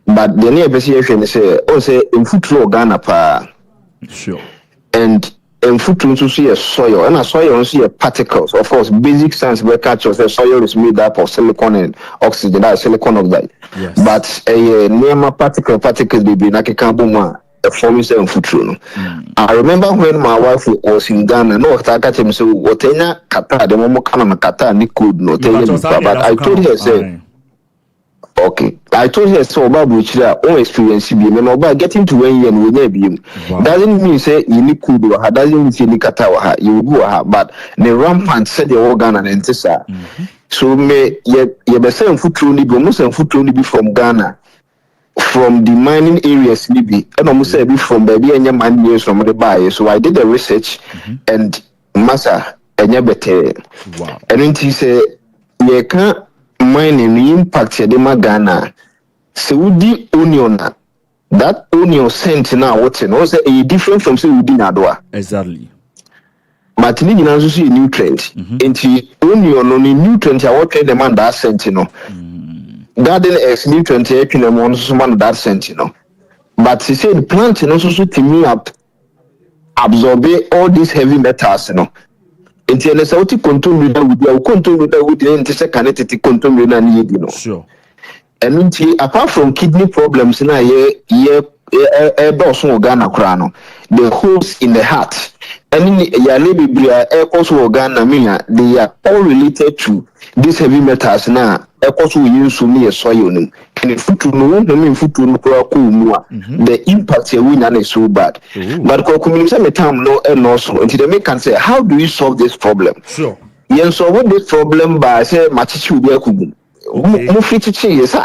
L: but the near person say, also in football Ghana pa.
F: Sure.
L: And in football to see a soil, and a soil see a particles. Of course, basic science we catch the soil is made up of silicon and oxygen, that is silicon oxide.
F: Yes.
L: But a near particles be nakikabuma. Forming seven foot. I remember when my wife was in Ghana. No, I got him so whatever Qatar, the moment kind of Qatar, ni could not tell him. But I told her, say, okay. I told her so about which their own experience be. Me about getting to 1 year and we never him. Doesn't mean say you need could or doesn't mean say you Qatar you go but the rampant said the organ and entisa. So me ye be seven foot only be almost 7 foot only be from Ghana. From the mining areas, maybe, and almost be from baby and your man years from the buyer. So I did the research and massa and your better.
F: Wow.
L: And then he said, you can't mine any impact the Magana. So the onion that onion scent now what's in also a different from say within Adwa.
F: Exactly.
D: but ni nyina nso so nutrient enti onio no ni nutrient a what the man that sent no garden is nutrient e twene mo nso so man that sent no but he said plant no so timi up absorb all these heavy metals no enti ele say oti control with the control with the enti say can it control na ni yedi no
F: sure
D: and enti apart from kidney problems na ye doso Ghana kra no the holes in the heart and ya lebibria also Ghana mean they are all related to these heavy metals na also use near soil and food no mean food no the impact here win is so bad but community time no and also until they make can say how do we solve this problem
F: sure
D: yen solve this problem by say machichi bi akugu mo fitichi yes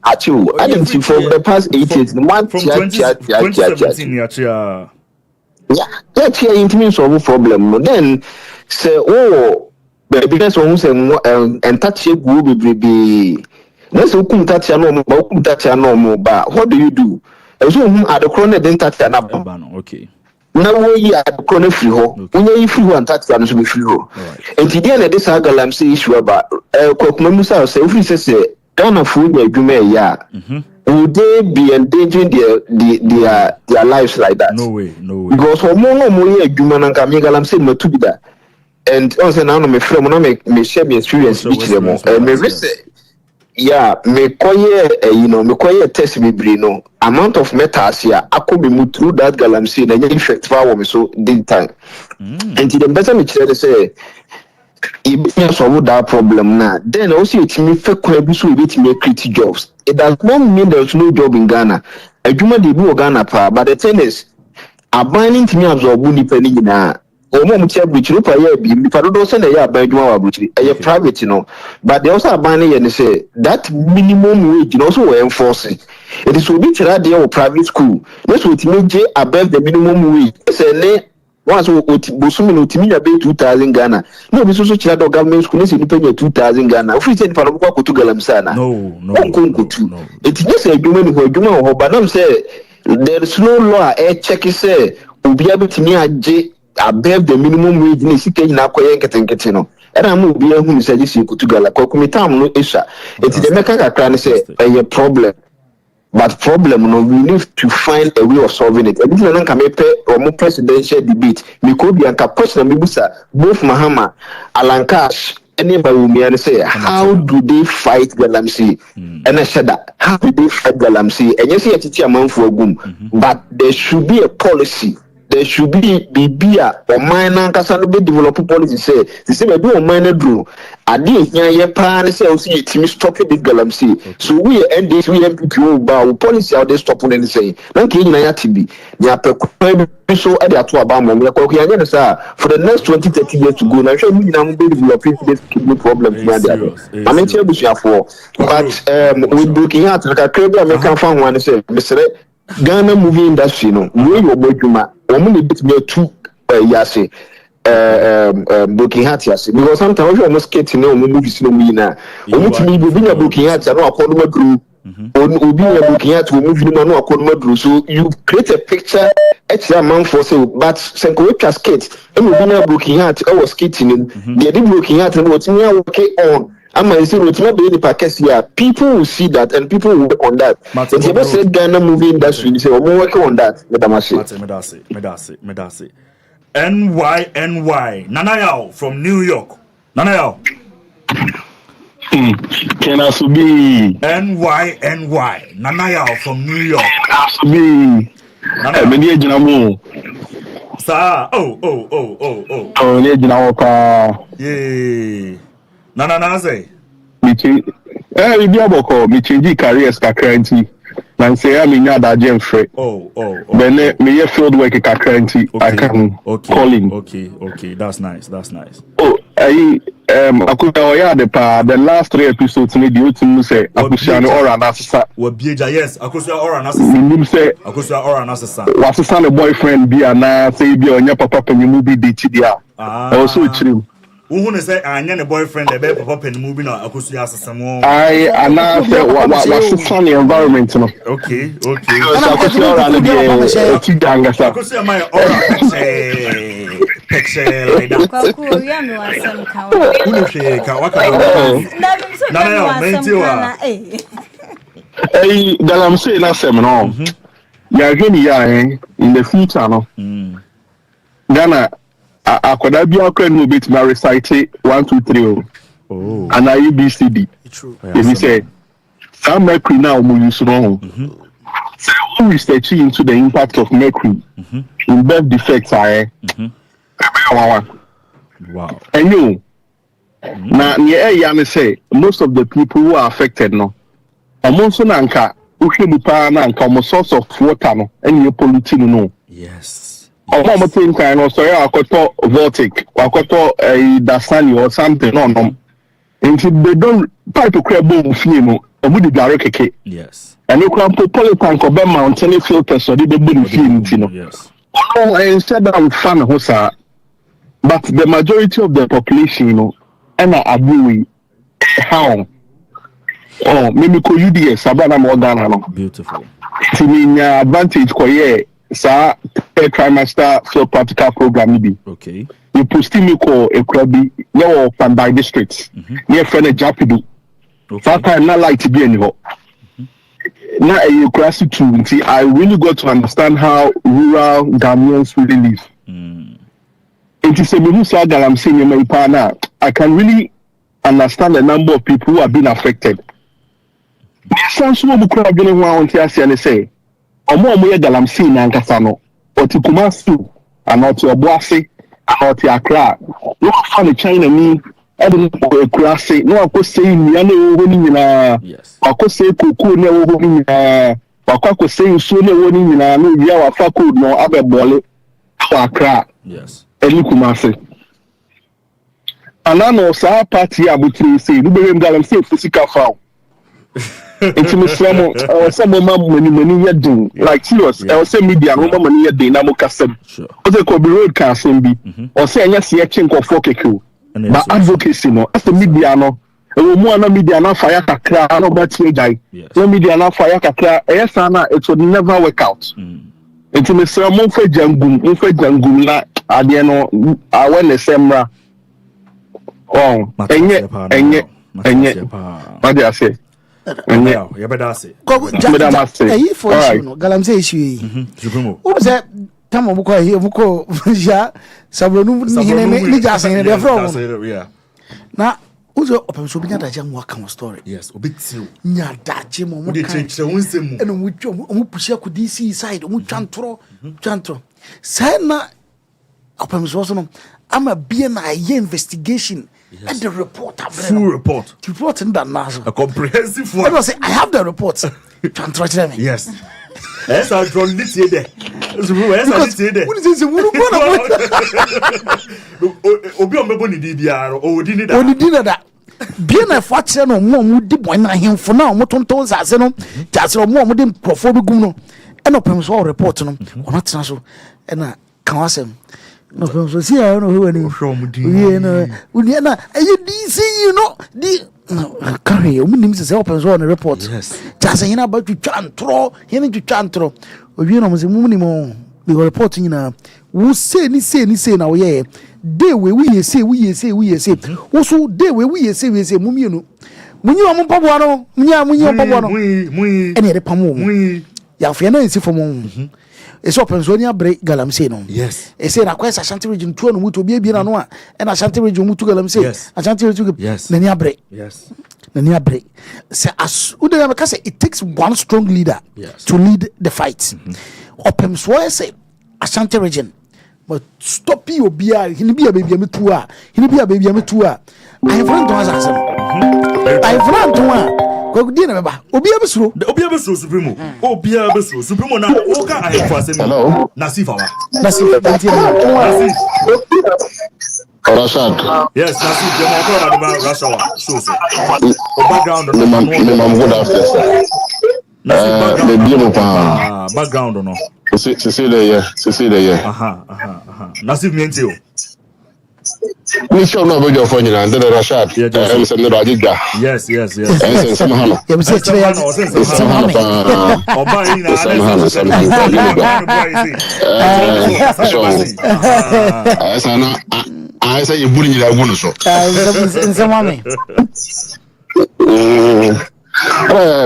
D: I didn't see from the past 8 years.
F: From 2017,
D: yeah, it means solve problem. Then say, oh, because one say and touch a group be. Let's touch a normal, but what do you do? As soon as the corner then touch an up.
F: Okay.
D: Now we are the corner free home. When you free one touch and be free home. And today, this Galamsey issue about Kokmamusa say, if we say, Ghana food would they be endangering their lives like that?
F: No way.
D: Because for more human and Chinese Galamseyers not to be that. And also now my friend me share my experience with them. And me say me koye test me no amount of metals here I could be moved through that Galamsey and effect for me so did time. And to the better me say if solve that problem now, then also it may fake so it may create jobs. It does not mean there's no job in Ghana. A juma de bu Ghana pa, but the thing is, a binding to me absorb buni penny na. Omo mtia butcher pa ye bi mi pa do send ya ba juma wa butcher. A private but they also binding and say that minimum wage also we enforcing. It is so be tira there private school. Let's what me above the minimum wage. Say once Bosumi no timi ya be 2000 Ghana. No be so chira do government school say ni pay 2000 Ghana. Ofi say ni pa no kwa to Galamsana.
F: No.
D: It is say adwuma ho but am say there is no law check say obi abetimi age above the minimum wage ni sika nyina akoye nketenkete no. Era am obi ahu ni say say kutu Gala kwa kumitam no esha. It is the meka kakra ni say a problem. But problem no, we need to find a way of solving it. And this is an more presidential debate. We could be a question both Mahama, Alankash, anybody will say, how do they fight Galamsey? And I said that, how do they fight Galamsey? And you see, it's a man for a boom. But there should be a policy. There should be BBA or minor Casanova develop policy. Say, the same I do a minor drew. I did here, plan say, it stop it with Galamsey. So we end this, we MPQ, but policy out there stop on anything. Not in IATB. They are so at the Atuabama. We are talking for the next 20-30 years to go. Now, show me now, developing this kidney problem. I mean, for but with looking at like a credible American fan one say, Mr. Ghana movie industry, no, we will make you ma. Only bit me two yase booking hat yase because sometimes we almost get to know movies no me na. Only to me be booking hat no akọni maduru. Obi na booking hat we movie no akọni maduru. So you create a picture extra man for say but senko we cascade. Emi obi na booking hat I was skating. They did booking hat no what me work on. I'm going to be the package here. People will see that and people will work on that. If you ever said Ghana movie industry, you say, we're working on that.
F: Medasi. NY. Nanayao from New York. Nanayao.
L: Can Asu-B.
F: NY. Nanayao from New York.
L: Asu-B. Nanayao. Jinamo.
F: Sir. Oh.
L: Oh, Jinamo.
F: Yeah. Nana say
L: we be able me change careers kakranti na say am nya da gem free then me field work kakranti I can call him.
F: Okay, that's nice.
L: Oh akuya the last 3 episodes me the ultimate say akuya no ora na sasa
F: we bieja yes akuya ora na sasa
L: nim say
F: akuya ora na sasa
L: wasasa the boyfriend bi ana say bi onya papa panyimu bi de ti dia also chirim.
F: Who say anya ne boyfriend the be papa pen movie na akosu asasamo
L: I say what funny environment no
F: okay
L: akosu ora na be ti danga sa
F: akosu my ora text like that.
H: Kwaku we am wasem kan.
F: Unu hwe ka waka.
H: Na eh.
D: Hey, Galamsey na sem no. Ya gani ya in the future no. Ghana akoda bi akra no bit na recite 1 2 3 oh. And ABCD. True. If you say some mercury now we use no. So we research into the impact of mercury in birth defects Wow. And you now yeah say most of the people who are affected no. Amonso nanka uhwemupa na nka mo source of water no and you polluting no.
F: Yes.
D: Omo mo tin kan no so ya akoto voltic, akoto dasani or something no. Nti they don't pipe to crab bom fie no, omu di gare keke.
F: Yes.
D: And you can put polytank or be mountain filter so they be fie nti no. Yes. No, instead of fan ho sa, but the majority of the population you know and agree how oh, maybe ko UDS abana mo Ghana no.
F: Beautiful.
D: It's mean advantage ko ye sa third trimester field practical program bi.
F: Okay.
D: You post me ko ekrabi no from by districts. Near friend Japidu. That time na light be any ho. Na you class to see I really got to understand how rural Ghanaians really live. It is a Ministerial Galamseyers+Man. I can really understand the number of people who have been affected. Sounds so much crowd going on here and say, Omo ye Galamsey na nkasa no, oti Kumasi and oti Obuasi and oti Accra. No fan China ni e dey no class no akose ni ana wo ni nyina. Yes. Akose koko na wo ni nyina. Akose nso na wo ni nyina no bia wa fa code no abebole Accra. Yes. Eni Kumasi. Anano sa party abutri say no be Galamsey physical foul. It's Muslim some money yedin like serious I say media no money yedin na mo kasem o say ko be road car sem bi o say anya se eche nkofo keke but advocacy no as the media no e wo mu ana media na fire kakra no ba tie jai no media na fire kakra e say na it would never work out it's Muslim mo fa jangum na ade no awareness emra oh enye what I say
E: you better say. For issue, no. Galamsey issue. Who said, "Come on, Muko, ja, Sabronu, ni just in the front." Yeah. Now, who's open so big that jam work on story? Yes, a bit too. Nya that jam on the change, and we push up DC side, we chantro. Sana open so I'm a BNI investigation. Yes. And the report,
F: full report.
E: Report in that now.
F: A comprehensive one.
E: I say I have the report.
F: Yes. Yes, I draw it there. What is Obi on me ni DBR or didn't that? Only dinner that. Bien a fatcher no more would dip when I him for now. What on toes as no, just no more within Profo Guno. And open so report on not so. And I can ask him. No, so see, I don't know who any from. You know, you know, the carry, names is open on the report. Yes, just saying about you chantro, to chantro. You know, Munimo, we were reporting now. Who say, now, yeah, day where we say, also day where we say, Mumino. When you are Mopabano, Munya, any Pamu, Yafiana is for Mum. It's open Sonia break Galamsey no. Yes. It said acquires Ashanti region 2 and to be a Biranoa and Ashanti region Mutu Galamsey. Yes. Ashanti region. Yes. Nania break. Yes. Nania break. Say as Udamaka it takes one strong leader to lead the fight. Open so say Ashanti region. But stop you be a baby tour. He be a baby tour. I have run to us. I have run to one. Obi abeso supremo supremo na oka ahefo asemi Nasif awa Nasif
D: Rashad.
F: Yes, Nasif, you are talking about Rashad. So background background no.
D: C'est there.
F: Nasif mienti o.
D: Mission no be your phone na and Rashad. I'm saying no Rajiga.
F: Yes.
D: Some hano.
E: You say
D: Some hano.
F: Oba ina.
D: So I say you bullying la wonu so.
E: Some mami.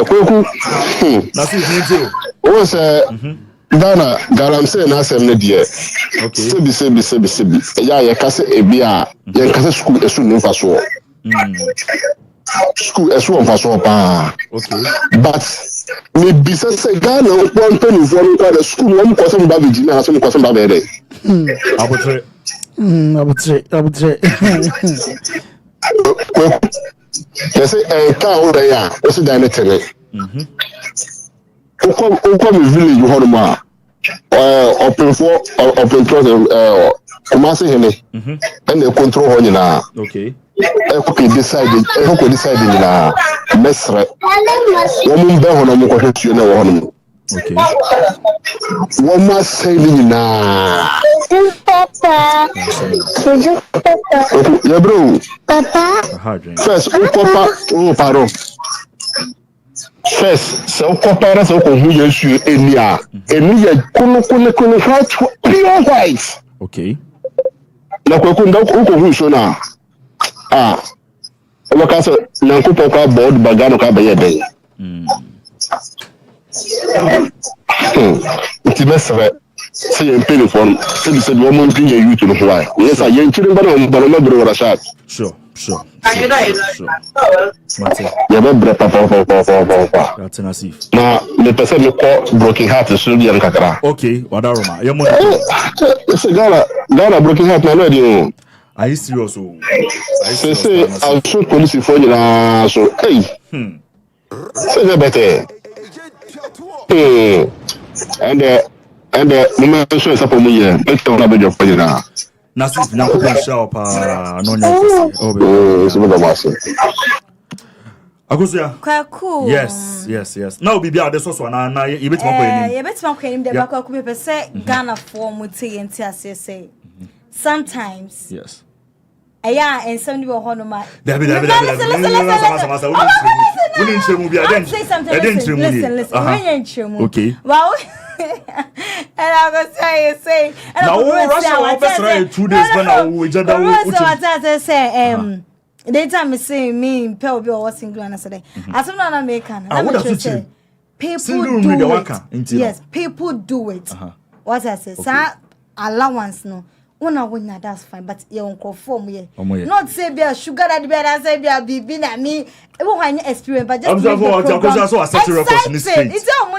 D: Kweku.
F: Na si nti
D: o. O say Ghana Galamsey na asem ne de. Sebi. Ya ye kase ebi a ye kase school esu no fa so. School esu on fa so pa.
F: Okay.
D: But me bisa say Ghana o pon pen for no kwa the school wo ko some ba Virginia na so ko some ba be dey.
F: Abutre.
D: Yes, car over there. What's the diameter? Come village you hold ma. Open Kumasi hene. And they control honey na.
F: Okay.
D: Eko decide na mesre. Woman be hono mo ko hwetue na wo hono.
F: Okay.
D: One more saying na.
M: Papa.
D: Yeah, bro.
M: Papa.
D: First, Papa. Pardon. First, so Papa, so who you shoot in ya. And you kunu pure white.
F: Okay.
D: Na kwekunda who show na. Wakasa na Papa board bagano ka be dey. It's mesre. Say you pay for say the woman pay you to the why. Yes, I ain't children but no bro Rashad.
F: Sure.
D: Yeah, but papa.
F: That's an asif.
D: Now, the person me call broken heart so be kakra.
F: Okay, wadaroma. Your money.
D: It's a Ghana broken heart na ready.
F: Are you serious?
D: Say I'll shoot police for you na so hey. Say that better. And the moment show is up on me. Let's talk about your friend now.
F: Nasif na ko show pa no nya.
D: Oh, so the master.
F: Akosia.
H: Kwaku.
F: Yes. Now bibi ade so na ye betima ko enim.
H: Ye betima ko enim de ba kwaku be pese Ghana for mu te enti ase say. Sometimes.
F: Yes.
H: Aya and some people hono ma.
F: Dabi. Listen. Okay.
H: Wow. And I was say
F: now Russia best right 2 days when I we just
H: what say daytime is saying me pel be was single and say as no na make can say people do it. Yes, people do it. What I say sa allowance no una win that's fine but you won't conform here. Not say be a sugar daddy be and say be a bibi na me one experience but just
F: it's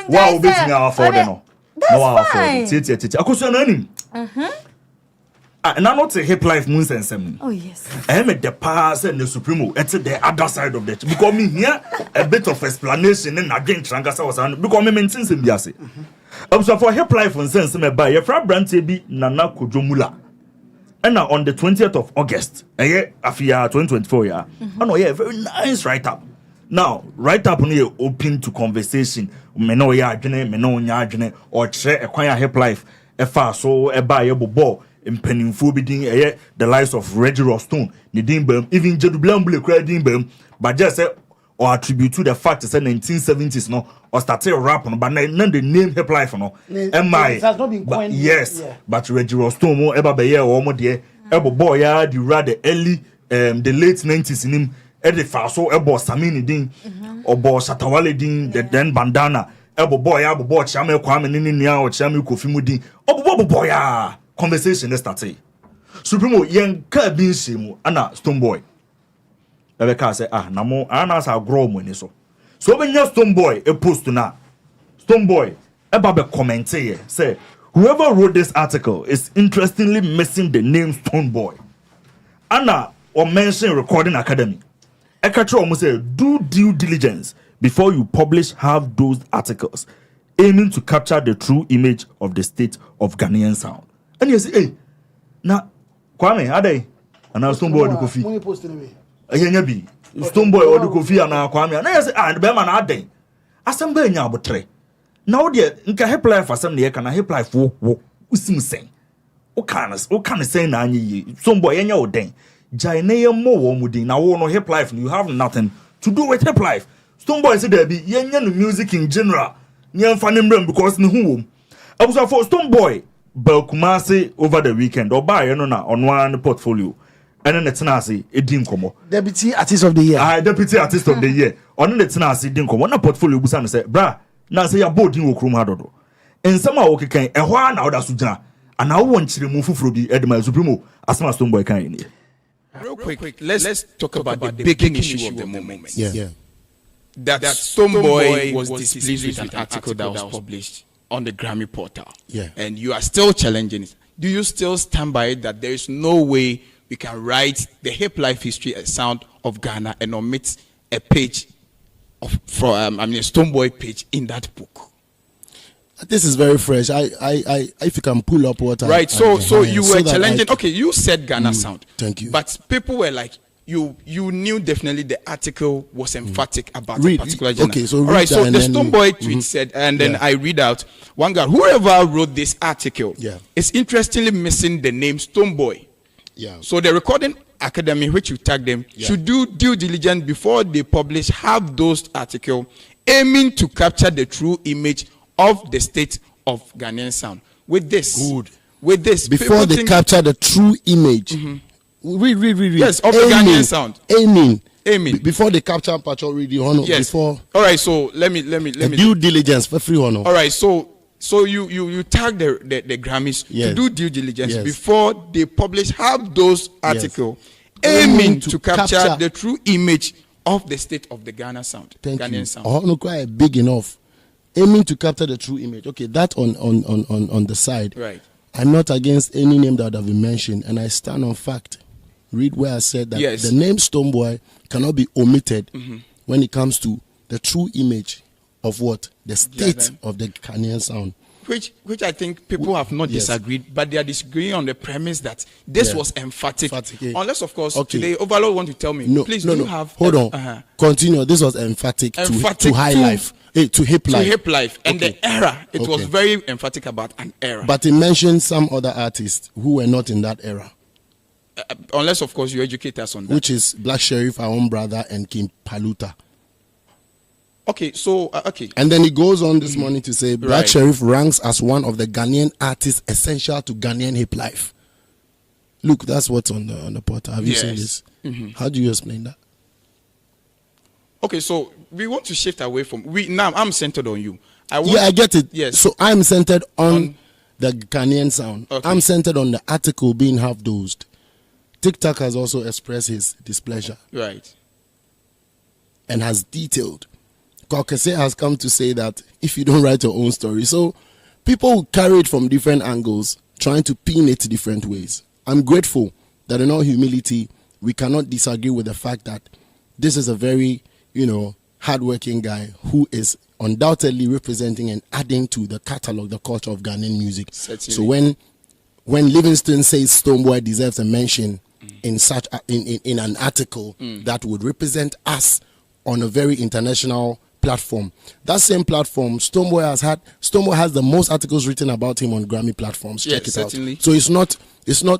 F: wow beating our for no.
H: That's fine.
F: Akosia na anim. And I'm not a hip life moons and seven.
H: Oh yes.
F: I am at the pass and the supremo at the other side of that. Because me here a bit of explanation and again Trankasa was because me maintains in Biase. So for hip life and sense me buy a fra brand be Nana Kujomula. And now on the 20th of August, after 2024 yeah. Oh no, yeah, very nice write up. Now, write up on you open to conversation. Me no ya adwene, me no nya adwene or tre ekwan hip life. Efa so eba ye bobo mpanimfo bi din the lives of Reggie Rostone. Ni din bam even Jedu Blambule kra din bam. But just say or attribute to the fact that 1970s no or started rap no but none the name hip life no. But yes, yeah. But Reggie Rostone mo eba be ye o mo de ebo boy ya the rather early the late 90s in him. Ede faso ebo samini din obo satawale din the then bandana ebo boy chame kwame nini nia o chame kofi mu din obo boy ya conversation start supremo yen ka bi nsimu ana Stone Boy ebe ka say na mo ana sa grow mo ni so when your Stone Boy a post na Stone Boy eba be comment here say whoever wrote this article is interestingly missing the name Stone Boy ana or mention Recording Academy. Ekatro almost say do due diligence before you publish half those articles, aiming to capture the true image of the state of Ghanaian sound. And you say, hey, now Kwame, are they? And now Stone Boy or the coffee. Bi Stone Boy or the coffee and now Kwame. And you say, the Beman are they? Assemble nya abotre. Now there, nka help life for some can help life wo usim say. o kind of say na anyi some boy enya o den jai na ye mo wo mudin na wo no hip life you have nothing to do with hip life. Some boy say there be yenya no music in general nyen fa nemrem because ne hu wom abusa for Stone Boy Belkumase over the weekend or buy no na on one portfolio and then the tenase edin komo
E: deputy artist of the year
F: deputy artist of the year on the tenase edin komo na portfolio busa me say bra na say ya bodin wo krom ha dodo ensem a wo kekan ehwa na oda so gina ana wo nchire mu fufuro bi edema supremo asma Stone Boy kan ni.
N: Real quick, let's talk about the big issue of the moment.
O: Yeah.
N: That Stone Boy was displeased with an article that was published on the Grammy portal.
O: Yeah.
N: And you are still challenging it. Do you still stand by it that there is no way we can write the hip life history and sound of Ghana and omit a page of a Stone Boy page in that book?
O: This is very fresh. If you can pull up what
N: right. So you were challenging. Okay, you said Ghana sound.
O: Thank you.
N: But people were like, you knew definitely the article was emphatic about a particular genre.
O: Okay, so
N: all right. So the Stone Boy tweet said, and then I read out one guy. Whoever wrote this article is interestingly missing the name Stone Boy.
O: Yeah.
N: So the Recording Academy, which you tagged them, should do due diligence before they publish half-dosed article aiming to capture the true image of the state of Ghanaian sound. With this,
O: before they capture the true image. Read.
N: Yes, of the Ghanaian sound.
O: Aiming. Before they capture Patrol Radio Honor.
N: Yes.
O: Before.
N: All right. So let me.
O: Due diligence for free honor.
N: All right. So you tag the Grammys to do due diligence before they publish half-dosed article aiming to capture the true image of the state of the Ghana sound. Ghanaian sound.
O: Honor quite big enough. Aiming to capture the true image. Okay, that on the side.
N: Right.
O: I'm not against any name that would have been mentioned, and I stand on fact. Read where I said that the name Stone Boy cannot be omitted when it comes to the true image of what? The state of the Ghanaian sound.
N: Which I think people have not disagreed, but they are disagreeing on the premise that this was emphatic. Unless, of course, today Overlord want to tell me, please, do you have...
O: Hold on. Continue. This was emphatic to high life. To hip life.
N: To hip life. And the era, it was very emphatic about an era.
O: But it mentioned some other artists who were not in that era.
N: Unless, of course, you educate us on that.
O: Which is Black Sheriff, our own brother, and King Paluta.
N: Okay, so,
O: And then he goes on this morning to say, Black Sheriff ranks as one of the Ghanaian artists essential to Ghanaian hip life. Look, that's what's on the portal. Have you seen this? How do you explain that?
N: Okay, so we want to shift away from... Now, I'm centered on you.
O: I get it.
N: Yes.
O: So I'm centered on the Ghanaian sound. Okay. I'm centered on the article being half-dosed. TikTok has also expressed his displeasure.
N: Right.
O: And has detailed. Okatakyie has come to say that if you don't write your own story, so people carry it from different angles, trying to pin it different ways. I'm grateful that in all humility, we cannot disagree with the fact that this is a very, hardworking guy who is undoubtedly representing and adding to the catalog, the culture of Ghanaian music.
N: Certainly.
O: So when Livingston says Stone Boy deserves a mention in such in an article that would represent us on a very international platform. That same platform, Stone Boy has the most articles written about him on Grammy platforms. Check it
N: certainly.
O: out. So it's not.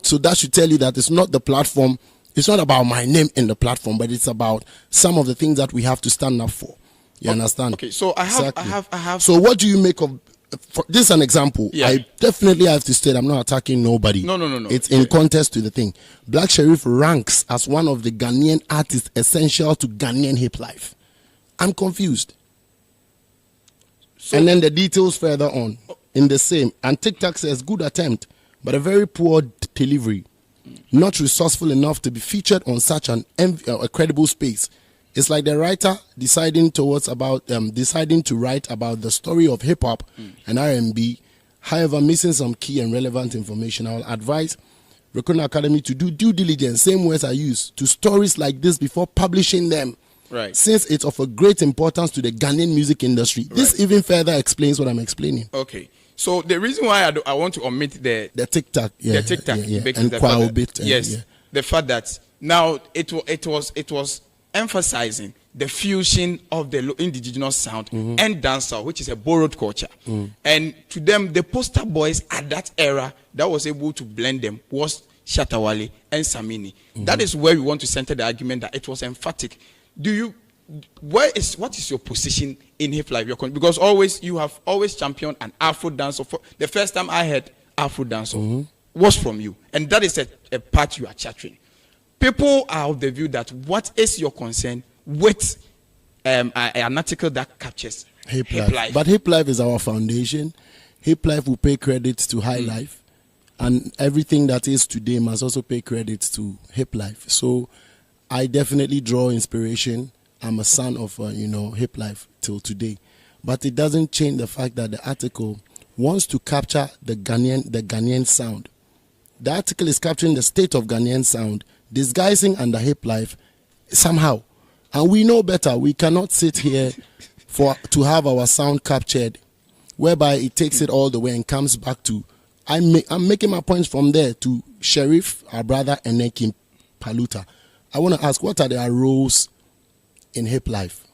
O: So that should tell you that it's not the platform. It's not about my name in the platform, but it's about some of the things that we have to stand up for. You understand?
N: Okay. So I have.
O: So what do you make of? This is an example.
N: Yeah.
O: I definitely have to state I'm not attacking nobody.
N: No.
O: It's in context to the thing. Black Sheriff ranks as one of the Ghanaian artists essential to Ghanaian hip life. I'm confused. And then the details further on in the same. And TikTok says good attempt, but a very poor delivery. Not resourceful enough to be featured on such a credible space. It's like the writer deciding to write about the story of hip hop and R&B, however missing some key and relevant information. I will advise Recording Academy to do due diligence, same words I use, to stories like this before publishing them.
N: Right.
O: Since it's of a great importance to the Ghanaian music industry. This even further explains what I'm explaining.
N: Okay. So the reason why I want to omit the
O: TikTok,
N: the TikTok,
O: and the fact that
N: the fact that now it was emphasizing the fusion of the indigenous sound and dancehall, which is a borrowed culture. And to them, the poster boys at that era that was able to blend them was Shatawale and Samini. That is where we want to center the argument that it was emphatic. What is your position in hip life? Because you have always championed an Afro dancer. The first time I heard Afro dancer was from you, and that is a part you are chattering. People are of the view that what is your concern with an article that captures hip life?
O: But hip life is our foundation. Hip life will pay credit to high life, and everything that is today must also pay credit to hip life. So I definitely draw inspiration. I'm a son of hip life till today, but it doesn't change the fact that the article wants to capture the Ghanaian sound. The article is capturing the state of Ghanaian sound, disguising under hip life somehow. And we know better. We cannot sit here to have our sound captured, whereby it takes it all the way and comes back to. I'm making my points from there to Sheriff, our brother, and then Kim Paluta. I want to ask, what are their roles in hip life?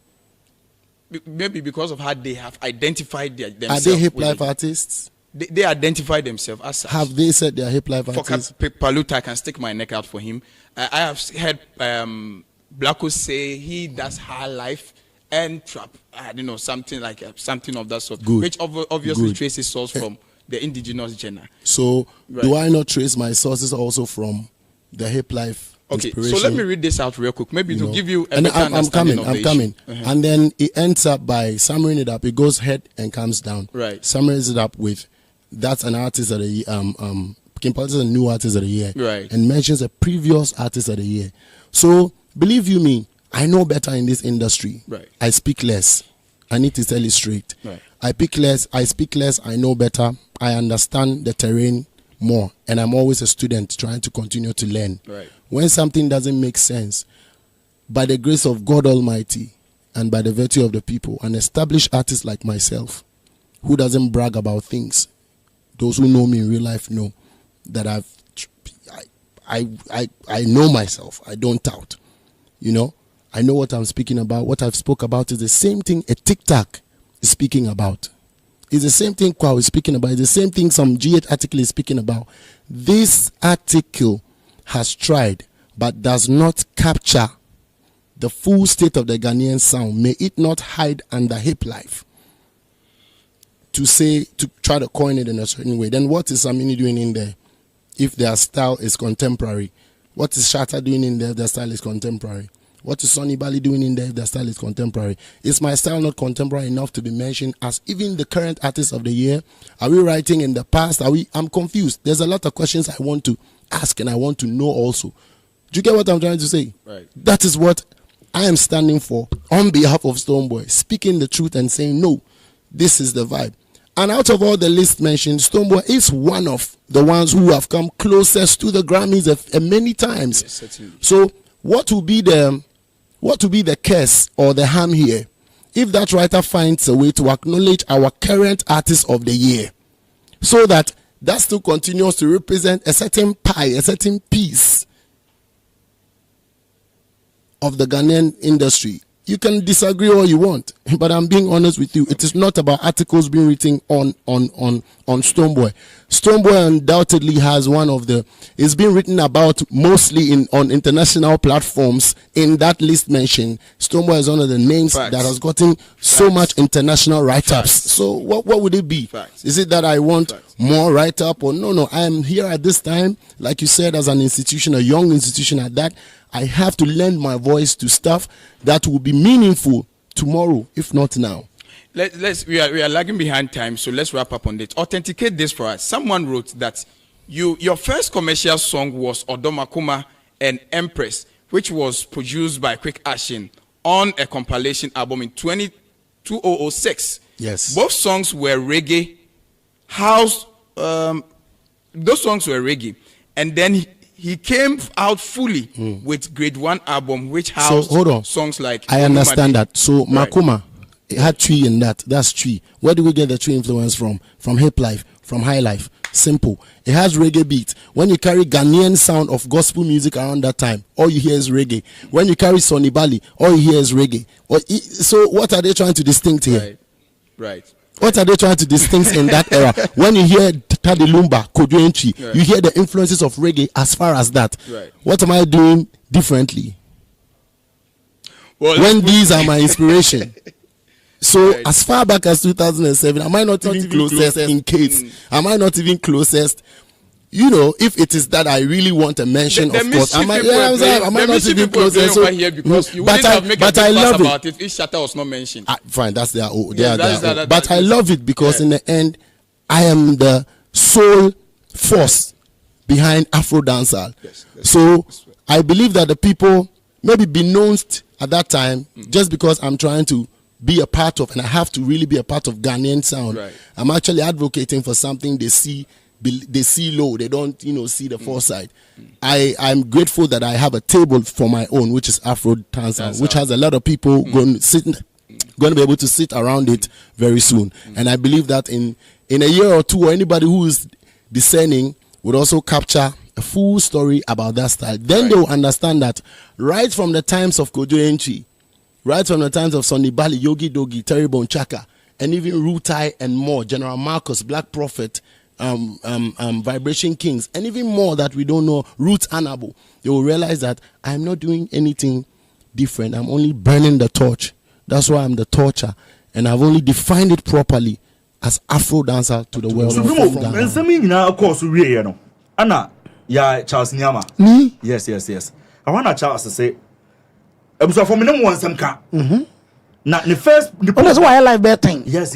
N: Maybe because of how they have identified themselves.
O: Are they hip life artists?
N: They identify themselves as such.
O: Have they said they are hip life artists?
N: For Paluta, I can stick my neck out for him. I have heard Blacko say he does high life and trap. I don't know, something like something of that sort.
O: Good.
N: Which obviously traces source from the indigenous genre.
O: So do I not trace my sources also from the hip life?
N: Okay, so let me read this out real quick, maybe to give you a better understanding of the issue.
O: I'm coming. And then it ends up by summing it up. It goes head and comes down.
N: Right.
O: Summaries it up with, that's an artist of the year, Kim Paluta is a new artist of the year.
N: Right.
O: And mentions a previous artist of the year. So, believe you me, I know better in this industry.
N: Right.
O: I speak less. I need to tell it straight.
N: Right.
O: I speak less, I know better. I understand the terrain more. And I'm always a student trying to continue to learn.
N: Right.
O: When something doesn't make sense, by the grace of God Almighty and by the virtue of the people, an established artist like myself, who doesn't brag about things, those who know me in real life know that I know myself. I don't doubt. I know what I'm speaking about. What I've spoke about is the same thing a TikTok is speaking about. It's the same thing Kwa is speaking about. It's the same thing some GH article is speaking about. This article has tried but does not capture the full state of the Ghanaian sound. May it not hide under hip life to try to coin it in a certain way. Then what is Samini doing in there if their style is contemporary? What is Shatta doing in there if their style is contemporary? What is Sonny Bali doing in there if their style is contemporary? Is my style not contemporary enough to be mentioned as even the current artist of the year? Are we writing in the past? I'm confused. There's a lot of questions I want to ask and I want to know also. Do you get what I'm trying to say?
N: Right.
O: That is what I am standing for on behalf of Stonebwoy, speaking the truth and saying, no, this is the vibe. And out of all the list mentioned, Stonebwoy is one of the ones who have come closest to the Grammys many times.
N: Yes, certainly.
O: So what will be the curse or the harm here if that writer finds a way to acknowledge our current artist of the year, so that still continues to represent a certain pie, a certain piece of the Ghanaian industry? You can disagree all you want, but I'm being honest with you. It is not about articles being written on Stonebwoy. Stonebwoy undoubtedly has it's been written about mostly on international platforms. In that list mentioned, Stonebwoy is one of the names that has gotten so much international write-ups. So what would it be? Is it that I want more write-up or no? I am here at this time, like you said, as an institution, a young institution at that. I have to lend my voice to stuff that will be meaningful tomorrow, if not now.
N: We are lagging behind time, so let's wrap up on this. Authenticate this for us. Someone wrote that your first commercial song was Odomakuma and Empress, which was produced by Quick Action on a compilation album in 2006.
O: Yes.
N: Both songs were reggae, house. Those songs were reggae, and then he came out fully with Grade 1 album, which housed songs like...
O: I understand that. So, Makuma, It had tree in that. That's tree. Where do we get the tree influence from? From hip life, from high life. Simple. It has reggae beat. When you carry Ghanaian sound of gospel music around that time, all you hear is reggae. When you carry Sonny Bali, all you hear is reggae. So what are they trying to distinct here?
N: Right.
O: What are they trying to distinct in that era? When you hear Tade Lumba, Kojo Entry, you hear the influences of reggae as far as that.
N: Right.
O: What am I doing differently?
N: Well,
O: when these are my inspiration. So as far back as 2007, am I not even closest in case? Am I not even closest? You know, if it is that I really want a mention, of course, am I not even closest? So, but I love it.
N: If Shatta was not mentioned,
O: fine, that's their own. But I love it because in the end, I am the sole force behind Afro dancehall. So I believe that the people maybe beknownst at that time, just because I'm trying to be a part of, and I have to really be a part of Ghanaian sound.
N: Right.
O: I'm actually advocating for something they see low. They don't, see the foresight. I'm grateful that I have a table for my own, which is Afro dancehall, which has a lot of people going to be able to sit around it very soon. And I believe that in a year or two, or anybody who is discerning would also capture a full story about that style. Then they will understand that right from the times of Kojo Entry, right from the times of Sonny Bali, Yogi Dogi, Terry Bone Chaka, and even Rutai and more, General Marcus, Black Prophet, Vibration Kings, and even more that we don't know, Roots Anabo, they will realize that I'm not doing anything different. I'm only burning the torch. That's why I'm the torcher. And I've only defined it properly as Afro dancer to the world.
F: Anna, yeah, Charles Nyama.
E: Me?
F: Yes. I want Charles to say, so for me, no one some car. Now, the first,
E: that's why I like that thing.
F: Yes.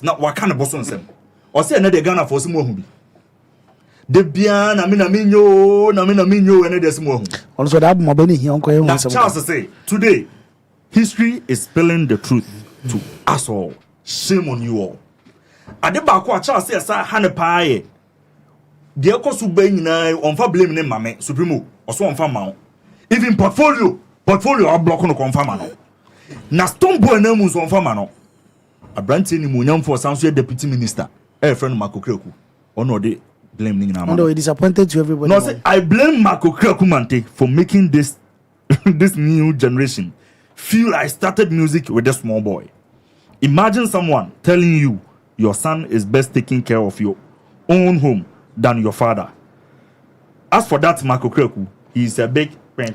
F: Now, what kind of boss on them? Or say another Ghana for some more. The Bian, Namina, and there's more.
E: Also, that Mobini here, Uncle.
F: Now, Charles to say, today, history is spilling the truth to us all. Shame on you all. At the back, what Charles says, Hannah Pie. The Oko Subay on for blaming Mamma, Supremo, or so on farm. Even portfolio are blocking on confirm. Na Stone Boy names on farm. A branch in Munyam for Sansuya Deputy Minister, a friend Marco Kreku, or no, they blame Nina.
E: No, disappointed to everybody.
F: No, say, I blame Marco Kreku for making this this new generation feel I started music with a small boy. Imagine someone telling you your son is best taking care of your own home than your father. As for that Marco Kreku, he is a big pen.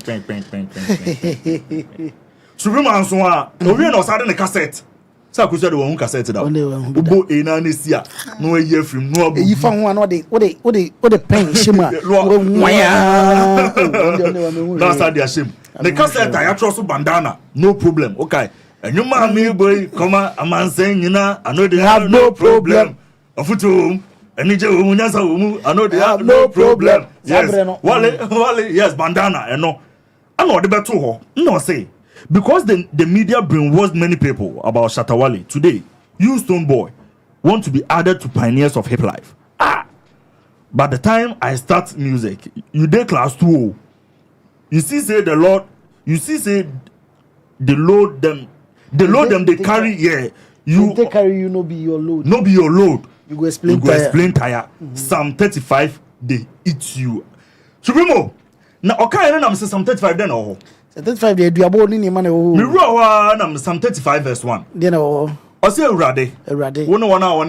F: Supreme Answa, we no starting the cassette. So I said one cassette that. Ubo enanesia. No year from no.
E: You found one what the pen shima.
F: That's how they are shame. The cassette I trust bandana, no problem. Okay. And your mommy boy, come on, a man saying, I know they have no problem. Afutu. And I know they have no problem. Yes, Wale, yes, bandana, and no. I know the better. No, say. Because the media brainwashed many people about Shatta Wale. Today, you Stone Boy want to be added to pioneers of hip life. By the time I start music, you did class 2. You see, say the Lord, you see, say the load them they carry, yeah.
E: They carry you, no be your load.
F: No be your load.
E: You go explain
F: tire. Psalm 35, they eat you. Supremo, now okay, and I'm Psalm 35 then or
E: 35 they do about any money.
F: I'm Psalm 35 verse 1.
E: Then or
F: say Rade. One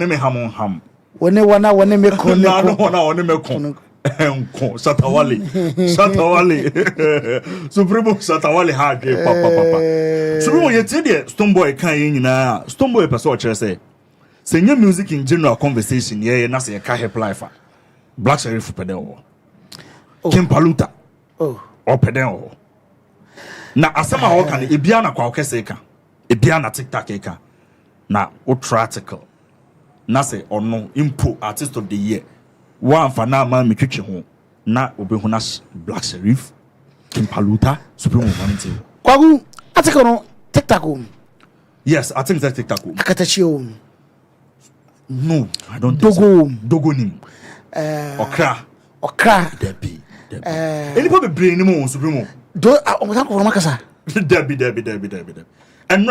F: me ham.
E: One me kon.
F: Shatta Wale. Supremo Shatta Wale hard papa. Supremo yet Stone Boy can Stone Boy person say. Senior music in general conversation, yeah, na say hip life. Black Sheriff pedal. Kim Paluta. Or pedal. Na asema ho kan ebia na kwa okese ka. Ebia na TikTok ka. Na otratical. Na say ono impo artist of the year. One for na man metwetwe ho. Na obehu na Black Sheriff, Kim Paluta, Supreme Vanity.
E: Kwagu article no TikTok.
F: Yes, I think that TikTok.
E: Okatakyie.
F: No, I don't think Dogo nim. Okra. Debbie. Anybody brain him Supremo.
E: Do I from Makasa?
F: Debbie. And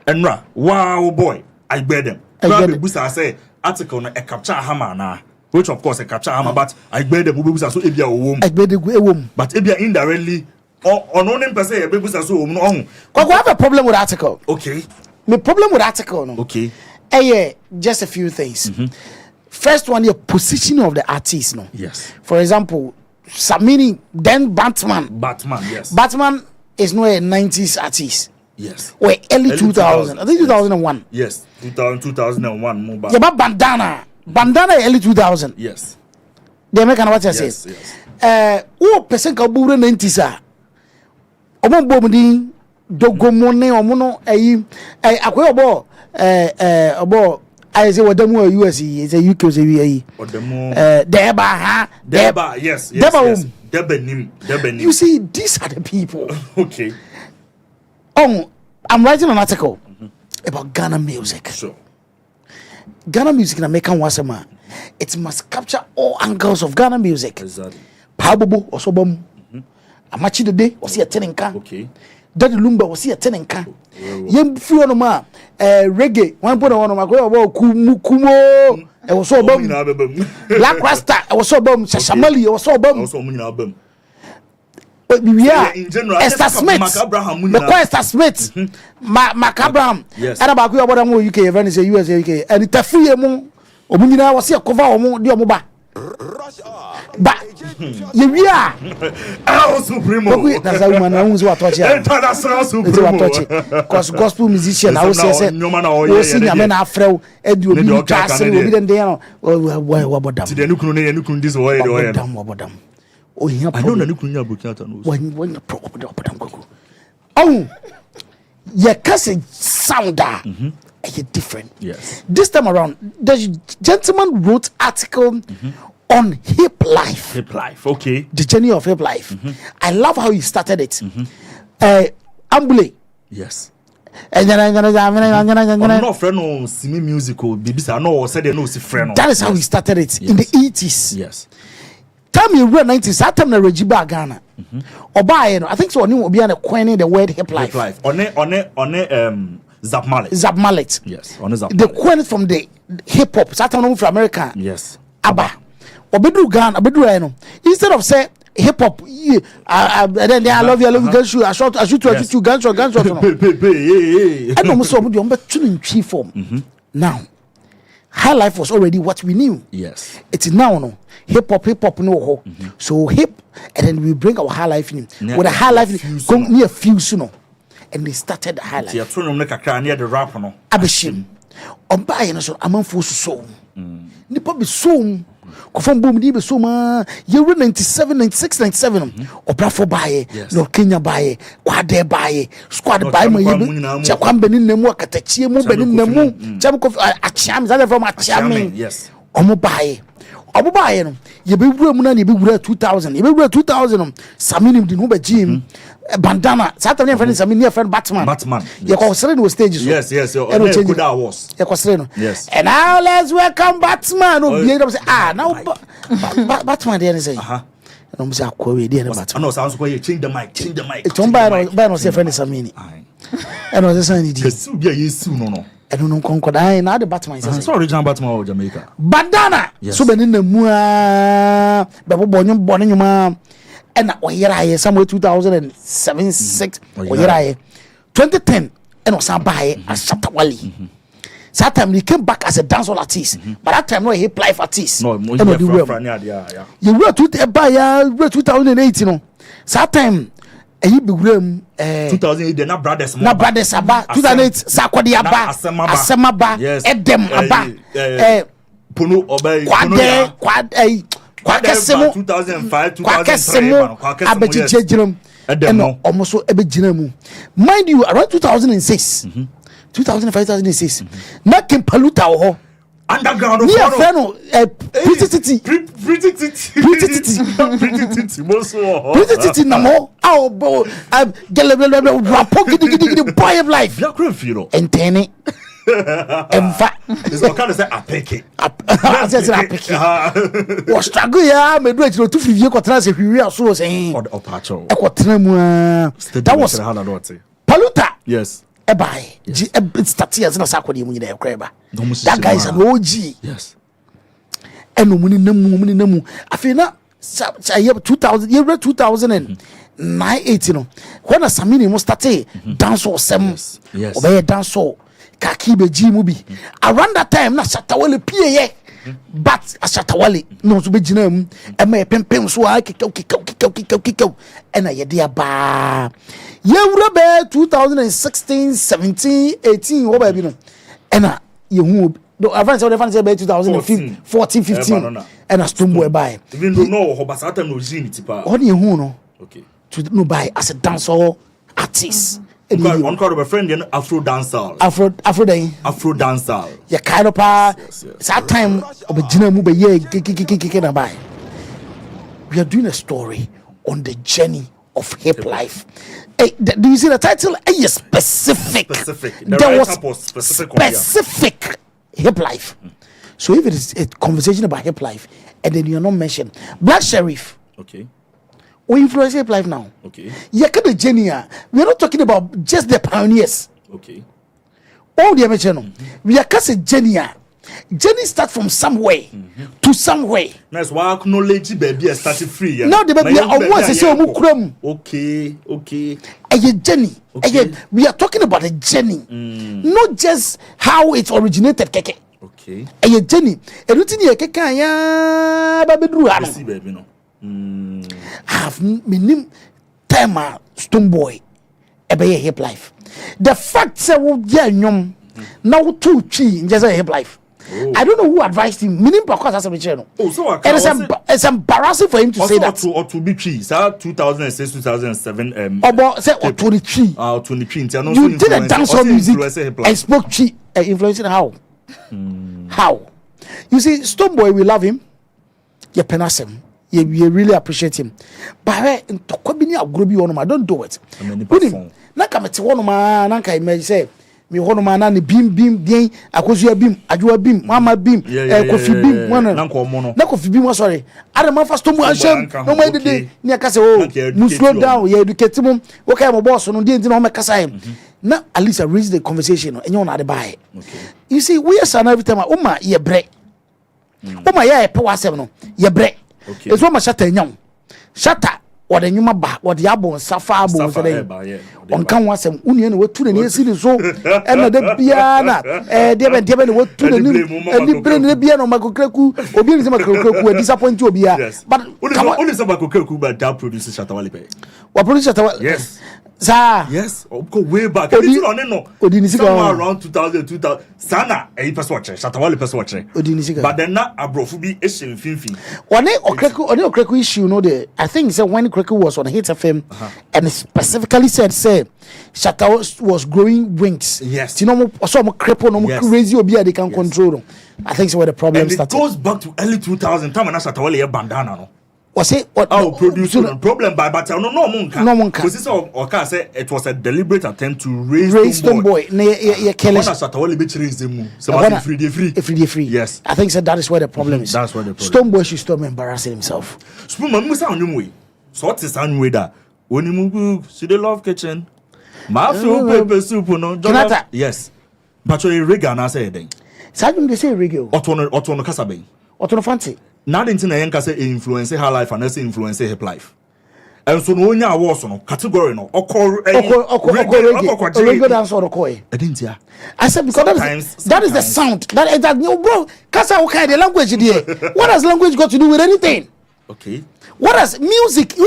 F: Enra, wow boy, I bear them. Probably Busa say article a capture hammer na. Which of course a capture hammer, but I bear them Busa so Ebia womb.
E: I bear the womb.
F: But Ebia indirectly or unknown per se, Busa so on.
E: I have a problem with article.
F: Okay.
E: My problem with article no.
F: Okay.
E: Just a few things. First one, the position of the artist no.
F: Yes.
E: For example, Samini, then Batman,
F: yes.
E: Batman is not a 90s artist.
F: Yes.
E: Or early 2000. I think 2001.
F: Yes. 2001 mobile.
E: Yeah, but Bandana early 2000.
F: Yes.
E: The American what I say.
F: Yes.
E: Who person ka buru 90s ah. Omo bomdi dogomone omo akoyo obo I say what them US is a UK say we
F: Deba yes Debenim.
E: You see, these are the people.
F: Okay.
E: I'm writing an article about Ghana music.
F: Sure.
E: Ghana music in American Wasama. It must capture all angles of Ghana music.
F: Exactly.
E: Pabobo Osobom. Amachi the day was here tenenka.
F: Okay.
E: Daddy Lumba was here tenenka. Yem funo ma reggae. One point on my kumo. I was so bum. Black Rasta. I was so bum. Shashamali. I was so bum.
F: In general,
E: Esther Smith. The Esther Smith. Mac Abraham.
F: Yes.
E: And about you about UK, Venice, USA, UK. And it's a free among Omunina was here cover on the Omoba. But you are
F: El Supremo.
E: That's a woman who's what watching.
F: International Supremo.
E: Because gospel musician, I was saying, we'll sing a man afro, and you'll be castle, will be then there. Well, about them.
F: Today, you couldn't this way.
E: About them. Oh, I
F: don't know you Bukata.
E: When you proper up them go. Oh, your cousin sounder. Different.
F: Yes.
E: This time around, the gentleman wrote article on hip life.
F: Hip life, okay.
E: The journey of hip life. I love how he started it. Ambule.
F: Yes.
E: I'm
F: not friend on semi musical. I know said they know si friend.
E: That is how he started it in the 80s.
F: Yes.
E: Time you read 90s, that time na Regiba Ghana. Oba, I think so. Oni will be coining the word hip life.
F: On Zap Mallet.
E: Zap Mallet.
F: Yes, on Zap.
E: They coined from the hip hop. Saturn from America.
F: Yes.
E: Abba. Obedu Ghana. Obedu Eno. Instead of say hip hop, then I love you, gunshot. I shoot you, gunshot. I know so much. But tuning tree form. Now, high life was already what we knew.
F: Yes.
E: It's now no hip hop no ho. So hip, and then we bring our high life in with a high life come near fuse no. And they started the highlight.
F: Yeah, turn them like a near the rap no.
E: Abishim. On buying us a man for so. Nipa be so. Kofam boom di be so ma. You 97, 96, 97. Opera for buy. No Kenya buy. Kwade buy. Squad buy my Chakwam benin nemu Okatakyie mu benin nemu. Cham kof acham that from acham.
F: Yes.
E: Omo buy. Omo buy no. You be wura mu na you be wura 2000. You be wura 2000. Saminim di no be gym. Bandana. Saturday friend is a mini friend Batman. You consider the stages.
F: Yes.
E: Yes.
J: And now let's welcome Batman.
E: Now Batman there say. No say akwa there Batman.
F: No sounds why change the mic.
E: It's on by no say friend is a mini. And no say any.
F: Kesu bia yesu no.
E: I don't know concord. Now the Batman is.
F: It's original Batman of Jamaica.
E: Bandana. So be in the mua. Be born nyuma. And oyera somewhere 2007 6 oyera 2010 and was buy as Shatawali. That time he came back as a dancehall artist, but that time no hip life artist.
F: No,
E: you were 2008, you know. That time he be
F: 2008 they not brothers
E: aba 2008 Sakwadi aba Asemaba Edem aba
F: Puno obey
E: Kwade Kwakesemo
F: 2005
E: 2003 abejijejinam and almost ebejinamu. Mind you, around 2006 2005 2006 na Kempaluta ho
F: underground
E: me a friend pretty titi namo bo rapport gidi boy of life and ten
F: it's all kind of say apeke.
E: Was struggle ya me do it to 2 years kwatena se hwiwe so say
F: or pacho
E: ekwatena mu that was Paluta.
F: Yes.
E: Ebai. Statias na sakodi mu nyina ekreba. That guy is an OG.
F: Yes.
E: Eno muni namu. Afina 2009 you know. When Samini mo start dance or sem.
F: Yes.
E: Obey dance or kaki beji mu bi. Around that time na Shatawale PA. But Ashatawale no to be jinem e me pempem so kikau and I dia ba ye be 2016 17 18 what baby no and you who do advance what advance be 2015 14 15 and a stumbo buy
F: even though no hobasata no jini tipa
E: on you who no
F: okay
E: to no buy as a dancer artist.
F: On call a friend in Afro dancer.
E: Afro
F: dancer.
E: Ya kind of that time of a dinner move a buy. We are doing a story on the journey of hip life. Hey, do you see the title? Hey, specific. There was specific hip life. So if it is a conversation about hip life, and then you are not mentioned, Black Sheriff.
F: Okay.
E: We influence hip life now.
F: Okay.
E: We are not talking about just the pioneers.
F: Okay.
E: All the mention. We are just a journey start from somewhere to somewhere.
F: Nice. Why acknowledge baby started free?
E: Now the baby almost say
F: Okay.
E: A journey. We are talking about a journey, not just how it originated.
F: Okay.
E: A journey. A routine.
F: Baby no.
E: Have minim tema stone boy ebe hip life. The fact say we nyom now too chi just a hip life. I don't know who advised him. Minim because as a channel. It's embarrassing for him to say that.
F: Or to be chi. 2006 2007
E: about say or to the chi.
F: 23.
E: You did a dance on music and spoke chi. Influencing how? How? You see, Stone Boy, we love him. You penasem. You really appreciate him. But in Tokobini Agrobi Onoma, don't do it. Nakameti Onoma, Nanka may say, me Honoma, beam, bien, Akosia beam, Ajua beam, Mama beam, Kofi beam, one, Nakofi beam, sorry. Adam first to Hashem, no way the day, Niakaso, slow down, you educate him. Okay, I'm a boss on the Makasai. Now, at least I raised the conversation and you're not buy. You see, we are son every time, Oma, ye break. Oma, yeah, power seven, ye break. Okay. It's what my shatter young. Shatter what the Numa ba, what the Abo and Safa on can once and Union were to the near city so and the piano, Devin what to the new bring the piano, Michael Kreku, or being some Kreku, disappoint to be. But
F: only some Kreku, but that produces Shatawalipe.
E: What producer?
F: Yes.
E: Yes,
F: go way back. Somewhere around 2000. Sana, a person watcher, Shatawali person watcher. But then not a brofubi issue fin.
E: One Kreku issue, no, I think so when Kreku was on Hit FM and specifically said, Shatawa was growing wings.
F: Yes.
E: You know, some cripple, no crazy or beer they can control them. I think so where the problem started.
F: It goes back to early 2000. Time and Shatawali a bandana, no.
E: Was it what
F: produce problem by but no monka because this or say it was a deliberate attempt to raise
E: Stone Boy free.
F: Yes,
E: I think that is where the problem is.
F: That's where the problem.
E: Stone Boy should stop embarrassing himself.
F: So what is an way that when you move to the love kitchen pepper soup no yes but you reggae na say then
E: they say reggae
F: otono kasabe
E: otono fancy.
F: Now the thing I can say influence her life and also influence her life. And so no nya was no category no
E: reggae dance or koi.
F: I didn't hear.
E: I said because that is the sound. That no bro. Kasa okay the language there. What has language got to do with anything?
F: Okay.
E: What has music?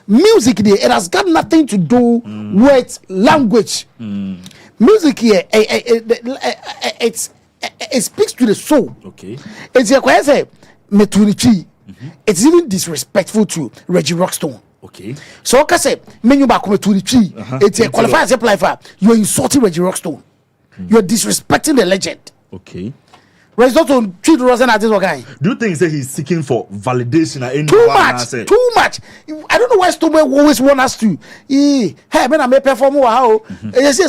E: Music there. It has got nothing to do with language. Music here. It speaks to the soul.
F: Okay.
E: It's a question. It's even disrespectful to Reggie Rockstone.
F: Okay.
E: So I say, menu back to the tree. It's a qualified as a you're insulting Reggie Rockstone. You're disrespecting the legend.
F: Okay.
E: Reggie Rockstone treat Rosen as this guy.
F: Do you think that he's seeking for validation at any
E: Too much. I don't know why Stone always want us to. Hey, when I may perform how because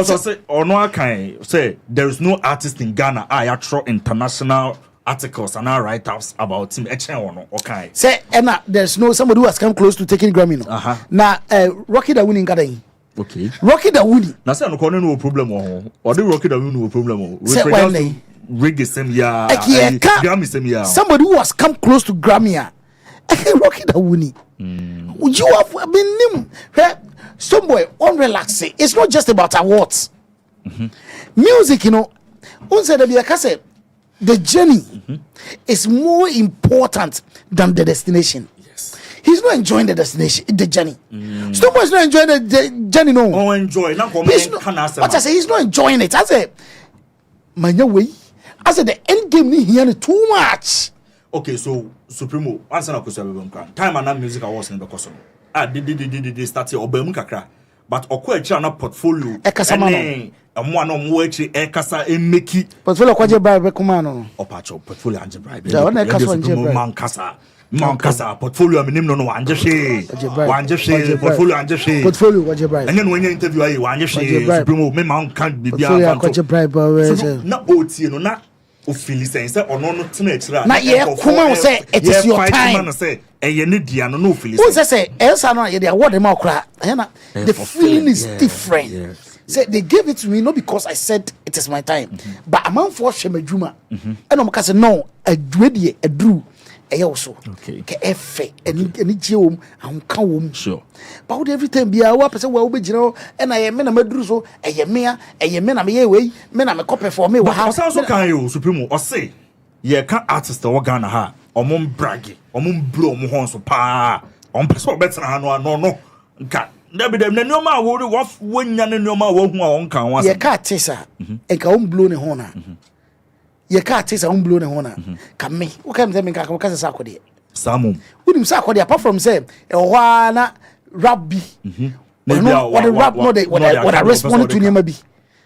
F: I say on one kind say there is no artist in Ghana I throw international articles and our write-ups about him. Okay.
E: Say, there's no somebody who has come close to taking Grammy. Now, Rocky the winning Gada.
F: Okay.
E: Rocky the Woody.
F: Now say no corner no problem or the Rocky the Woody no problem.
E: Say why
F: Reggae same year.
E: Grammy
F: same year.
E: Somebody who has come close to Grammy. Rocky the Woody. You have been him. Some boy on relax. It's not just about awards. Music, you know. The journey is more important than the destination. Yes. He's not enjoying the destination, the journey. Stombo is not enjoying the journey, no.
F: Oh, enjoy.
E: What I say, he's not enjoying it. I say, my way. I said the end game here too much.
F: Okay, so Supremo, answer na question time and music awards in the course. They start here obem kakra. But okwa na portfolio. One on which ekasa emeki
E: portfolio kwaje bribe kuma no
F: opacho portfolio anje bribe
E: da one ekasa anje bribe
F: man kasa portfolio minim no anje she portfolio anje she
E: portfolio kwaje bribe
F: enye no enye interview ayi wanje she supremo me man kan bibia
E: portfolio kwaje bribe
F: na otie no na o feel say ono no tena ekira
E: na ye kuma say it is your time
F: say eye ne dia no feel
E: say elsa no ye dey award ma okra na the feeling is different. Say they gave it to me not because I said it is my time, but a man for Shemajuma. And I'm say no, a dready, a drew, a also.
F: Okay.
E: Kefe, and Jim, and come.
F: Sure.
E: But every time be a person will be general, and I am a medruso, a yamea, a yamena me away, men I'm a copy for me.
F: But also can you, Supremo, or say, ye can't artist or Ghana ha, or mum braggy, or mum blow mohon so pa, on person better no. Dabi dem na nyoma wo wonya ne nyoma wo hu a won kan wa
E: ye ka tesa e ka blow ne hona ye ka tesa blow ne hona ka me wo ka me ka ka sa akode
F: samum
E: unim sa akode apart from say e ho na rabbi no what the rap no they what I respond to nyama bi.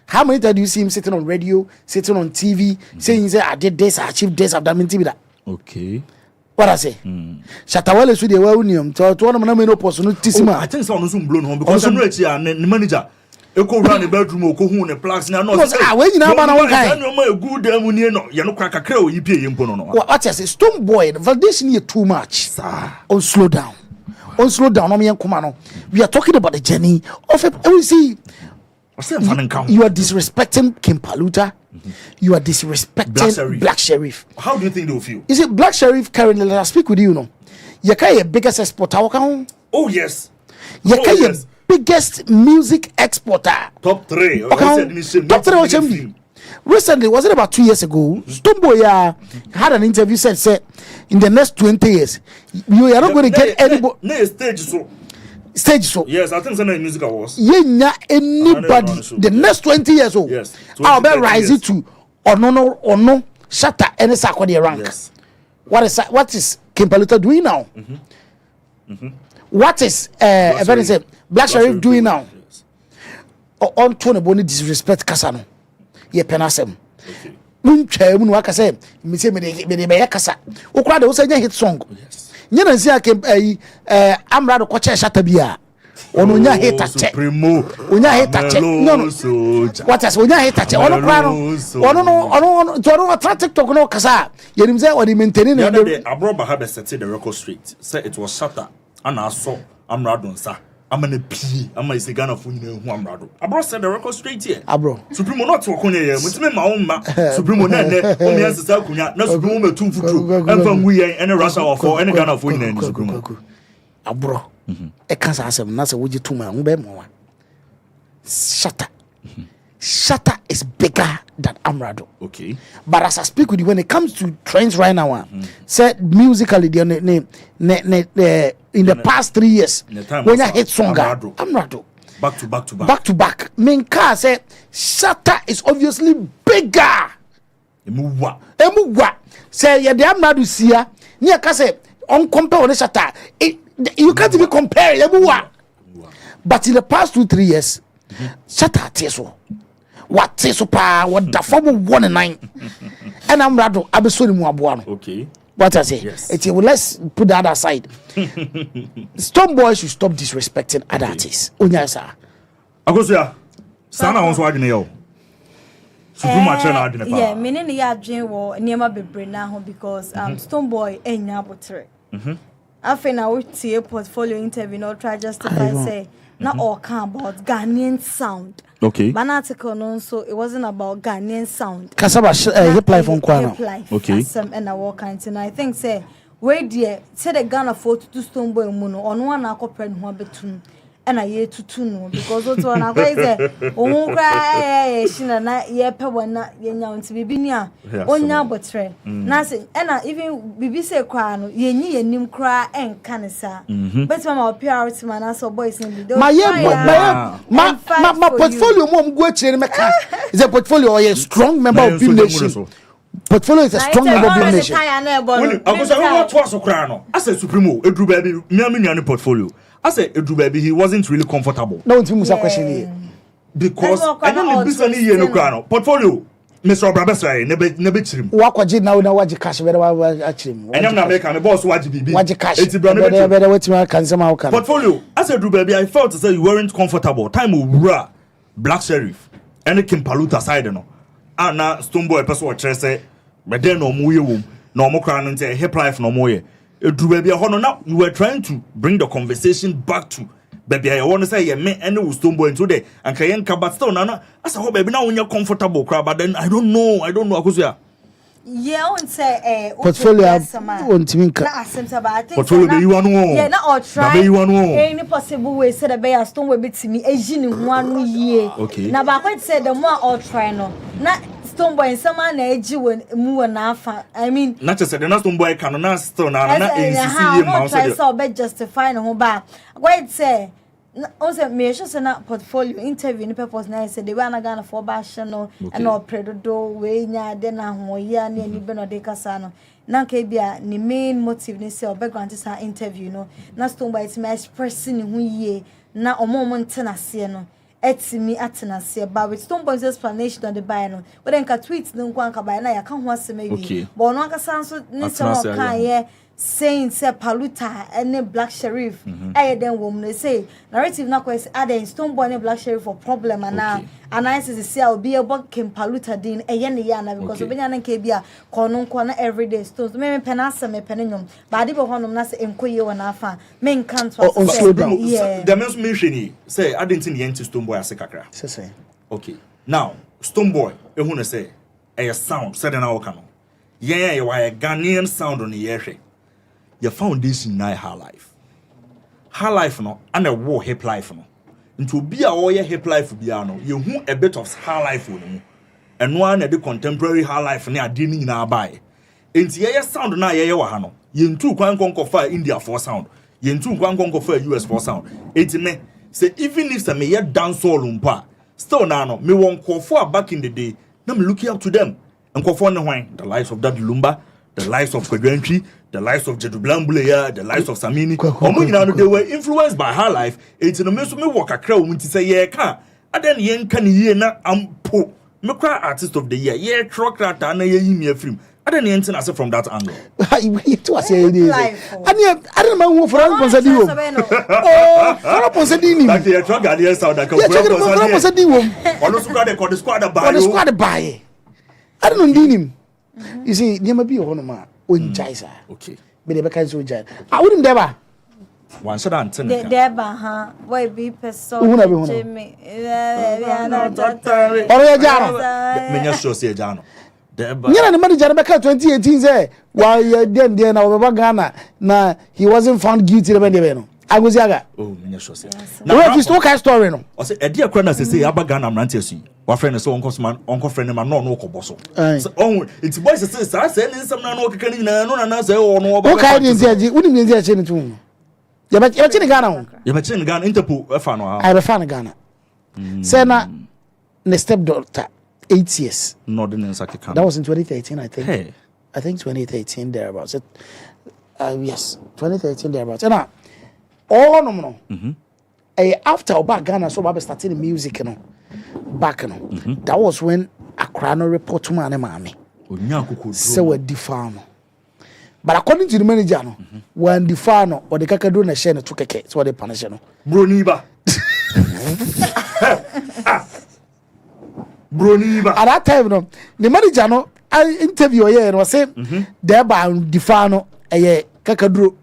E: How many times do you see him sitting on radio, sitting on TV, saying say I did this, I achieved this, I've done TV that?
F: Okay.
E: What I say? Shatawale su de wa unium to one na me no post no tisima.
F: I think so no so blow no because no echi the manager e ko run the bedroom ko hu ne plus na no
E: say ah we nyina ba na won kai
F: no ma good am ni no ye no kakra o yipie ye mpo no.
E: What I say Stone Boy validation here too much. On slow down no me nkoma no. We are talking about the journey of it. We see you are disrespecting Kim Paluta. You are disrespecting Black Sheriff.
F: How do you think they will feel?
E: Is it Black Sheriff currently? Let us speak with you. No, you can your biggest exporter.
F: Oh yes.
E: You can your biggest music exporter.
F: Top 3.
E: Top 3. Recently, was it about 2 years ago? Stombo had an interview said in the next 20 years you are not going to get anybody. Stage so.
F: Yes, I think it's music awards.
E: Yenya anybody the next 20 years old.
F: Yes.
E: I'll be rising to or no shatter any sakodi rank.
F: Yes.
E: What is Kim Paluta doing now? What is Black Sheriff doing now? Yes. On to boni disrespect kasano. Ye penasem. Munche mu waka say me say me de kasa. Okura de wo say hit song. Yes. Nyana nsi ake amra do kwache shata bia ono nya hita che onya hita che no what is onya hita che ono kra ono to ono tra TikTok no kasa yenim say odi maintain
F: na the abroba have set the record straight say it was shatter ana so amra do nsa amana pie ama ise Ghana fo nyina hu amrado abro said the record straight here
E: abro
F: Supremo not to okonya ye mutime ma won ma Supremo na ne o me ansesa akunya na Supremo metum futuro emfa ngu ye ene Rashad ofo ene Ghana fo nyina ni Supremo
E: abro e kan sa asem na se woji tuma ngbe mo Shatter is bigger than Amrado.
F: Okay.
E: But as I speak with you, when it comes to trends right now, said musically, in the past 3 years, when I hit song, Amrado. Back to back. Minka said, Shatter is obviously bigger. Emuwa. Say, yeah, the Amrado siya. Niya kase, on compare on the Shatter. You can't even compare Emuwa. But in the past 2-3 years, Shatter teso. What teso pa? What the form of 1 and 9? And Amrado, abesoni mu aboano.
F: Okay.
E: What I say?
F: Yes.
E: Let's put that aside. Stone Boy should stop disrespecting other artists. Onyasa.
F: Agosia. Sana onso adine yo. Supreme match na adine pa.
H: Yeah, meaning ya adwin wo niema bebre na ho because Stone Boy enya abotre. After na we tie portfolio interview no try justify say Not all about Ghanaian sound.
F: Okay.
H: But article no, so it wasn't about Ghanaian sound.
E: Kasaba hip life on Kwana.
F: Okay.
H: And I walk and I think say wait dear say the Ghana photo to Stone Boy Muno on one I could one between and I year to two because what's one I say oh cry she na ye pe wana ye nya unti bibinia onya botre na say and even bibi say cry no ye nyi ye nim cry en kanisa but my PR man as boys in the my
E: portfolio mom go chere meka is a portfolio or a strong member of Beam Nation. Portfolio is a strong member of Beam Nation.
F: I said Supremo Edru baby me portfolio. I said Edru baby he wasn't really comfortable.
E: No one Musa question here.
F: Because I don't be any year no crano. Portfolio Mr. Brabesa never trim.
E: Wakwaji now waji cash better achim.
F: And I'm not making a boss waji
E: cash.
F: It's
E: better what you can somehow can.
F: Portfolio I said Edru baby I felt to say you weren't comfortable. Time will Black Sheriff and Kimpaluta side no. Anna Stoneboy person what say but then no more womb no more crown and say hip life no more. Now you were trying to bring the conversation back to baby. I want to say yeah, me and no Stoneboy today and Kayenka, but still nana. As I hope baby now when you're comfortable, crab. But then I don't know. Because
H: yeah, I say
E: portfolio on Timinka.
F: Portfolio you want
H: yeah, not all try.
F: Any
H: possible way said a bear stone will be to me a gene in 1 year.
F: Okay.
H: Now, but I said the more all try no. Not Stoneboy and someone edgy when move enough. I mean,
F: not just the Stoneboy cannot stone. I'm
H: not try so bad justifying a whole bar. Wait, say. Also, me just na portfolio interview ni purpose na say they wana Ghana for basha no and no predo we nya de na ho ya na ni be no de kasa no na ka bia ni main motive ni say background is her interview no na Stoneboy it me expressing ni ho yie na omo ntena se no etimi atena se ba with Stoneboy's explanation on the buy no but then ka tweet no kwa ka buy na ya ka ho asem wi but no aka sanso ni se mo kan ye saying say Paluta and Black Sheriff then woman say narrative na kwese aden Stoneboy and Black Sheriff for problem and now and I say say I'll be about Kim Paluta din ne yana because obenya na nke bia kono na everyday stones me penasa me penenyum but ade be honom na say enkoye wona afa me nkan to
F: say the mention mention say aden tin ye nti Stoneboy ase kakra
E: say
F: okay now Stoneboy ehu na say a sound said na woka no ye wa Ghanaian sound on ye hwe your foundation na her life no and a war hip life no into be a warrior hip life bia no you hu a bit of her life no mu and one the contemporary her life na ade ni na buy enti ye sound na ye wa ha no ye ntu kwan konko fa India for sound ye ntu kwan konko fa US for sound enti me say even if some ye dance all umpa still na no me won kofo back in the day na me looking up to them and kofo ne hwan the lives of that Lumba, the lives of Kwadwantri, the lives of Jedu Blambuleya, the lives of Samini. They were influenced by her life. It's in the midst of me walk a crowd when to say, yeah, can. And then yen can ye na ampo. Me cry artist of the year. Yeah, truck rat and ye me film. And then yen answer from that angle.
E: You to say it is. I don't know for Ponsadino. Oh, for Ponsadini.
F: Like the truck guardian sound that comes from Ponsadino. Or also got the squad by.
E: I don't know him. You see, never be on ma. Okay. But they can't so jai. I wouldn't never.
F: One shot Ante
H: Naa. Deba ha. Why be person? Jimmy.
E: Ore jano.
F: Menya sure say jano. Deba.
E: Nyana the manager back 2018 say why then na Baba Ghana na he wasn't found guilty when they no. Aguziaga.
F: Oh, menya sure say.
E: Now if story story no.
F: O say e dia kra na say Aba Ghana mrantie asu. Wa friend so uncle friend man no koboso. So on it's boys say ni nsam na no keka ni na say o no
E: oba. Okay dey say uni me dey say ni tu. Ya ba chi Ghana o.
F: Ya ba chi Ghana Interpol e fa no ha.
E: I be fa Ghana. Say na ne stepdaughter 8 years.
F: No the nsa keka.
E: That was in 2013 I think.
F: Hey.
E: I think 2013 thereabouts. Yes, 2013 thereabouts. And all no. After Oba Ghana so Oba started the music you know. Back no. That was when Accra no report to man mami. So we define. But according to the manager no, when define or the kakadu na share no to keke, so they punish no.
F: Broniba. Broniba.
E: At that time no, the manager no, I interview here and was say thereby define no kakadu.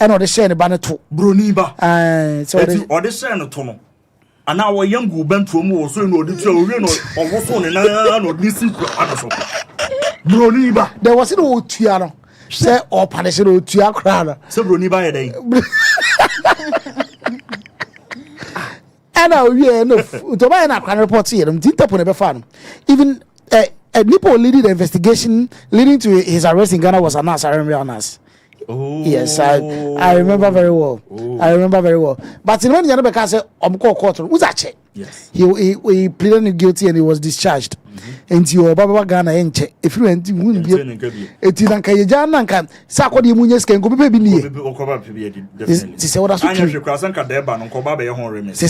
E: and the share the banner too.
F: Broniba.
E: So
F: or the share no tono. And now a young go bent from more so no the children or what's on and I know this is Broniba.
E: There was no Tiano. Say or Panishino Tiacrana.
F: So Broniba a day.
E: And now we are enough to buy an account report here. Didn't upon a fan. Even a Nipo leading the investigation leading to his arrest in Ghana was announced. I remember announced.
F: Oh.
E: Yes, I remember very well. Oh. I remember very well. But in when the other said, court, who's that check?
F: Yes.
E: He pleaded guilty and he was discharged. And you Baba Ghana and check. If you went to it is Ankayajan and Sako the Munyes can go baby near. She said, what I said,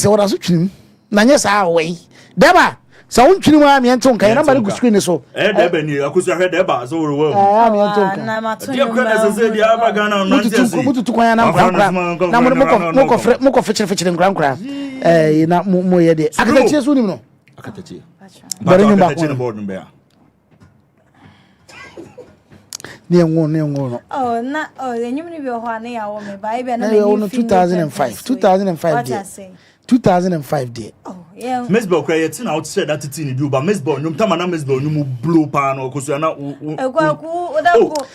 E: what I said, Nanyas our way. Deba. So won't you know me and Tonka and I'm going screen so.
F: Deba ni akusi ahwe deba so we world.
E: I'm Tonka.
H: Na matu.
F: Dia kwena se dia aba Ghana no ntia.
E: Mutu tu kwanya na nkra. Na moko fetchire nkra. Na mo ye de. Akatakyie so nim no.
F: Akatakyie.
E: Bare nyumba ko.
F: Akatakyie board number.
E: Ne ngo.
H: Oh na enyum ni bi ho ana ya wo me ba ibe na
E: me 2005 day. 2005 day.
H: Oh yeah.
F: Miss Bell cry yet now said that it in do but Miss Bell nyum tama na Miss Bell nyum blow pan or koso na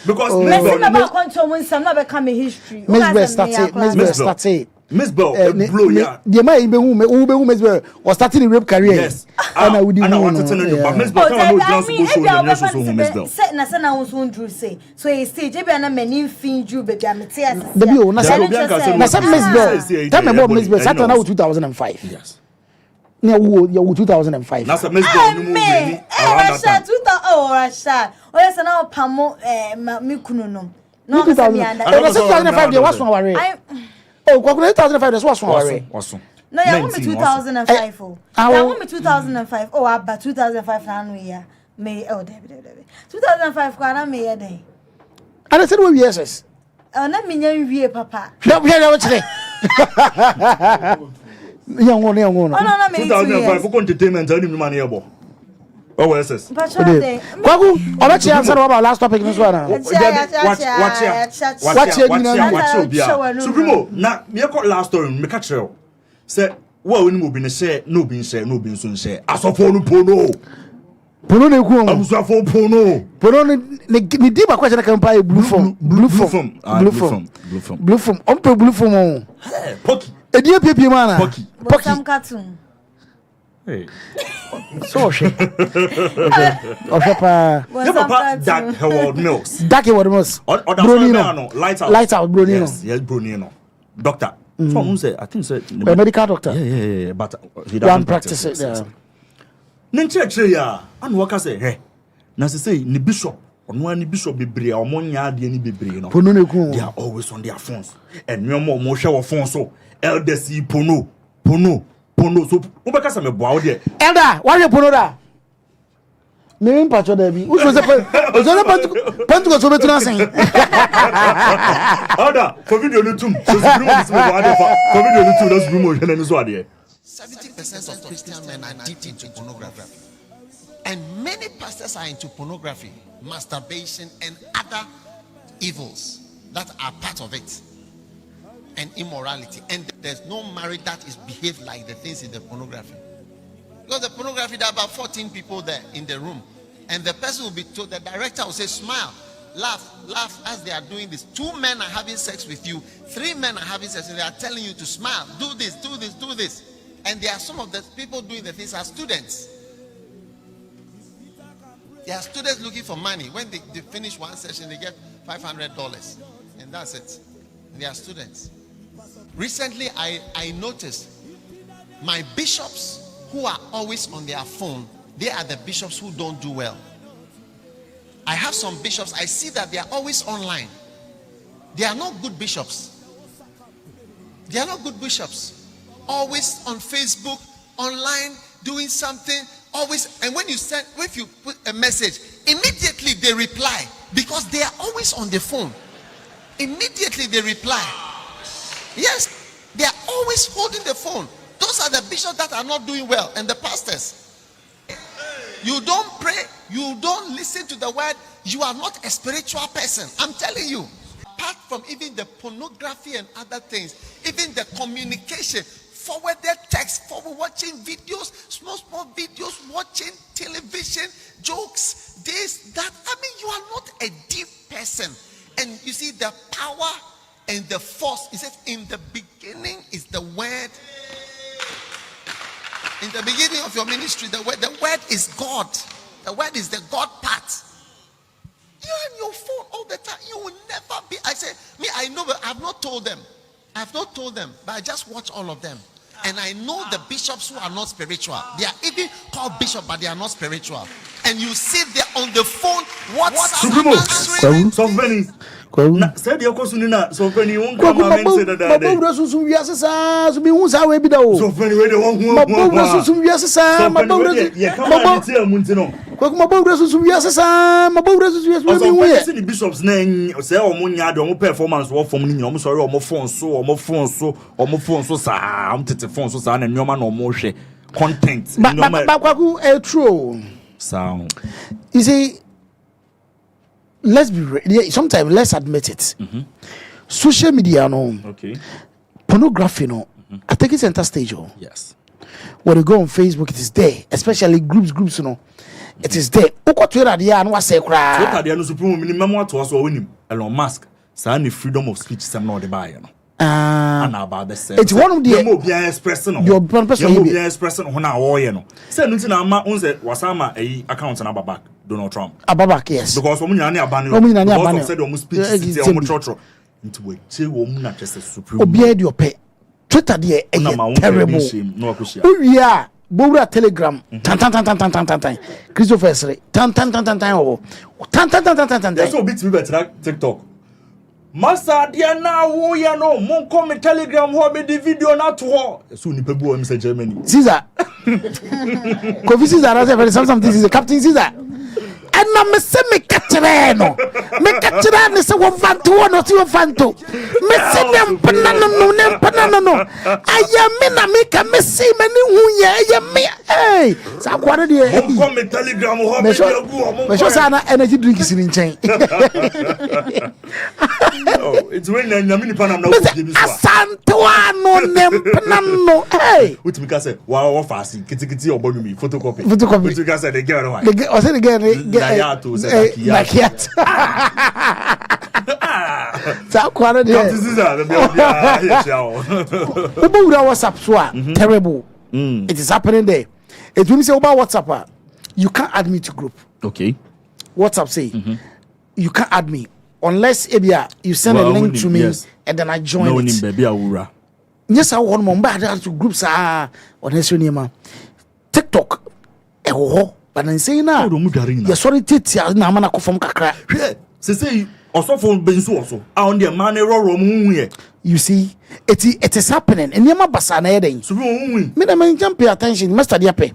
F: because
H: Miss Bell na control mun sam na be come history.
E: Miss Bell started
F: Miss Bell blow ya.
E: The man be who Miss Bell was starting the rape career.
F: Yes.
E: And I would
F: I want to tell you but Miss Bell come no just go show the nation so Miss Bell.
H: Say na say na won so ndru say. So e stage e be na many fin ju be bia mete as.
E: The bi o na say Miss Bell. Tell me about Miss Bell. Started now 2005.
F: Yes.
E: Near 2005.
F: That's a Miss Bell no move around that time.
H: Rashad. O yes na pamo me kunu no. No
E: 2005 there was one worry. Oh, 2005 there was one worry.
H: No, you want me 2005 oh. I want me 2005. Oh, about 2005 na no year. Me oh David. 2005 kwa na me year dey.
E: And I said we years.
H: Na me nya wie papa.
E: No, we na what young one.
H: Oh no, me
F: 2005 for entertainment and him money ebo. Oh yes.
E: Kwaku, obachi answer about last topic this one.
F: Watch Supremo, na me call last story me catch you. Say wa woni mo bi ne share, no bi share, no bi so share. Asofo no pono.
E: Pono ne ku on.
F: Abusafo pono.
E: Pono ne di ba question kan pa blue form. On pe blue form on.
F: Hey, Poki.
E: E di pipi mana.
F: Poki.
H: Sam cartoon.
F: Hey.
E: So she. Papa.
F: Dark Howard Mills.
E: Brunino. Light out Brunino.
F: Yes, Brunino. Doctor. So who say? I think say
E: a medical doctor.
F: Yeah. But he doesn't practice it.
E: Yeah.
F: Nenche ya. Anu waka say, hey. Na say ni bishop. Ono ani bishop bebre a omo nya ade ni bebre no.
E: Pono ne ku.
F: They are always on their phones. And me mo hwe wo phone so. Elders pono. So ubeka sa me boa de.
E: Elder, why you pono da? Me in patcho da bi. Who so say pantu go so betu na sen.
F: Elder, for video no tum. So bring this me boa de for video no tum that's bring mo hwe na so ade.
P: 70% of Christian men are addicted to pornography. And many pastors are into pornography, masturbation, and other evils that are part of it. And immorality. And there's no marriage that is behaved like the things in the pornography. Because the pornography, there are about 14 people there in the room. And the person will be told, the director will say, smile, laugh as they are doing this. 2 men are having sex with you. 3 men are having sex and they are telling you to smile. Do this. And there are some of the people doing the things are students. They are students looking for money. When they finish one session, they get $500. And that's it. And they are students. Recently, I noticed my bishops who are always on their phone, they are the bishops who don't do well. I have some bishops, I see that they are always online. They are not good bishops. They are not good bishops. Always on Facebook, online, doing something, always. And when you put a message, immediately they reply because they are always on the phone. Immediately they reply. Yes, they are always holding the phone. Those are the bishops that are not doing well, and the pastors. You don't pray, you don't listen to the word, you are not a spiritual person. I'm telling you. apart from even the pornography and other things, even the communication, forwarded text, forward watching videos, small videos, watching television, jokes, this, that. I mean, you are not a deep person. And you see the power and the force. He says, in the beginning is the word. In the beginning of your ministry, the word is God. The word is the God part. You are on your phone all the time. You will never be. I say, me, I know, but I have not told them. I have not told them, but I just watch all of them. And I know the bishops who are not spiritual. They are even called bishop, but they are not spiritual. And you sit there on the phone,
F: answering. So many. Said your question na so many won come and say that day.
E: Mabura susu wiase sa so bi hu sa we bi da o.
F: So many we dey won hu.
E: Mabura susu wiase sa mabura.
F: Ye come on ti amunti no.
E: Mabura susu wiase sa mabura susu wiase we bi hu ye.
F: So the bishops na say omo nya de omo performance wo form ni nya omo sorry omo phone so sa omo tete phone so sa na nyoma na omo hwe content.
E: Ba kwaku true.
F: Sound.
E: You see, let's be ready. Sometimes let's admit it. Social media, no.
F: Okay.
E: Pornography, no. I take it center stage, oh.
F: Yes.
E: When you go on Facebook, it is there. Especially groups, you know. It is there. Oko Twitter, dia no say cry.
F: Twitter, dia no supreme minimum what was winning. Elon Musk. Say the freedom of speech some no dey buy, you know. And about the same.
E: It's one of the
F: more be expressing.
E: Your person
F: will be expressing when I war, you know. Say nothing na ma unse wasama account na babak Donald Trump.
E: Ababak, yes.
F: Because omu nyane abani. Because said omu speech city omu trotro. Into we che omu na just supreme.
E: Obi e pay. Twitter there terrible. We are Bora Telegram tan Christopher Sre tan tan oh tan.
F: That's what beat me better TikTok. Master dia na wo ya no mon come Telegram ho be the video na to ho so ni pebu o Mr. Germany
E: Caesar Kofi Caesar as a something is Captain Caesar and na me se me katre no ne se wo fanto no ti wo fanto me se nem panano no aya me na me ka me se me ni hu ye aya me eh sa kware de
F: mon come Telegram ho be the go
E: me so sa na energy drink is in chain.
F: Oh, it's when Namini Panam now.
E: Santuano Nempanano. Hey,
F: which because say, wow, fast, kitty or bonumi, photocopy. Which because say the girl, I
E: said again,
F: Nayato,
E: Nakiat. Quality.
F: This is a
E: WhatsApp, terrible. It is happening there. It will say about WhatsApp. You can't add me to group.
F: Okay.
E: WhatsApp say you can't add me. Unless you send a link to me and then I join it. Yes, I want my to groups on TikTok. But then say now, you're sorry, Titia, Namana from Kakra.
F: Say, also from Benzo, also on the man,
E: you see, it is happening. And Yama Basana, so me, jump pay attention, Master Diape.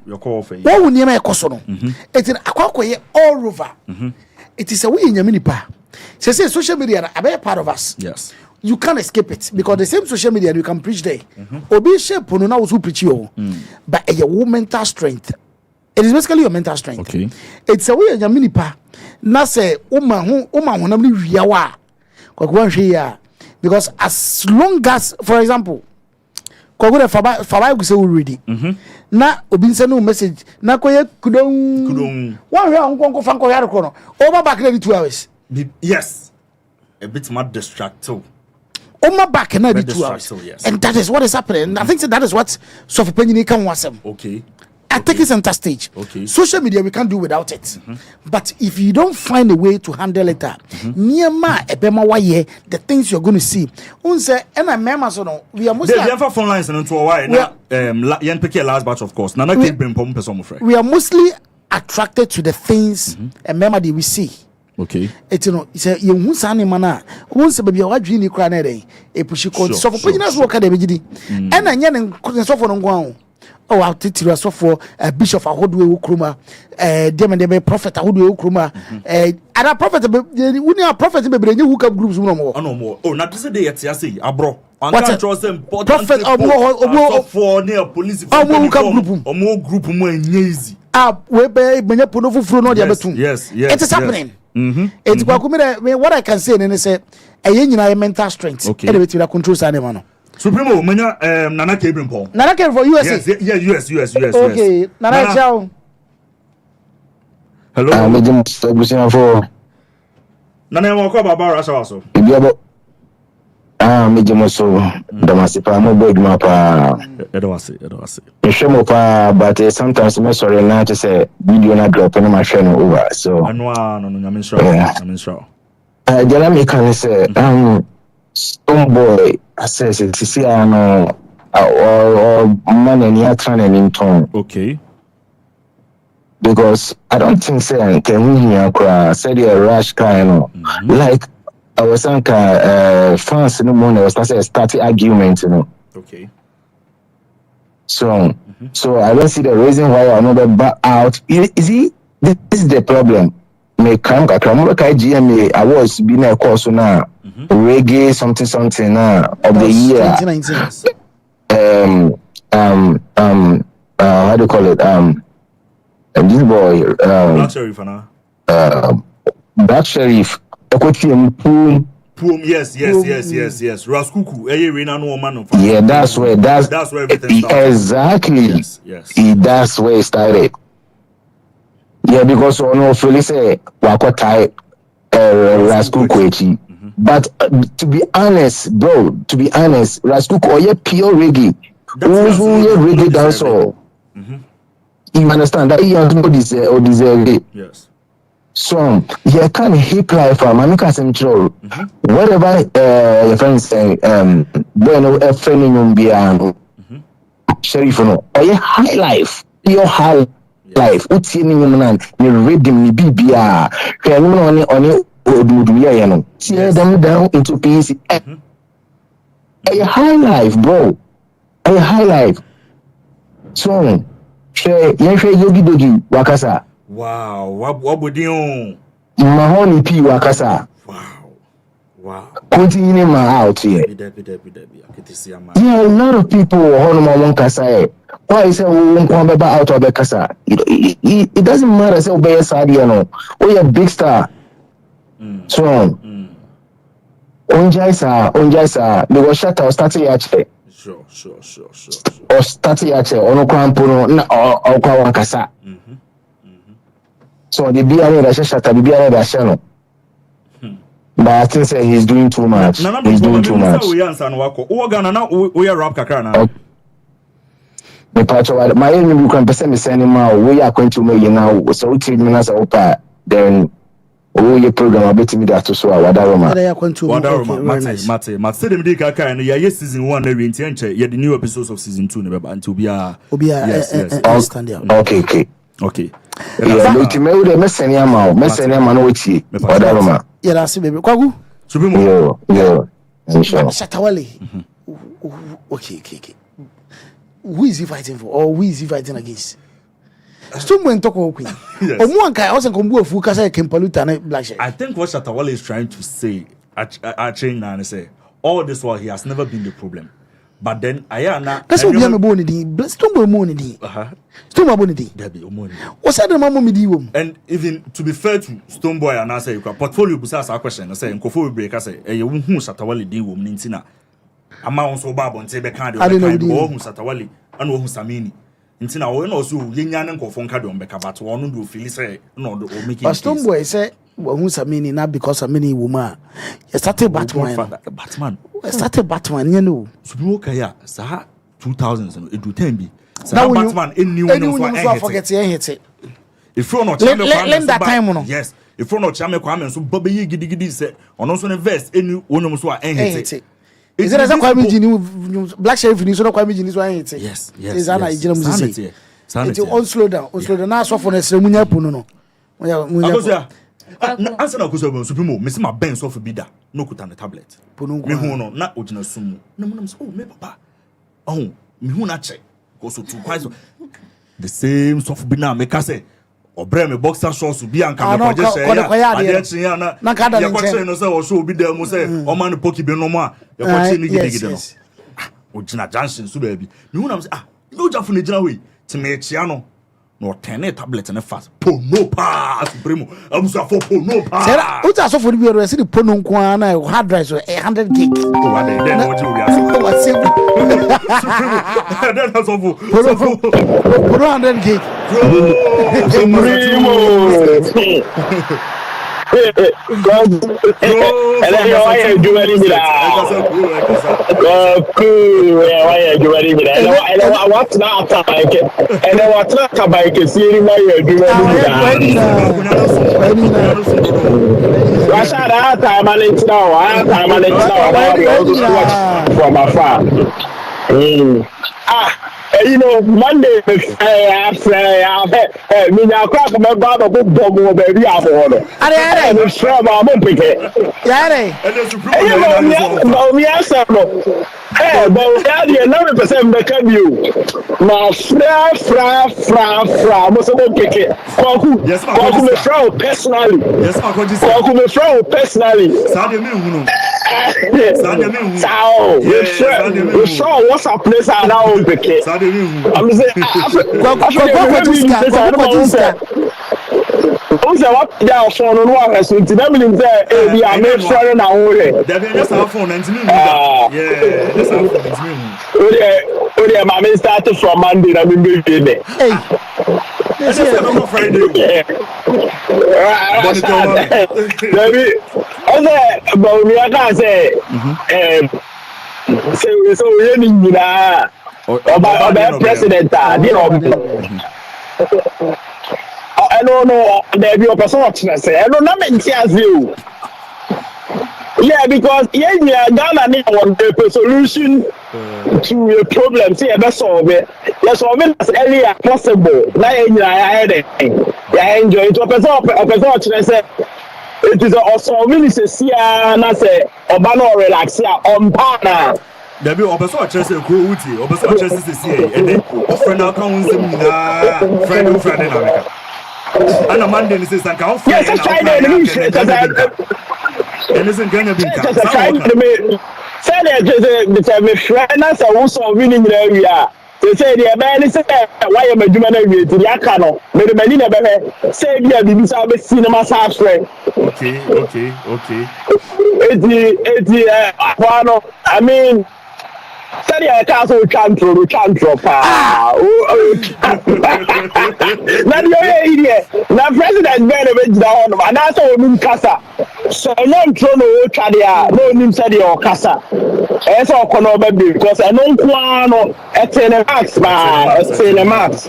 F: Your call for
E: what would Yama Kosono? It's an aqua all over. It is a way in your mini pa. Say social media are a part of us.
F: Yes.
E: You can't escape it because the same social media you can preach there. Obi shape no na who preach you. But a your mental strength. It is basically your mental strength.
F: Okay.
E: It's a way in your mini pa. Na say uma na mi wiawa. Because as long as, for example, Kogure Faba go say we ready. Na obi say no message. Na koye kudong. One here on fanko yaro kono. Over back ready 2 hours.
F: Yes. A bit more distracted.
E: Over back na 2 hours.
F: Yes.
E: And that is what is happening. And I think that is what Sofa Penny can want them.
F: Okay.
E: I take it center stage.
F: Okay.
E: Social media we can't do without it. But if you don't find a way to handle it, the things you're going to see. We are mostly
F: phone lines and last batch of course. We
E: are mostly attracted to the things and memory we see.
F: Okay.
E: It's it's a you sani mana. Once baby a wadwini kra na dey. E pushi code. So for pagina so ka dey begidi. And anya ne so for no gwan. Oh, I'll teach you so for a bishop ahodwe ukruma. Dem prophet ahodwe ukruma. Other prophet we a prophet be bring hook up groups no more.
F: No more. Oh, na this day yet say abro.
E: What prophet
F: for near police
E: group
F: mo easy.
E: We be menya pono fufuro no dia betum.
F: Yes.
E: It is happening. It's what I can say and say a mental strength. Okay. Anyway, control animal.
F: Supremo, Nana Cabin Paul.
E: Nana came for USA.
F: Yes, US.
E: Okay, Nana Chow.
F: Hello.
D: I'm for
F: Nana walk about RASH HOUR.
D: Mijamoso, Damasipa, Mobo Mapa. Shemopa, but sometimes I'm sorry not to say video not drop in my channel over. So
F: I'm sure.
D: Jalami can say, some boy, I says it, see, I know, or man and you're trying in tone.
F: Okay.
D: Because I don't think say can we said you're a rash kind like I was saying France in the morning was a starting argument,
F: Okay.
D: So I don't see the reason why I'm not back out. You see, this is the problem. Me come GMA I was being a course now reggae something of the year. 2019. How do you call it? This boy,
F: Black Sheriff,
D: Black Sheriff,
F: Poom, yes. Raskuku, no man.
D: Yeah, that's where everything started. Exactly.
F: Yes.
D: That's where it started. Yeah, because Philly say Wakotai Raskuku. But to be honest, Raskuku or pure reggae. Who's reggae dancer? You understand that he has no deserve it.
F: Yes.
D: So you can hip life from whatever your friends say, bueno, a friend in Biano, Sheriff, or your high life, life. What's in your man? You read them, you BBR, on your tear them down into pieces. A high life, bro. A high life. So. Yogi Dogi Wakasa.
F: Wow, what would you?
D: Mahoney P Wakasa.
F: Wow.
D: Continuing my out here. Yeah, a lot of people won't kasa. Why is it won't come out of the kasa? It doesn't matter. Say obey Sadiano. Oh, you're a big star. So, Onjaisa, they will shut our starting actually.
F: Sure.
D: Or starting actually, or no or Wakasa. So the BRA shut up the BRA channel. But I think say he's doing too much. He's doing too much.
F: We answer and walk. Oh, Ghana now we are rap kakra now.
D: The part of my enemy can person me sending my we are going to make now. So we treat me as a opa. Then your program a bit me that to so Wadaroma.
F: Mate. Say them dey kakra and yeah season 1 na we enti yeah the new episodes of season 2 never until be yes. Okay.
D: Yeah, look, me we dey send am out. Me send am no wechi. Wadaroma.
E: Yeah, that's it, baby. Kwagu.
D: Yo.
E: Shatawale. Okay. Who is he fighting for, or who is he fighting against? Someone talk about Queen.
F: I think what Shatawale is trying to say, I say, all this while he has never been the problem. But then Ayana.
E: That's what we are born in. Stumble money. Stumble money. What's that?
F: And even to be fair to Stoneboy and I say, you can portfolio business our question. I say, Nkofo break. I say, you who Shatawale deal with Nintina. Amount so bad on Tebe Candy or who Satawale and who Samini. Intina, when also Linyan and Kofon Cadi on Becca, but one do feel say, no, making.
E: But Stoneboy said, who's a mini, not because a mini woman. You started Batman. Started Batman, you know.
F: Subukaya, Saha 2000s, it do 10 be. Now Batman, anyone forget it. If you're not lend
E: that time,
F: yes. If you're not Chame Kwame, so Bobby Giddy said, on also invest any one of us
E: hit. Is it as a Kwame Black Sheriff in Israel Kwame Jini so hit?
F: Yes.
E: Is Anna Ijam Sanity. On slow down. Now so for the Semunya Puno.
F: Answer na kuso Supremo, Miss my Ben so for bida. No kuta the tablet. Me hu no na ojina sumu. No me say, oh me papa. Oh, me hu na check. Go so too quite the same soft bina make say obre me boxer shorts bi anka me kwaje share ya ade ya na ya kwache no say o so bi da mu say o man poki bi no mo a ya kwache ni gidi no ojina junction so ba bi me hu na say no jafu na gina we ti me chia no no 10 tablet and fast pono pa supremo abusa for pono pa
E: Sarah what's also for the we see the pono nko na hard drive so 100 gig
F: oh what then what you react
E: what's it
F: then that's all
E: for 100 gig
L: supremo and then why you do anything cool why you do anything and what's not bike and then what's not bike see why you do anything Rashad time manage now from afar you know, Monday, me na crack my baba go bomb baby abono. Are me sure ma mo pick.
E: Yare.
L: Me answer no. But ya dey 11% make you. Na fra mo so mo pick. Kwaku me fra personally.
F: Yes, ma ko
L: kwaku me fra personally.
F: Sa de me hu no.
L: Sao. You sure what's a place I now pick. I'm saying, what down phone on one has to them in there. We are made sure now.
F: That's our phone. Yeah, that's our phone.
L: My man started from Monday. I mean, Friday. But we are going to say, so we need Oba president no there be a person say I don't know you yeah because Ghana need one solution to a problem see ever solve it let's solve it as early as possible now I enjoy it a person say it is also minister see na say Oba no relax here on partner
F: there be obeso chese ko uti obeso chese see and then offer na kan nsem na friend na America ana Monday ni say sanka offer
L: yes Friday ni say
F: and listen Ghana bin ka
L: say the me friend na say wo so winning area they say the man say why am aduma na wie ti aka no me de mani na be say bia bibi sa be cinema sa friend
F: okay
L: Wano, I mean, study a castle chantro pa. Not your idiot. Now, President Benedict down, and that's all in Casa. So, no trono chadia, no nim study or Casa. That's all Cono baby, because I know Quano at Cinemax, Cinemax.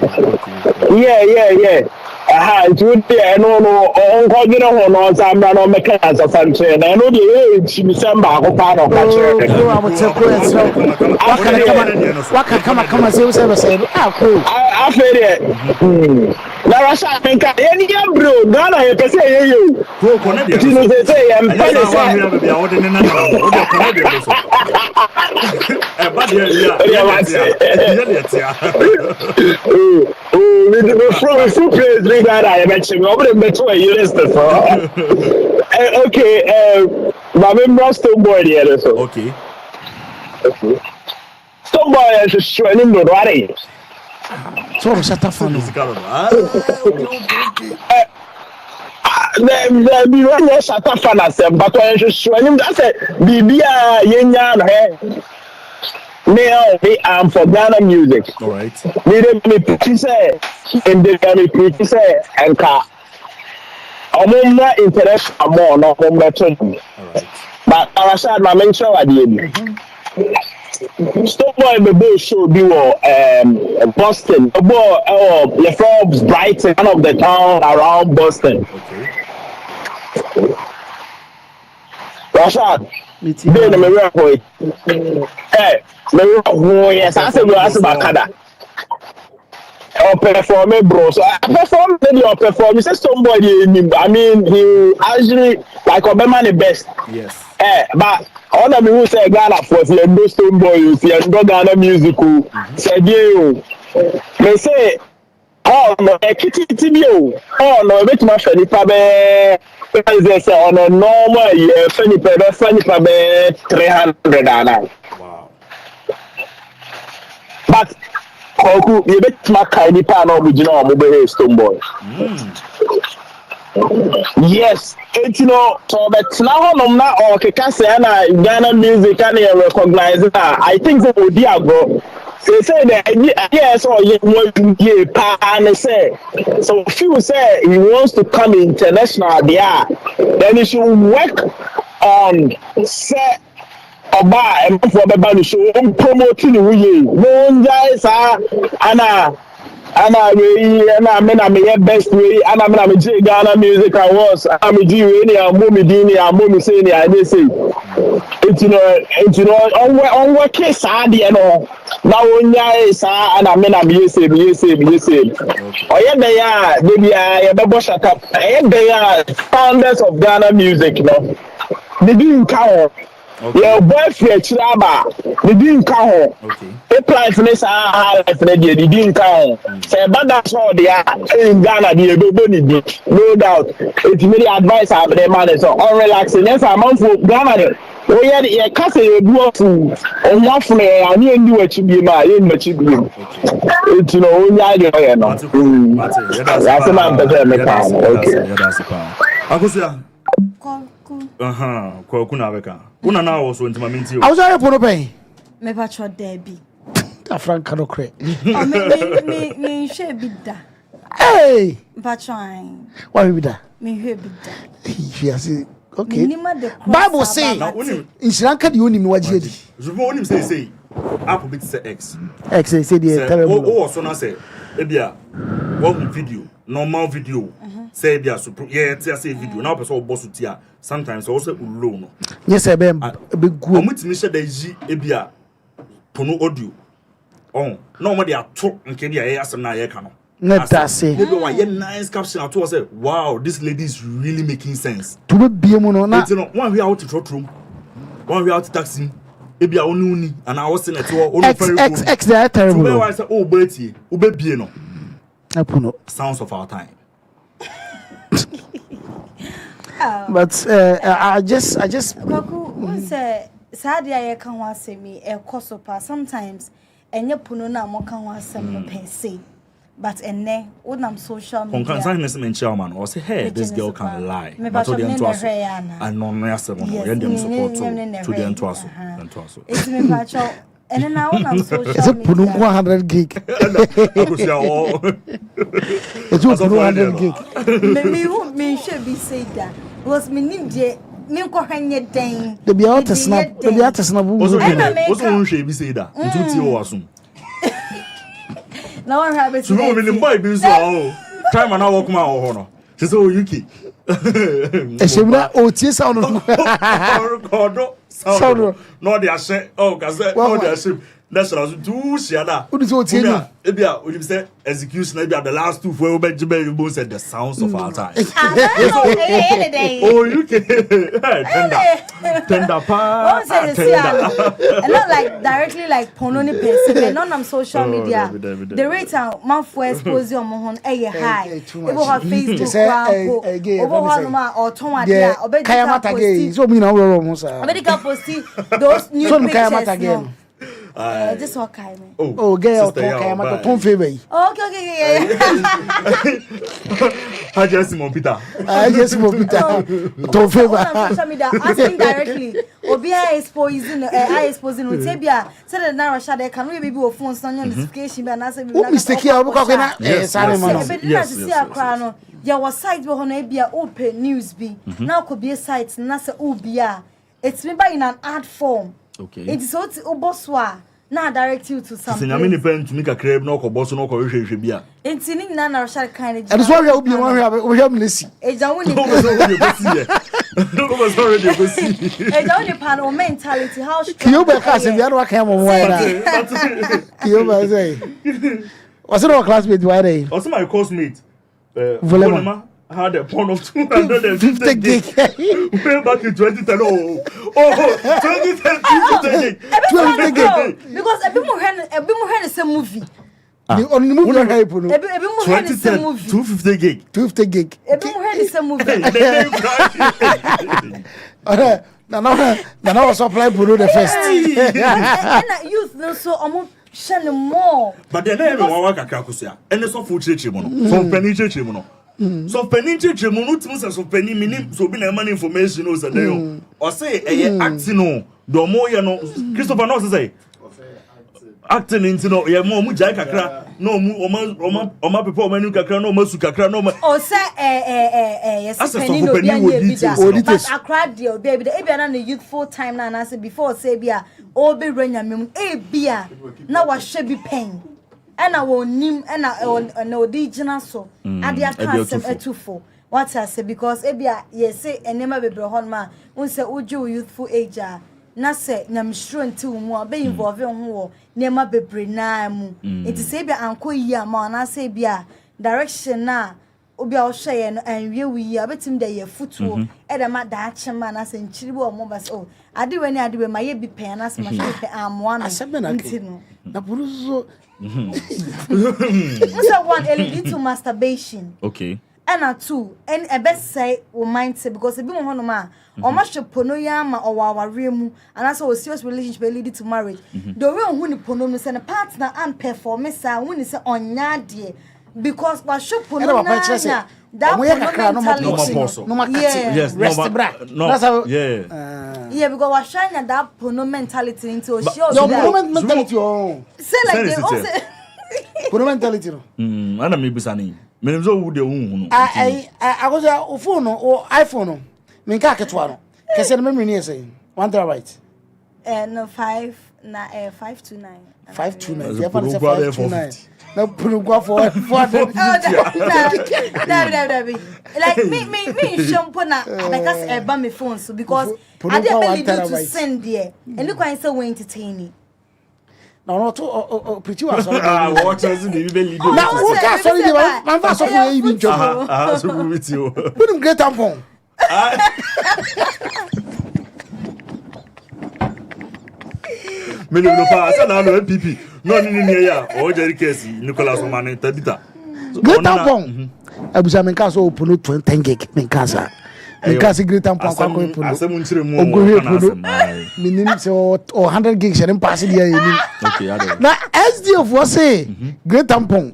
L: Yeah. It would be I no on I'm not on mechanics or something. I know the age December part of that.
E: What can come and say cool.
L: I feel it. Now Rashad think any bro Ghana you can say you. You say I'm that I mentioned, I'm better way you listen for. Okay, my member Stoneboy here so.
F: Okay.
L: Stoneboy is showing no right.
E: So shut up for no.
L: The be one shut up for us, but I just showing him that say Bibia Yenya me I'm for Ghana music.
F: All right.
L: Me pretty say and they me pretty say and ka. I'm not interested more no come better. All right. But Rashad my mention at the end. Stop boy me boy show be Boston. The Forbes Brighton, one of the town around Boston.
F: Okay.
L: Rashad. Be na me boy. Yes, I said we ask Bakada. Or perform bro. So I perform the perform. You say somebody I mean he actually like Obama the best.
F: Yes.
L: But all of me who say Ghana for the no stone boy, you see Ghana musical. Say you. They say oh no kitty TV. Oh no bit my friend pabe on a normal year funny pabe 300 Wow. But
D: Koku, you bet my kind of pan of original mobile stone boy. Yes, it's so but now I'm not Ghana music and recognize that. I think the Odiago. They say that yes, or you pan say. So if you say he wants to come international, then he should work on say Oba and for the show promoting the no one guys and I mean best way and I mean Ghana Music Awards I'm a G any I'm mommy saying I did say it's on what case I now on yes and I mean I'm say oh yeah they are they are founders of Ghana music they didn't count. Your boyfriend Chiraba, they didn't count. Apply for this life, they didn't count. Say, but that's all they are in Ghana, no doubt. It's really advice I have the man, so all relaxing. Yes, I'm on for Ghana. Oh, yeah, you can't say you do food. Oh, my friend, I need to do what you be my in what you do. It's only idea. That's a man
F: okay. Kuna weka. Una na also into minti.
E: I was there for no pay.
H: Me patro Debbie.
E: Ta frank no cre.
H: Me share bidda.
E: Hey.
H: Patron.
E: Why bidda?
H: Me hwe bidda.
E: Yes. Okay. Bible say in Sri Lanka the only me wajedi.
F: Je veux onim say app bit say X.
E: X say the terrible.
F: Oh so na say e bia one video, normal video. Say bia so yeah say video. Now person boss utia. Sometimes also low no.
E: Yes, I beg good.
F: Omutimi share the ji e bia pono audio. Oh, no more they are talk nke bia e asem na ye ka no.
E: Let that say.
F: They do a nice caption at all say, wow, this lady is really making sense.
E: To be no na.
F: One way out to trot room. One way out to taxi. E bia onuni and I was in it
E: X they are terrible.
F: So I say oh beti, ubebie no.
E: Apuno.
F: Sounds of our time.
E: But I just
H: Kwaku say sadia ye kan wa asemi e kosopa sometimes enye puno na mo kan wa asem per se but enne wonam social media
F: on kan say men chairman or say hey this girl can lie but to the into us and no no asem no ye dem support to the into us
H: it's me pacho enne na wonam social media
E: is it puno 100 gig it's 100 gig
H: me should be say that was me nim je me ko hanye den
E: the be out snap the be out snap
F: also unhwe bi say that ntuti o asum
H: na one have it
F: so no me boy bi so time na work ma ho no she say o UK
E: e shemna o tie sound
F: record sound no dey ase oh ka say no dey ase that's what I was do shada
E: who do tie no
F: e bia o say execution e bia the last two for you both said the sounds of our time oh UK tender pa
H: and not like directly like pononi person not on social media the rate man for expose your mohon high e go have Facebook over ma or ton ade
E: obedika post so me na wo mo sa
H: obedika post those new pictures just what kind of
E: oh girl ton favor
H: okay
F: I just Simon Peter
E: ton favor
H: social media asking directly obia exposing with tebia said na Rashad can we be phone so notification be na say
E: be mistake here obukwa na sare man
H: no ya was site be hono e bia open news be na ko be site na say obia it's me by in an ad form.
F: Okay.
H: It is what oboswa na direct you to something.
F: Sinyame ni pen to make a crib no ko boss no ko hwehwe bia.
H: Entini na na Rashad kind of.
E: And so we obi one we have Messi.
H: Eja woni.
F: No was already go see.
H: Eja woni pan o mentality how
E: you be class we are work am on why. You be say. Was it our classmate why they?
F: Also my coursemate.
E: Volema
F: had a phone of 250 gig. Way back in 2010. Oh, 2010
H: 250 gig. Because a bit more had a movie.
E: The only movie I have put.
H: A bit more had a movie.
F: 250 gig.
E: 250 gig.
H: A bit more had a movie.
E: Now I was applying for the first.
H: And youth no so shine more.
F: But then everyone work akakusia. And so for church mono. So penny church mono. So penny church mono tins so penny minim so be na man information o say dey. Or say acting no. Do mo ye no Christopher no say acting into no ye mo mu jai kakra no mu oma people manu kakra no masu kakra no
H: o say yes penny no be but akra dey be dey na youthful time na say before say bia o be renya mem bia na wa hwe bi pen ena wo nim ena na original so ade aka asem etufo what I say because bia ye say enema bebre hon ma un say uju youthful age na say nyamhiro nti wo mu be involve ho wo nema bebre na mu it say bia anko yi ama na say bia direction na obi a hwe no anwie wi abetim da ye futuo e ma da achema na say nchiri bo mo bas oh ade we ma ye bi pen na say ma hwe pe amwa no nti no
E: na buruzo
H: so one lead to masturbation
F: okay
H: and two and a best say we mind say because e bi mo hono ma o ma hwe pono ya ma o waware mu and also a serious relationship lead to marriage the way hu ni pono no say na partner am perform sa hu ni say onya de because wa hwe pono na that yeah because wa shine that pono mentality into show
E: your mentality
H: say like they also
E: pono mentality no
F: ana me bisani menzo wo de hu no
E: I go say o phone o iPhone no me nka ketwa no kese no me ni say 1 terabyte
H: no 5 na 529
E: 529 529 na purugwa for
H: like me shampoo na because e ba me phone so because I dey ability to send there and you can say we entertaining
E: no to pretty was
F: what is the baby lead
E: now who can sorry the man for so for even job
F: so go with you
E: put him great tampon
F: me no pass na no MPP no ni ya o jeri case Nicholas Omane tabita
E: great tampon abusa men ka so open 10 gig men ka sa men ka si great tampon kwa ko open
F: asem nchire mu o
E: minim so 100 gig sharing pass dia yini
F: okay
E: na SDF was say great tampon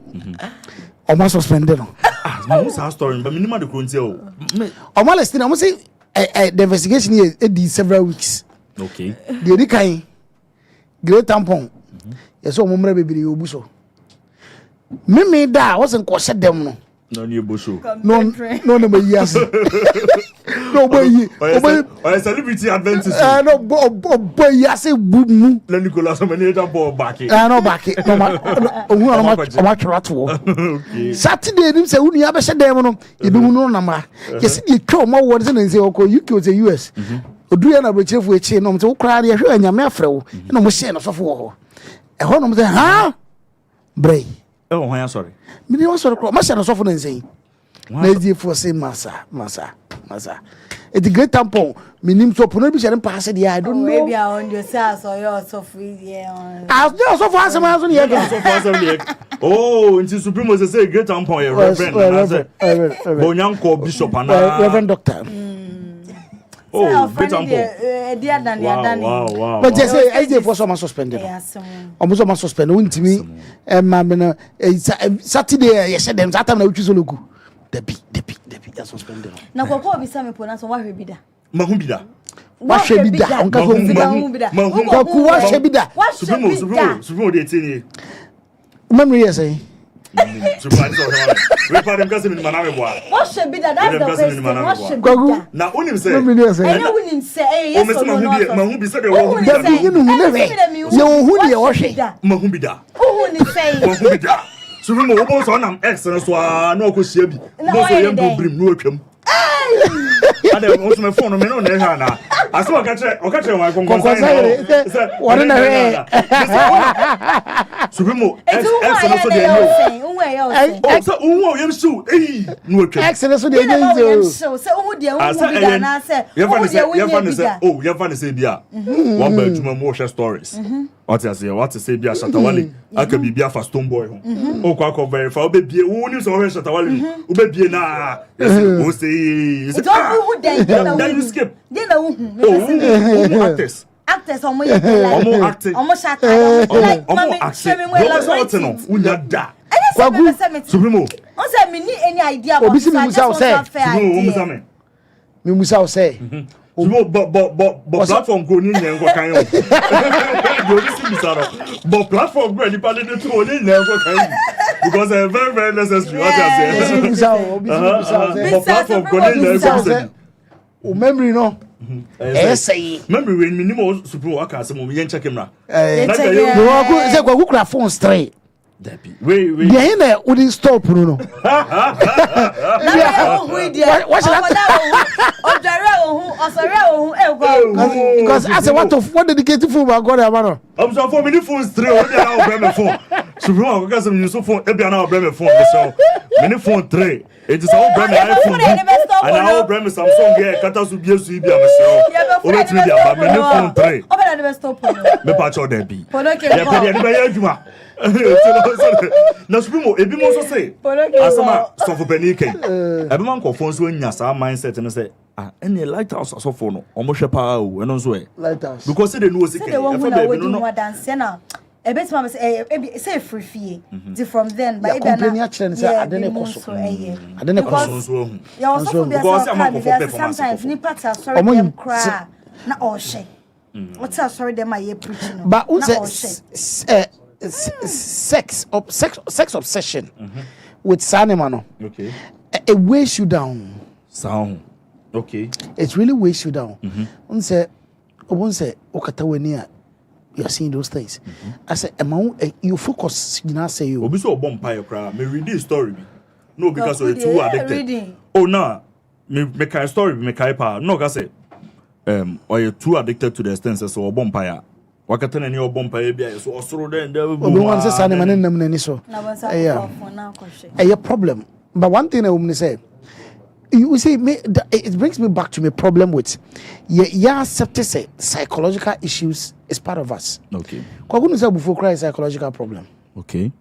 E: o ma suspend no
F: no sa story but minimum the frontier
E: o ma listen am say the investigation here did several weeks
F: okay
E: the kai great tampon yeso mo mra bebiri obuso mimi da wasn't ko dem no
F: no ni obuso
E: no na mayas no boy
F: o celebrity advantage
E: no boy yase bumu
F: la Nicolas Omane da ball back
E: no back no ma o ma trato Saturday nim se unu ya be hye dem no e be hunu na ma yesi de twa mo wo de na nse o ko UK o se US odu ya na brochefo echi no mte wo kra de hwe anyame afrewo na mo hye no sofo wo ho e ho no mte ha brei
F: e wo hwan sorry
E: mi ni wo sorry kro ma hye no sofo na nse na edi fo se masa it the great tampon minim so pono bi hye pass de I don't know
H: maybe I on your sales or your sofo yeah
E: as no sofo asem aso ne
F: ga sofo asem ne oh nti supreme say great tampon e reverend bonyanko bishop ana
E: reverend doctor
F: oh great tampon
E: wow but just say SDF for some suspended almost some suspended untimi ma me no Saturday ye she dem that time na utwi so loku the be suspended
H: na kokko bi sa me pona so wa hwe bi da
F: mahu bi da
E: wa hwe bi da onka so mahu kokku wa hwe bi da
F: supreme de tini
E: memory yes say
F: supreme so we pa dem kasi min maname boa
H: wa hwe bi da that's the question wa hwe bi da
F: na unim say
H: I know unim say yes or no
F: mahu bi say de wa hu
E: da you know me ye hu de wa hwe
F: mahu bi da
H: hu ni say
F: mahu bi da supreme wo bo so na x no so na okosia bi bo so yem do brim no atwam ade wo so me phone me no na ha na aso okatre wa kongon sai
E: wona na we
F: supreme x no so de yo so unwo yem su no atwam
E: x no so de yo
H: so unwo de unwo bi da na say
F: ye fa ne say bia one ba adwuma mo share stories what you say bia Shatawale aka bibia fa stone boy ho o kwa verify obebie wo ni so ho Shatawale obebie na yes o say
H: who then you skip
F: then artist
H: actors omo ye like omo shata omo acting
F: unya da
H: kwagu
F: supremo
H: on say me ni any idea about
E: this me musa say
F: but platform go ni nyen go kan yo you see this but platform go any pale dey to ni nyen go kan because very very necessary what you say but platform go ni nyen go say
E: o memory no say
F: memory when minimum super work as mo yen check him na
E: say kwagu kra phone straight
F: Debbie. Wait.
E: Yeah, he na wouldn't stop, no.
H: What should
E: because I said, what dedicated phone I got about?
F: I'm so for many phones three. Only now bring phone. So I got some use phone. Every now bring phone. So many phone three. It is all bring iPhone. And now bring Samsung. Yeah, kata subiye suibi amesho. Over to media, but many phone three.
H: Open the stop.
F: Me patch out Debbie. Yeah, pedi anybody ejuma. Na supremo ebi mo so say asama so for penike ebi man ko phone so nya sa mindset no say any lighthouse so for no omo hwepa o eno so
E: lighthouse
F: because they know say
H: e fa baby no dance na e bet ma say free fee from then but e na
E: company actually say adene koso
F: so
H: ya also be sometimes ni pata sorry dem cry na o she what's sorry dem aye preaching
E: but who say sex obsession with Sanimano.
F: Okay.
E: It weighs you down.
F: Sound. Okay.
E: It really weighs you down. One say Okatakyie, you're seeing those things. I say, you focus, you know, say you.
F: Obi so bompire cry. Me read this story. No, because you're too addicted.
H: Reading.
F: Oh, nah. Me kind story, me kind pa. No, cause say, or you're too addicted to the extent so bompire. Wakata na ni obompire bia so osoro den there
E: obi wan say Sane man nam nani so a problem. But one thing I will say, you see it brings me back to my problem with accept say psychological issues is part of us.
F: Okay.
E: Kwa kunu say bufu cry psychological problem.
F: Okay.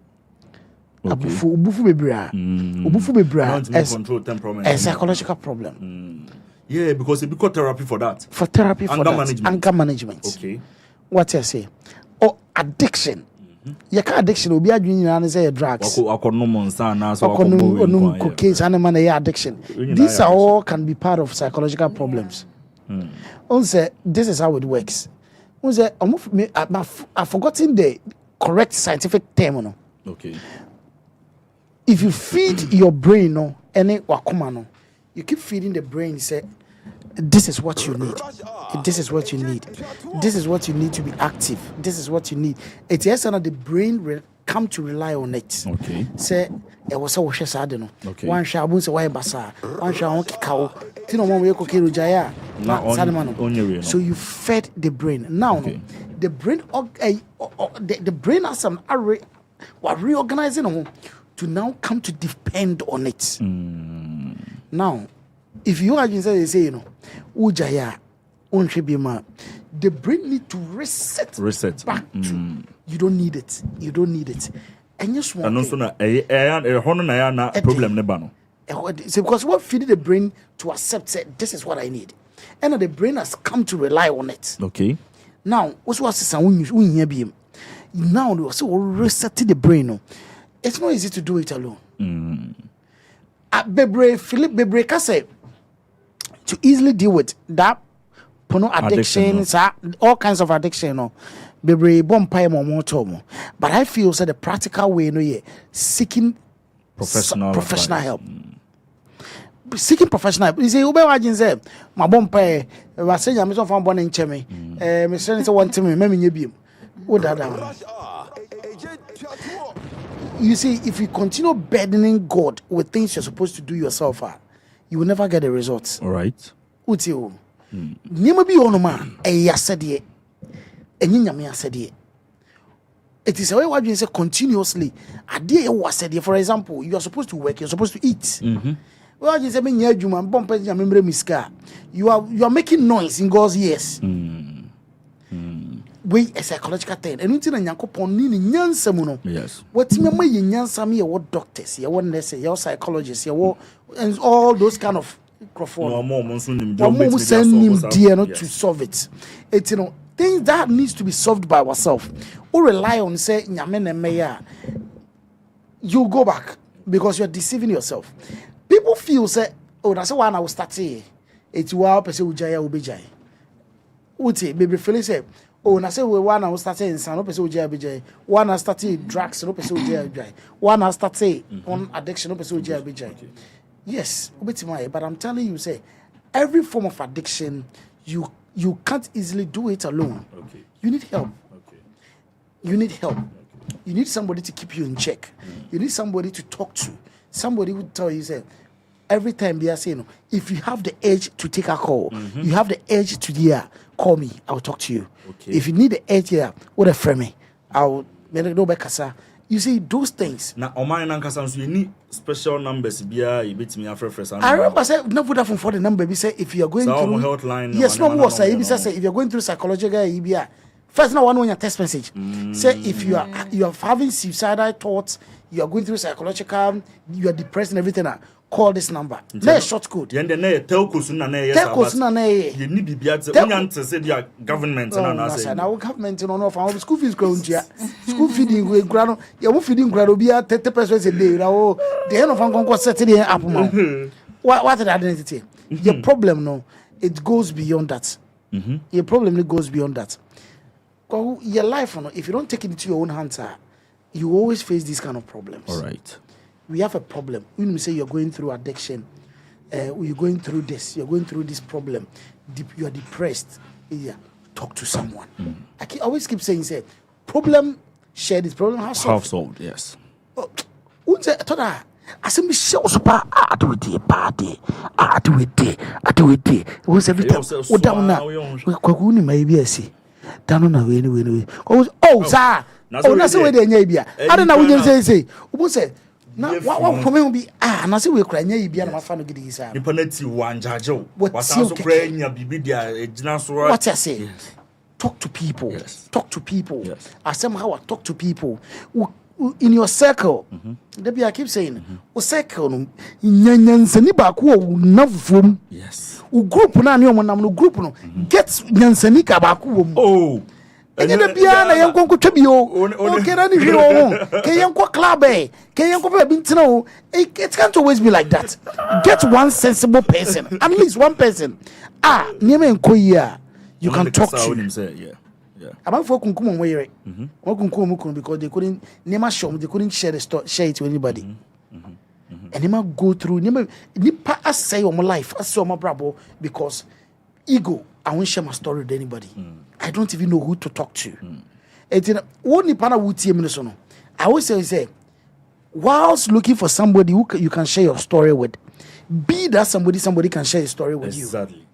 E: Bufu bebra
F: is control temperament.
E: A psychological problem.
F: Yeah, because it become therapy for that.
E: For therapy for anger management.
F: Okay.
E: What you say? Or addiction. You can addiction will be a junior and say drugs. Cocaine and addiction. These are all can be part of psychological problems. Also, this is how it works. I've forgotten the correct scientific term.
F: Okay.
E: If you feed your brain any wakumano, you keep feeding the brain, say, this is what you need. This is what you need. This is what you need to be active. This is what you need. It's yes, and the brain come to rely on it.
F: Okay.
E: Say, it was a wash sadeno.
F: Okay.
E: One shabun say why basa. One shabun kikao. Tino mo we kokiru jaya. So you fed the brain. Now, the brain, the brain has some reorganizing to now come to depend on it. Now, if you are say, Ujaya, the brain need to reset back to you don't need it. And you want
F: problem nebano.
E: Because what feeding the brain to accept say this is what I need. And the brain has come to rely on it.
F: Okay.
E: Now, what's now they also resetting the brain. It's not easy to do it alone. Philip Bebre can say to easily deal with that porno addiction, all kinds of addiction, Bebre bompire more. But I feel the practical way, seeking professional help. Seeking professional help. You say, Ube say, my bompire, was saying I'm from born in Chemi, Mr. one to me, maybe you see, if you continue burdening God with things you're supposed to do yourself, you will never get the results.
F: All right.
E: Utio. Nima bi onoma yasedie. Enyinyame yasedie. It is a way what you say continuously. Ade yasedie. For example, you are supposed to work, you're supposed to eat. Well, you say me nyadwuma bompa nyamemre miska. You are making noise in God's ears. We a psychological thing. And until Yankopon ni nyansa mu no.
F: Yes.
E: What me ye nyansa me what doctors, ye what nurses, ye psychologists, ye what and all those kind of microphone.
F: No more
E: send him dear not to solve it. It's things that needs to be solved by ourselves. We rely on say nyame meya. You go back because you're deceiving yourself. People feel say, oh, that's why I will start here. It's why person ujaya ubijay. Uti baby feeling say, oh, na say we one I will start in san no person ujaya ubijay. One I start drugs no person ujaya ubijay. One I start on addiction no person ujaya ubijay. Yes, but I'm telling you, say every form of addiction, you can't easily do it alone.
F: Okay.
E: You need help.
F: Okay.
E: You need help. You need somebody to keep you in check. You need somebody to talk to. Somebody who tell you, say, every time they are saying, if you have the urge to take a call, you have the urge to call me, I'll talk to you.
F: Okay.
E: If you need the urge what a frame, I'll no back. You see those things.
F: Now, you need special numbers. You beat me after first.
E: I remember say no put that for the number. We say if you are going
F: so
E: through
F: helpline.
E: Yes, no more say if you're going through psychological first now one on your text message. Say if you are having suicidal thoughts, you are going through psychological, you are depressed and everything. Call this number. Let's short code.
F: You need telcos
E: na
F: you need to be at the say their government
E: now government no for school fees ground school feeding we ground you feeding ground be 30% a day now the end of an setting up what the identity the problem no it goes beyond that your problem goes beyond that your life if you don't take it into your own hands you always face these kind of problems.
F: All right.
E: We have a problem. When we say you're going through addiction, you're going through this, you're going through this problem, you are depressed, talk to someone. I always keep saying, say, problem shared is problem half
F: solved, yes.
E: I say, Michelle, I do it, party, I do it. It was every time. Oh, down now. Kwakuni maybe I see. Down now, anyway. Oh, sir. Oh, that's the way they are. I don't know what you say. Who say? Now, what for me will be and I say we cry near you my family get this.
F: Nipaneti one jajo.
E: What's what I say? Yes. Talk to people. Yes. Talk to people. Yes. I somehow talk to people. In your circle, maybe I keep saying, circle, nyansani ba ko navum.
F: Yes.
E: Group na ni omo nam no group no get nyansani ka ba ko wom.
F: Oh.
E: Enye na bia na yenko twetwa bio. Okay na ni hwe o. Ke yenko club ke yenko ba bintina o. It can't always be like that. Get one sensible person, at least one person. Niam enko yi you can talk to.
F: Yeah.
E: About for kunkum on where because they couldn't never show they couldn't share it to anybody. And never go through never say on my life, I saw my brabo because ego, I won't share my story with anybody. I don't even know who to talk to. And only pana would see me so. I always say, whilst looking for somebody who you can share your story with, be that somebody can share your story with you.
F: Exactly.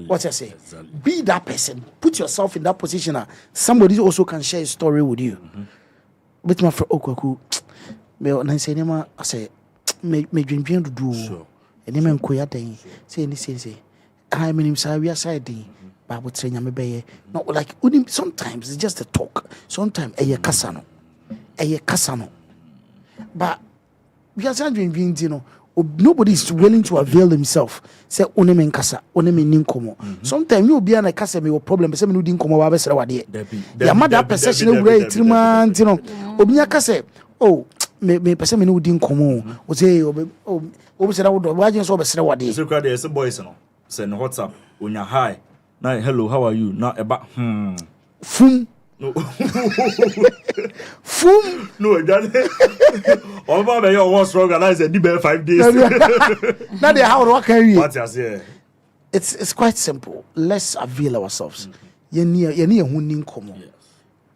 E: What I say? Exactly. Be that person. Put yourself in that position. Somebody also can share a story with you. But my friend Okwaku, I say, me dream to do. And then Koya day. Say, I mean, we are side. Bible saying I'm a not like sometimes it's just a talk. Sometimes a casano. But we are saying, you know. Nobody is willing to avail himself. Say onemen kasa, onemen ninkomo. Sometimes you be an kasa me problem. Say me no dinkomo wa besra wade. Ya mother perception we rate man, you know. Obinya kasa, oh me person me no dinkomo. O say o say that wa just so besra wade.
F: So crowd there say boys no. Say no WhatsApp, onya hi. Now hello, how are you? Now eba
E: fum.
F: No.
E: Fum.
F: No, that. Over your was wrong and I said 5 days.
E: Now they how what can you?
F: What you say?
E: It's quite simple. Let's avail ourselves. You need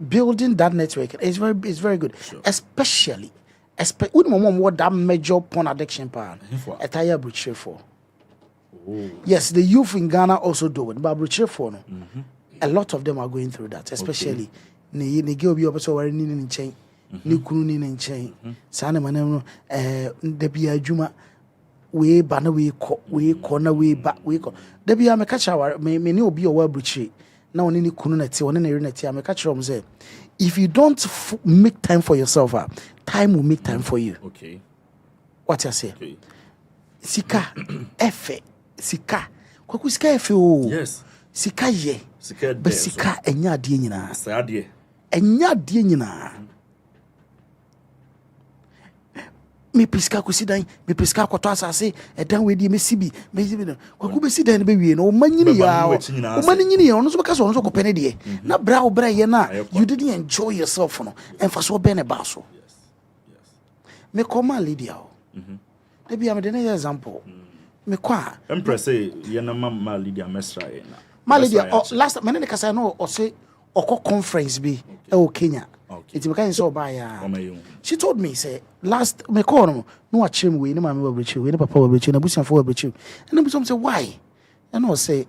E: building that network is very good. Sure. Especially what that major porn addiction part. Entire bridge for. Yes, the youth in Ghana also do it, but bridge for no. A lot of them are going through that, especially ne girl be opeso ware ni nchen ni kunu ni nchen sana manam da bia adwuma we ba na we ko na we ba we ko da bia me catch our me ne obi o wa bruchi na oni ni kunu na ti oni na re na ti me catch am say if you don't make time for yourself time will make time for you.
F: Okay,
E: what you say? Okay. Sika efe sika kwaku sika efe o.
F: Yes.
E: Sika ye but sika enya ade nyina enya ade nyina me piska ko sidan me piska ko to asase edan we di me sibi kwaku be sidan be wie no o manyini ya o manyini ya ono so beka so ono so ko pene de na bra o bra ye na you didn't enjoy yourself no emfa so be ne ba so me koma Lydia o de bia me de na example me kwa
F: empress ye na ma Lydia mesra ye na
E: ma Lydia last me ne kasa no o say oko conference bi e o Kenya. It's because so by she told me say last me call no watch him we no mama we breach we no papa we breach na busian for we breach and then some say why and I say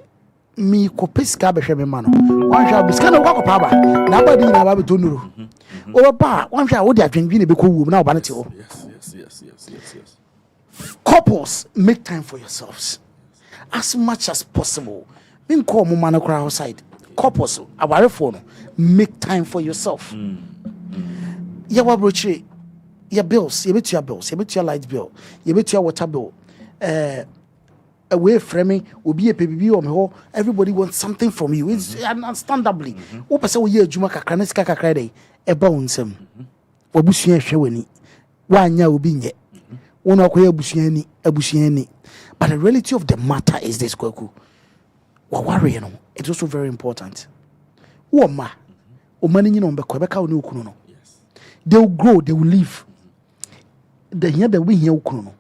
E: me ko pesika be hwe me ma no wan hwa pesika no kwa papa na ba di na ba be tonuru o ba wan hwa wo di adwendwi na be ko wu na oba na te ho. Yes. Couples, make time for yourselves as much as possible. Me call mo man akra outside. Couples, aware for no, make time for yourself. Ya wabroche, your bills, you bet your light bill, you bet your water bill. Away framing will be a baby or me. Everybody wants something from you. It's understandably. Opa say we juma kakra na sika kakra dey e ba wonsam. Wabusuan hwewani. Wanya obi nye. Wona akoya abusuani. But the reality of the matter is this, Kwaku. Worry, you know, it's also very important. Woma, omani nyina ombe kwebeka oni okunu no. They will grow, they will live. The here that we hear okunu no.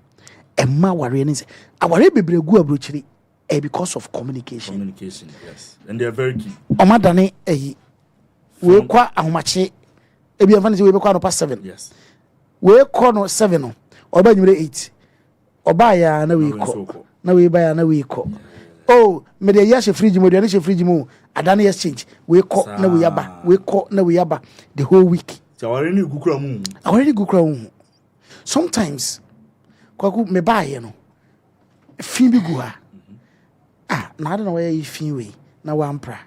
E: Emma worry and say, "Aware bebre gu abrochiri," because of communication.
F: Communication, yes, and they are very key.
E: Omadane we kwa ahomache ebi amfani say we kwa no past 7.
F: Yes.
E: We kwa no 7 no. Oba nyure 8. Oba ya na we ko. Na we ba ya na we ko. Oh, me dey yash fridge mo dey fridge mo adane exchange we ko na we yaba the whole week.
F: Aware ni gukura mu. Sometimes
E: kwaku me ba ye no fi bi gu ha na ade na why fi we na wampra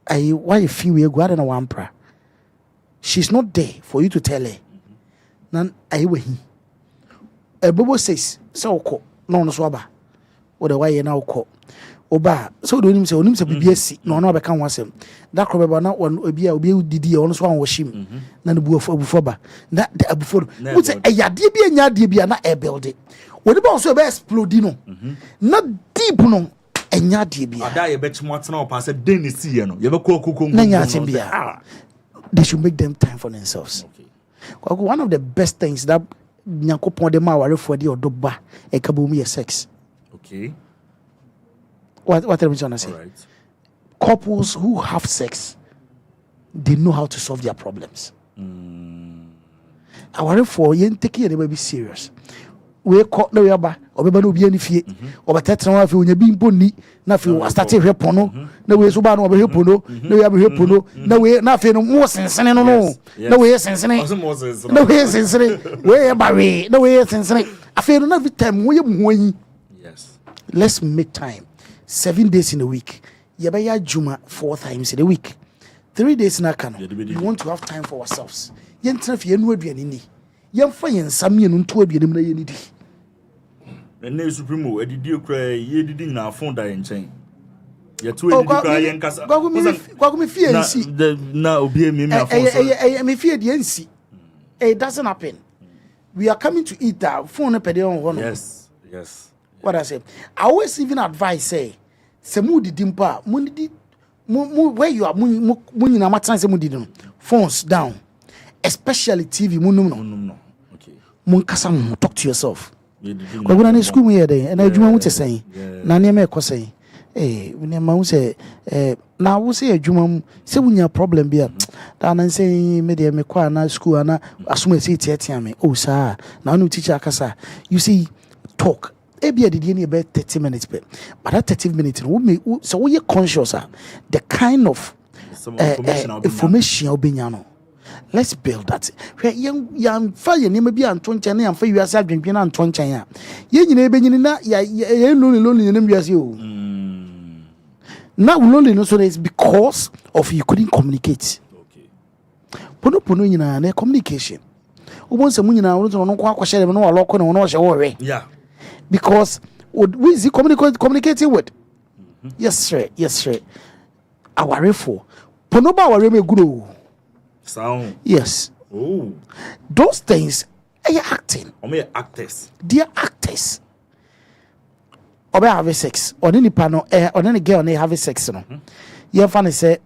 E: why fi we gu ade na wampra. She's not there for you to tell her nan we hi ebobo says so ko no so aba o de why na ko oba so do onim se bibia si no na obeka ho asem da krobeba na obi didi ono so an woshim na ne abufo ba na the abufo wo se eyade bia nya de bia na e build wo de ba so be explode no na deep no enya de bia
F: ada ye betimo atena opa se den ne si ye no ye be ko kokon
E: na nya atim bia. They should make them time for themselves. Okay. One of the best things that Nyankopon de ma ware for the odoba e kabomu is sex.
F: Okay.
E: What am I trying to say?
F: Right.
E: Couples who have sex, they know how to solve their problems. I worry for you take it be serious. We call no yaba obeba no bia ni fie obetetra wa fe onya bi mponi na fe start hwepono na we so ba no obehwepono na we abehwepono na we na fe no mo sensene no na we sensene na we sensene we ba we na we sensene afi no na every time we muhoyi.
F: Yes,
E: let's make time 7 days in a week. Yabaya juma 4 times in a week. 3 days na kano. We want to have time for ourselves. Yentra fe enu aduane ni yemfa yensam ye no nto aduane na ye ni di.
F: Ene supremo edidi okra ye didi na fon da yenchen. Ye to edidi kra yen kasa.
E: Kwaku me fie nsi.
F: Na obi emi afon so.
E: Me fie de nsi. It doesn't happen. We are coming to eat that phone na pede on hono.
F: Yes.
E: What I say? I always even advise say mu didi mpa mu didi mu where you are mu nyina matan say mu didi no. Phones down. Especially TV mu num no.
F: Okay.
E: Mu kasa mu talk to yourself. Kwaku na school mu here dey na adwuma mu te sen. Na ne me ekosen. We ma say na wo say adwuma mu say wunya problem bia. Da na say me dey me kwa na school na asuma say tietia me. Oh sir, na no teacher akasa. You see talk. Ebia did any about 30 minutes but that 30 minutes so we are conscious the kind of information obinyano. Let's build that. Young fire name be Anton Chan and for you as drinking Anton Chan. Yen na ya lonely name as you. Now loneliness is because of you couldn't communicate.
F: Okay.
E: Pono na communication. Once a moon no share no local no share.
F: Yeah.
E: Because who is he communicating with? Yes, sir. awarefo ponoba aware me guru
F: sound
E: yes those things are acting
F: actors
E: they are actors obe have sex oni nipa no oni ne girl na have sex no ye fa ne say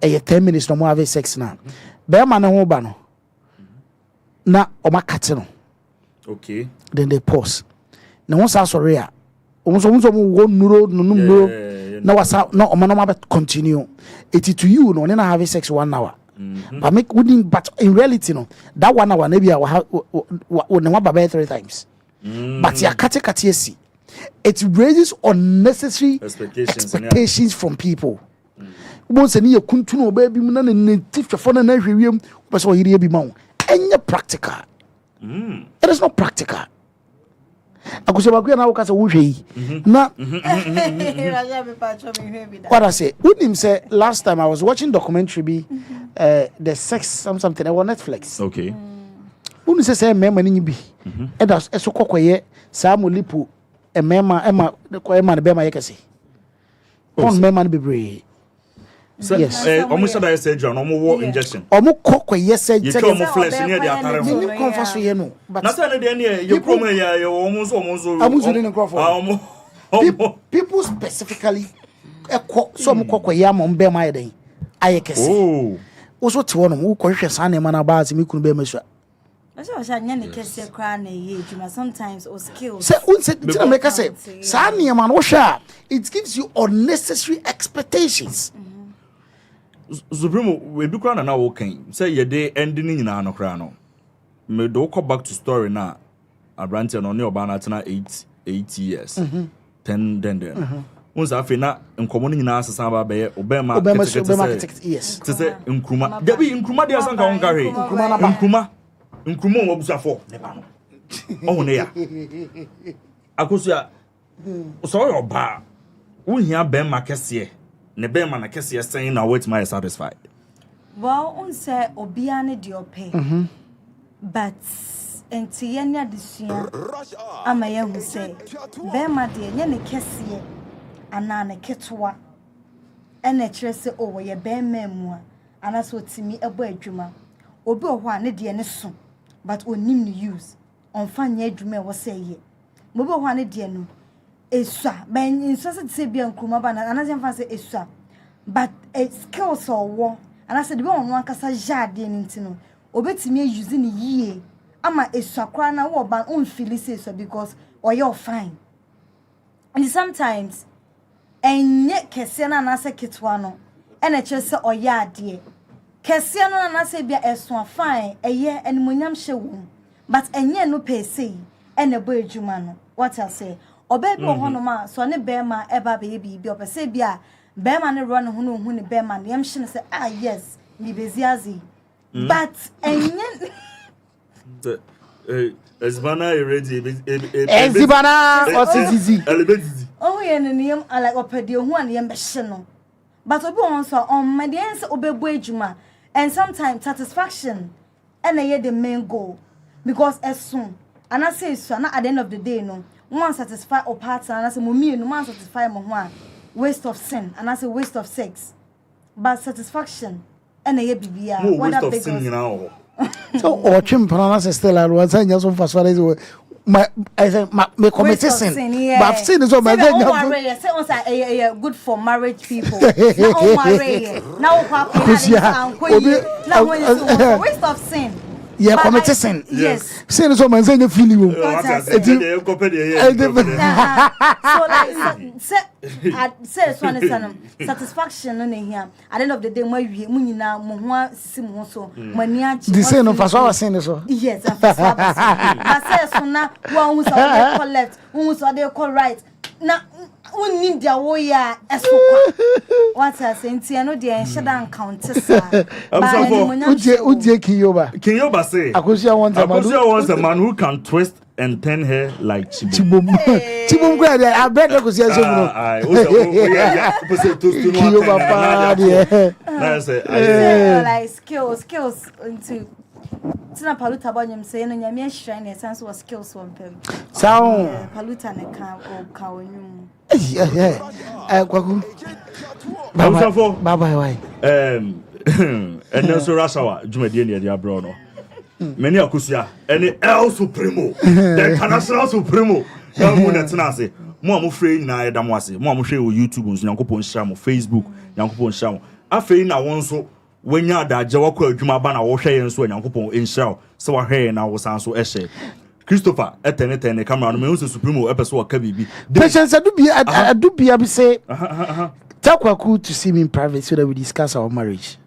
E: 10 minutes no mo have sex na be ma ne ho ba no na o makate no
F: okay
E: then they pause na won sa sorry a omo wo nuro na wasa no o ma continue it to you no na have sex 1 hour but make wouldn't but in reality no that 1 hour maybe I will never baba 3 times but ya kate see it raises unnecessary expectations from people once any kuntu no baby mu na native for na hwewiem person yiri bi ma enye practical it is not practical akusema kwa na ukasa wo hwei na what I say unim say last time I was watching documentary be the sex something on Netflix
F: okay
E: unu say mema ni bi e da so kokoye sa molipo e mema ne bema yekese on mema ne bebre
F: yes almost that surgery no more injection
E: omo kokoye surgery
F: you come flesh near the atare
E: ho ni konfa so ye no
F: but na say ne de ne you promo ya almost
E: amuzu ne crofo people specifically so omo kokoye am bema ye den ayekese also te wono wo kohwe sa ne ma na ba ase mi kunu be masua
H: sometimes or skills
E: say unse make us say sa ne ma no hwa it gives you unnecessary expectations
F: Supremo we be kra na wo kan say ye dey ending nyina no kra no me do go back to story na abrante no ne oba na tena 8 years 10 then once afi na nkomo no nyina asesa ba be ye obema
E: yes
F: to say nkruma there be nkruma dey asan ka won ka hwe nkruma wo busafo ne ba no oh ne ya akosia so yo ba wo hia be ma kese ne be ma na kese saying now wait my satisfied
H: well on say obia ne de ope but enti ye nya desua ama ye hu say be ma de nye ne kese ana ne ketwa ene kire say o wo ye be ma mu ana so timi ebo adwuma obi o ho a ne de ne so but onim ne use on fanya adwuma e wo say ye mo bi o ho a ne de no esua ben inso se bia nkruma ba na anaze mfa se esua but skills or wo anase de be won ankasa jade ni ntino obetimi use ni yie ama esua kra na wo ba on feel say so because or you fine and sometimes enye kese na anase kitwa no ene che se oya ade kese no na anase bia esua fine eye enimonyam hye wo but enye no per se ene bo adwuma no what I say obebi ohono ma so ne bema eba be bi opese bia bema ne ro ne ho no hu ne bema ne yam hye say yes ni beziazi but enye
F: Ezbana ready
E: Ezbana osizizi
F: elebezizi
H: oh ye ne yam like opede hu an yam be hye no but obi won so on my dance obebu adwuma and sometimes satisfaction and ye the main goal because as soon and I say so na at the end of the day no one satisfy or partner and I say mommy no man satisfy mo ho a waste of sin and I say waste of sex but satisfaction and a bibia
F: what a big sin now
E: so or chimpana say still I was saying just for so my I say me commit sin but I've seen this on my
H: say on say good for marriage people now on marry now waste of sin.
E: Yeah, committed sin.
H: Yes.
E: Sin is what man saying. Feel you.
H: So like say satisfaction on here. At the end of the day, my munina mohwa simu so mania.
E: The sin of us our sin so.
H: Yes, but say so na who so they call left, who so they call right. Na unim dia wo ya esokwa what I say ntia no dia enheda encounter sa
E: uje
F: Kiyoba say
E: Akosia wants
F: a man who can twist and turn her like
E: Chibom grade I bet Akosia so Kiyoba pa
H: like skills into Tina paluta banyem say no nyame shrine e sense was skills one pem
E: sound
H: paluta ne ka o ka onum
E: kwaku Bye bye.
F: And then so RASH HOUR Jumedi near the abroad. Many akusia any El Supremo, the International Supremo. Tenase. Mo amofre na edam wase. Mo amofre o YouTube nso Yankopon share mo Facebook, Yankopon share mo. Afei na won so wenya da je wakọ adwuma ba na wo hwe yen so Yankopon enshare. Se wa hwe na wo san so ehye. Christopher etene camera no me so Supremo epeso wa ka bibi.
E: Patience adubia be say. Takwaku to see me in private so that we discuss our marriage.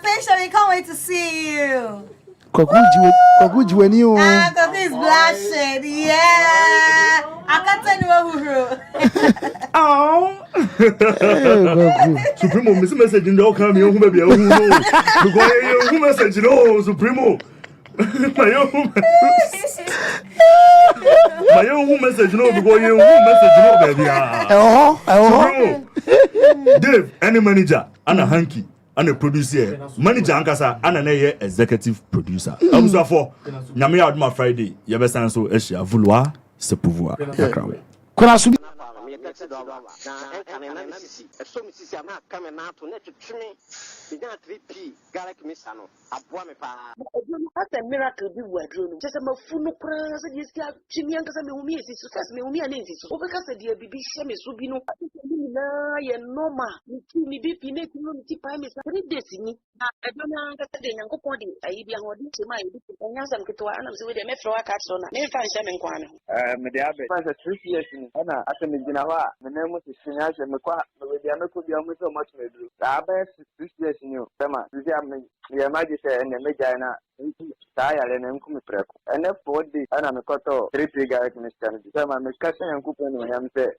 H: Patience, can't wait to see you.
E: Kwaku when you
H: Kwaku is blushing, yeah. I can't tell you who.
F: Oh, Supremo, miss message in the come you baby. Who message no Supremo. My own message no because you message no baby. Dave, any manager, and a hanky. And a producer, manager Ankasa, and an executive producer. I'm so for Nyame Adma Friday, Yabesan so Asia Vouloir, c'est pouvoir.
Q: That's a miracle be wardrobe. Just a mafuno prayers and yes, Chimian doesn't know me. It's just me, and it's over the baby Shemi Subino. Noma, me be pinate, time is very destiny. I don't know that the young body, I be on my and get to answer with a metro catson. Never find Shaman Kwana.
R: Mediabe, a 3 years in Anna, as a Medinawa, the name was Sinas and Makwa, with the Amako, the almost so much. The best 3 years in you, Sama, the Majesty and the Medina. And then come prep. And then 4 days, and I'm a coto 3 guys in the stand. So I'm a casting and coupon,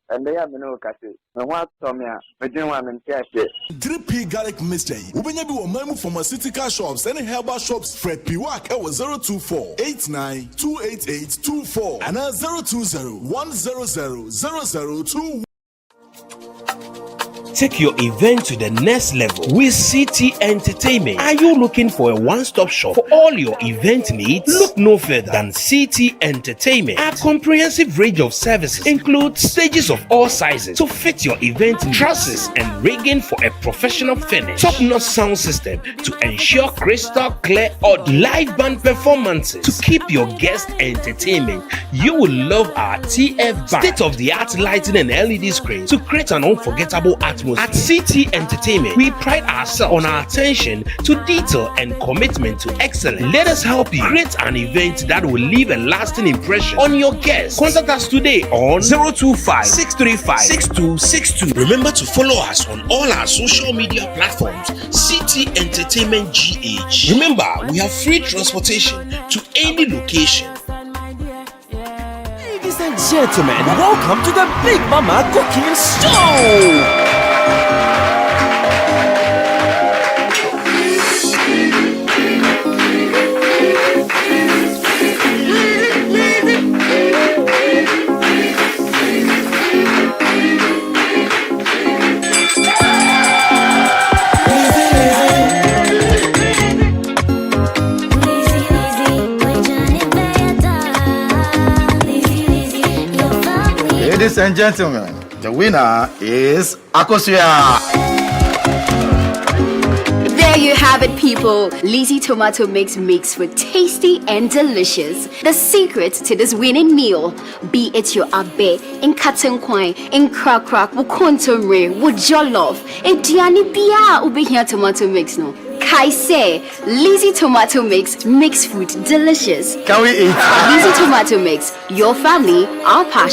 R: and they have no casting. And what Tomia, but you want to cash it.
G: 3P garlic mystery. When you do a memo from a city car shops and herbal shops, Fred Piwak, it was 024 89 288 24 and 020 100 002.
S: Take your event to the next level with CT Entertainment. Are you looking for a one-stop shop for all your event needs? Look no further than CT Entertainment. Our comprehensive range of services includes stages of all sizes to fit your event needs, trusses and rigging for a professional finish, top-notch sound system to ensure crystal clear audio, live band performances to keep your guests entertainment. You will love our TF band, state-of-the-art lighting and LED screens to create an unforgettable atmosphere. At CT Entertainment, we pride ourselves on our attention to detail and commitment to excellence. Let us help you create an event that will leave a lasting impression on your guests. Contact us today on 025 635 6262. Remember to follow us on all our social media platforms, CT Entertainment GH. Remember, we have free transportation to any location.
T: Ladies and gentlemen, welcome to the Big Mama Cooking Show!
U: Ladies and gentlemen, the winner is Akosia.
V: There you have it, people. Lazy tomato mix makes for tasty and delicious. The secret to this winning meal, be it your abe, in katenkwan, in crack, wukontomre, wujollof, in diani bia ube here tomato mix no. Kaise, Lazy tomato mix makes food delicious.
U: Can we eat?
V: Lazy tomato mix, your family, our passion.